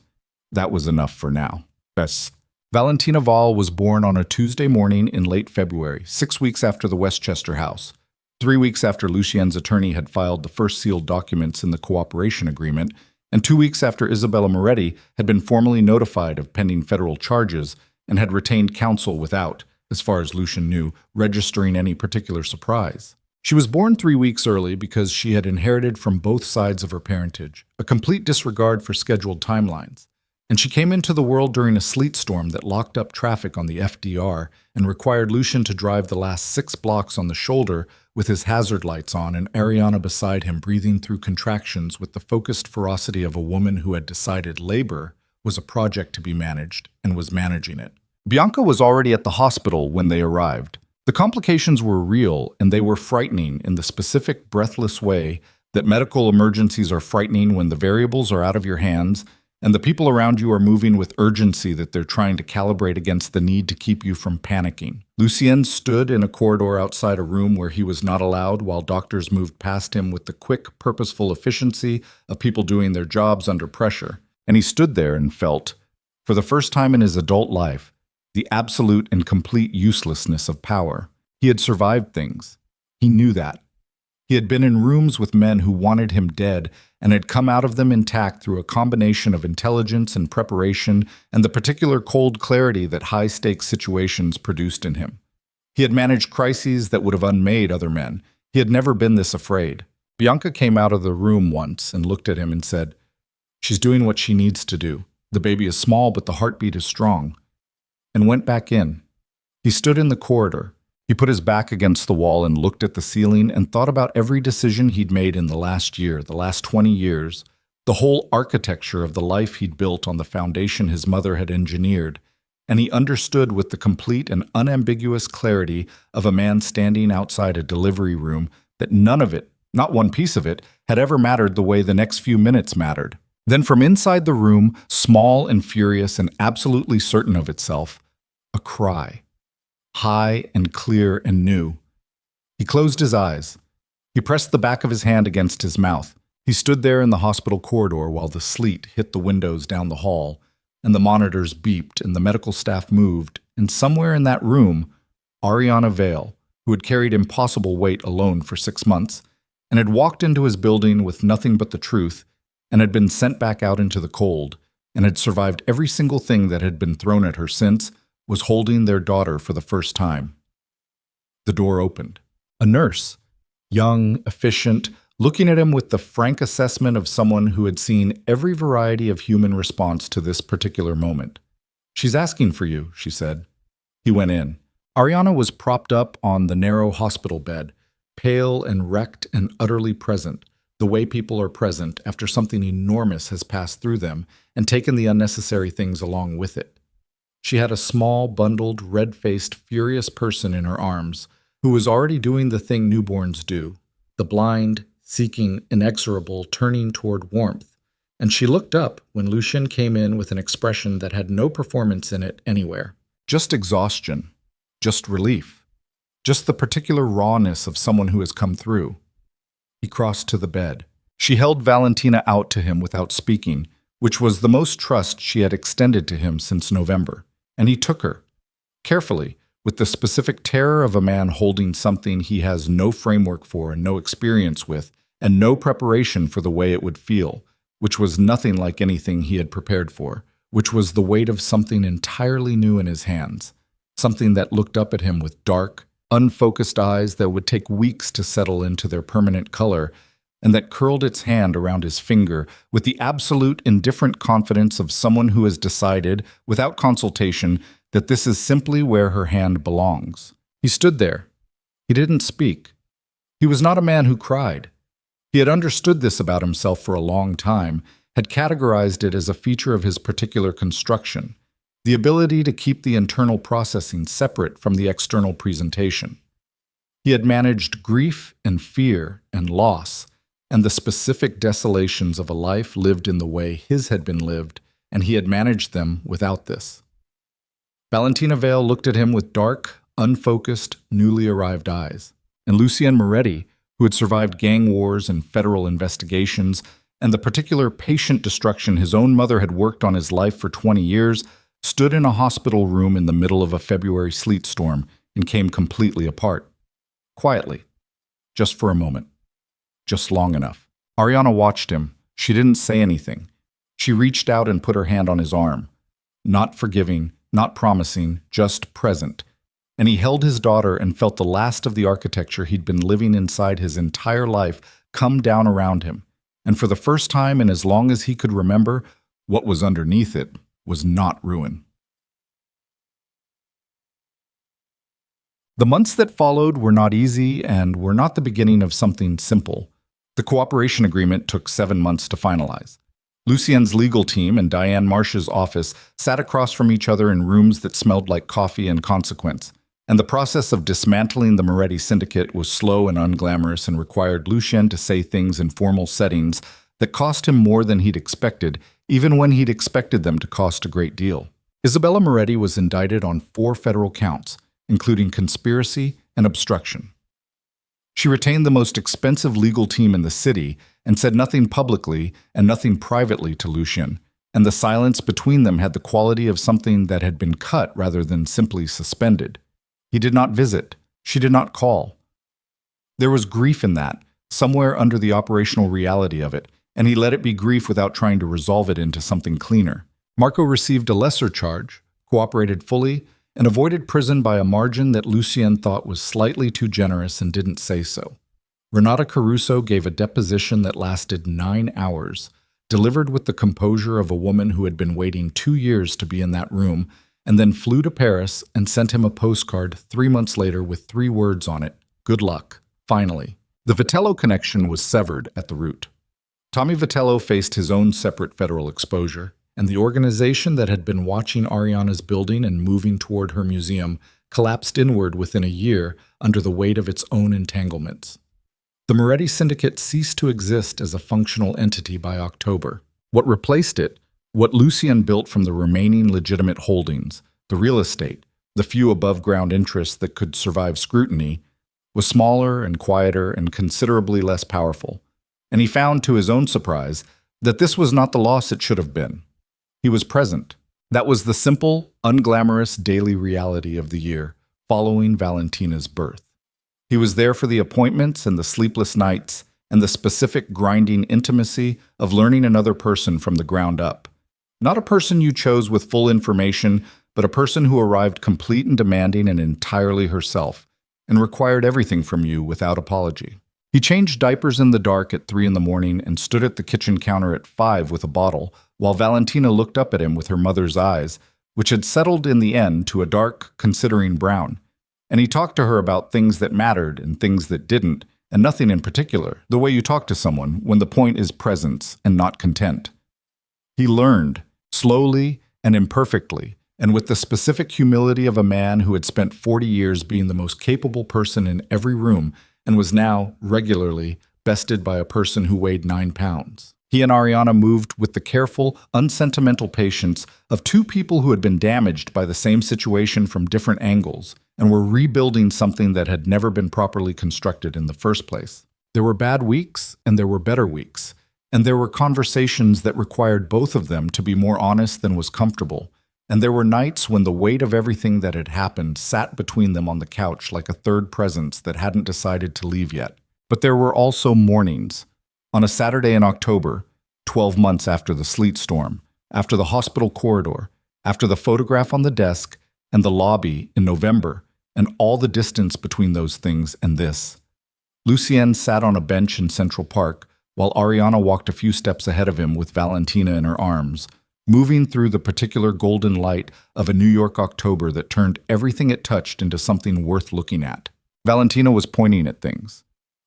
That was enough for now. Yes. Valentina Vall was born on a Tuesday morning in late February, 6 weeks after the Westchester house, 3 weeks after Lucien's attorney had filed the first sealed documents in the cooperation agreement, and 2 weeks after Isabella Moretti had been formally notified of pending federal charges and had retained counsel without, as far as Lucien knew, registering any particular surprise. She was born 3 weeks early because she had inherited from both sides of her parentage a complete disregard for scheduled timelines, and she came into the world during a sleet storm that locked up traffic on the FDR and required Lucien to drive the last 6 blocks on the shoulder with his hazard lights on and Ariana beside him breathing through contractions with the focused ferocity of a woman who had decided labor was a project to be managed and was managing it. Bianca was already at the hospital when they arrived. The complications were real, and they were frightening in the specific, breathless way that medical emergencies are frightening when the variables are out of your hands and the people around you are moving with urgency that they're trying to calibrate against the need to keep you from panicking. Lucien stood in a corridor outside a room where he was not allowed while doctors moved past him with the quick, purposeful efficiency of people doing their jobs under pressure. And he stood there and felt, for the first time in his adult life, the absolute and complete uselessness of power. He had survived things. He knew that. He had been in rooms with men who wanted him dead and had come out of them intact through a combination of intelligence and preparation and the particular cold clarity that high-stakes situations produced in him. He had managed crises that would have unmade other men. He had never been this afraid. Bianca came out of the room once and looked at him and said, "She's doing what she needs to do. The baby is small, but the heartbeat is strong," and went back in. He stood in the corridor. He put his back against the wall and looked at the ceiling and thought about every decision he'd made in the last year, the last 20 years, the whole architecture of the life he'd built on the foundation his mother had engineered, and he understood with the complete and unambiguous clarity of a man standing outside a delivery room that none of it, not one piece of it, had ever mattered the way the next few minutes mattered. Then from inside the room, small and furious and absolutely certain of itself, a cry. High and clear and new. He closed his eyes. He pressed the back of his hand against his mouth. He stood there in the hospital corridor while the sleet hit the windows down the hall, and the monitors beeped and the medical staff moved, and somewhere in that room, Ariana Vale, who had carried impossible weight alone for 6 months, and had walked into his building with nothing but the truth, and had been sent back out into the cold, and had survived every single thing that had been thrown at her since, was holding their daughter for the first time. The door opened. A nurse, young, efficient, looking at him with the frank assessment of someone who had seen every variety of human response to this particular moment. "She's asking for you," she said. He went in. Ariana was propped up on the narrow hospital bed, pale and wrecked and utterly present, the way people are present after something enormous has passed through them and taken the unnecessary things along with it. She had a small, bundled, red-faced, furious person in her arms who was already doing the thing newborns do, the blind, seeking, inexorable, turning toward warmth, and she looked up when Lucien came in with an expression that had no performance in it anywhere. Just exhaustion, just relief, just the particular rawness of someone who has come through. He crossed to the bed. She held Valentina out to him without speaking, which was the most trust she had extended to him since November. And he took her, carefully, with the specific terror of a man holding something he has no framework for and no experience with, and no preparation for the way it would feel, which was nothing like anything he had prepared for, which was the weight of something entirely new in his hands, something that looked up at him with dark, unfocused eyes that would take weeks to settle into their permanent color, and that curled its hand around his finger with the absolute indifferent confidence of someone who has decided, without consultation, that this is simply where her hand belongs. He stood there. He didn't speak. He was not a man who cried. He had understood this about himself for a long time, had categorized it as a feature of his particular construction, the ability to keep the internal processing separate from the external presentation. He had managed grief and fear and loss and the specific desolations of a life lived in the way his had been lived, and he had managed them without this. Valentina Vale looked at him with dark, unfocused, newly arrived eyes. And Lucien Moretti, who had survived gang wars and federal investigations, and the particular patient destruction his own mother had worked on his life for 20 years, stood in a hospital room in the middle of a February sleet storm and came completely apart. Quietly. Just for a moment. Just long enough. Ariana watched him. She didn't say anything. She reached out and put her hand on his arm. Not forgiving, not promising, just present. And he held his daughter and felt the last of the architecture he'd been living inside his entire life come down around him. And for the first time in as long as he could remember, what was underneath it was not ruin. The months that followed were not easy and were not the beginning of something simple. The cooperation agreement took 7 months to finalize. Lucien's legal team and Diane Marsh's office sat across from each other in rooms that smelled like coffee and consequence, and the process of dismantling the Moretti syndicate was slow and unglamorous and required Lucien to say things in formal settings that cost him more than he'd expected, even when he'd expected them to cost a great deal. Isabella Moretti was indicted on 4 federal counts, including conspiracy and obstruction. She retained the most expensive legal team in the city and said nothing publicly and nothing privately to Lucien, and the silence between them had the quality of something that had been cut rather than simply suspended. He did not visit. She did not call. There was grief in that, somewhere under the operational reality of it, and he let it be grief without trying to resolve it into something cleaner. Marco received a lesser charge, cooperated fully, and avoided prison by a margin that Lucien thought was slightly too generous and didn't say so. Renata Caruso gave a deposition that lasted 9 hours, delivered with the composure of a woman who had been waiting 2 years to be in that room, and then flew to Paris and sent him a postcard 3 months later with 3 words on it: "Good luck, finally." The Vitello connection was severed at the root. Tommy Vitello faced his own separate federal exposure, and the organization that had been watching Ariana's building and moving toward her museum collapsed inward within a year under the weight of its own entanglements. The Moretti Syndicate ceased to exist as a functional entity by October. What replaced it, what Lucien built from the remaining legitimate holdings, the real estate, the few above-ground interests that could survive scrutiny, was smaller and quieter and considerably less powerful. And he found, to his own surprise, that this was not the loss it should have been. He was present. That was the simple, unglamorous daily reality of the year following Valentina's birth. He was there for the appointments and the sleepless nights and the specific grinding intimacy of learning another person from the ground up. Not a person you chose with full information, but a person who arrived complete and demanding and entirely herself, and required everything from you without apology. He changed diapers in the dark at 3 in the morning and stood at the kitchen counter at 5 with a bottle, while Valentina looked up at him with her mother's eyes, which had settled in the end to a dark, considering brown. And he talked to her about things that mattered and things that didn't, and nothing in particular, the way you talk to someone when the point is presence and not content. He learned, slowly and imperfectly, and with the specific humility of a man who had spent 40 years being the most capable person in every room and was now, regularly, bested by a person who weighed 9 pounds. He and Ariana moved with the careful, unsentimental patience of 2 people who had been damaged by the same situation from different angles and were rebuilding something that had never been properly constructed in the first place. There were bad weeks and there were better weeks, and there were conversations that required both of them to be more honest than was comfortable, and there were nights when the weight of everything that had happened sat between them on the couch like a third presence that hadn't decided to leave yet. But there were also mornings. On a Saturday in October, 12 months after the sleet storm, after the hospital corridor, after the photograph on the desk, and the lobby in November, and all the distance between those things and this. Lucien sat on a bench in Central Park, while Ariana walked a few steps ahead of him with Valentina in her arms, moving through the particular golden light of a New York October that turned everything it touched into something worth looking at. Valentina was pointing at things.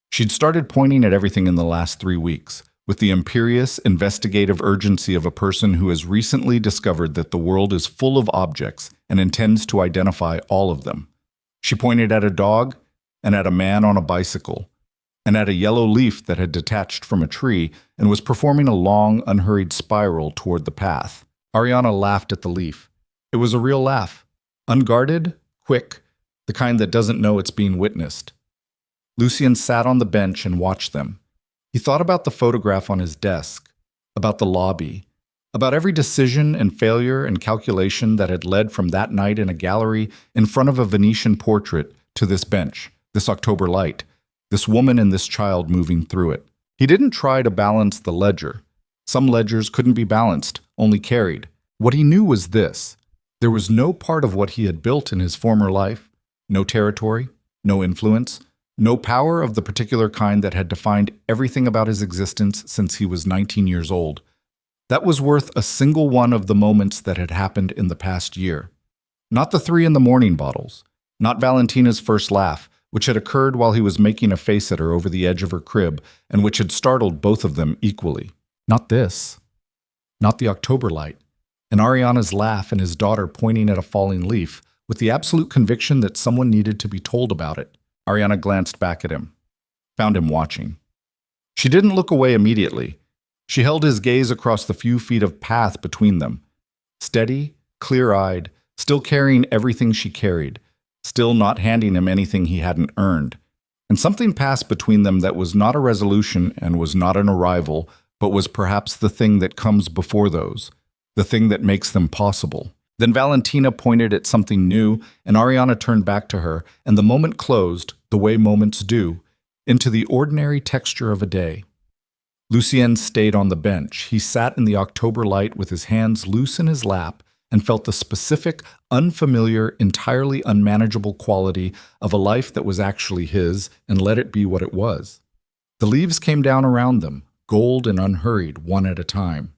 She'd started pointing at everything in the last 3 weeks, with the imperious, investigative urgency of a person who has recently discovered that the world is full of objects and intends to identify all of them. She pointed at a dog, and at a man on a bicycle, and at a yellow leaf that had detached from a tree and was performing a long, unhurried spiral toward the path. Ariana laughed at the leaf. It was a real laugh. Unguarded, quick, the kind that doesn't know it's being witnessed. Lucien sat on the bench and watched them. He thought about the photograph on his desk, about the lobby, about every decision and failure and calculation that had led from that night in a gallery in front of a Venetian portrait to this bench, this October light, this woman and this child moving through it. He didn't try to balance the ledger. Some ledgers couldn't be balanced, only carried. What he knew was this: there was no part of what he had built in his former life, no territory, no influence, no power of the particular kind that had defined everything about his existence since he was 19 years old, that was worth a single one of the moments that had happened in the past year. Not the 3 a.m. bottles, not Valentina's first laugh, which had occurred while he was making a face at her over the edge of her crib and which had startled both of them equally. Not this. Not the October light, and Ariana's laugh and his daughter pointing at a falling leaf with the absolute conviction that someone needed to be told about it. Ariana glanced back at him, found him watching. She didn't look away immediately. She held his gaze across the few feet of path between them. Steady, clear-eyed, still carrying everything she carried, still not handing him anything he hadn't earned. And something passed between them that was not a resolution and was not an arrival, but was perhaps the thing that comes before those, the thing that makes them possible. Then Valentina pointed at something new, and Ariana turned back to her, and the moment closed, the way moments do, into the ordinary texture of a day. Lucien stayed on the bench. He sat in the October light with his hands loose in his lap and felt the specific, unfamiliar, entirely unmanageable quality of a life that was actually his, and let it be what it was. The leaves came down around them, gold and unhurried, one at a time.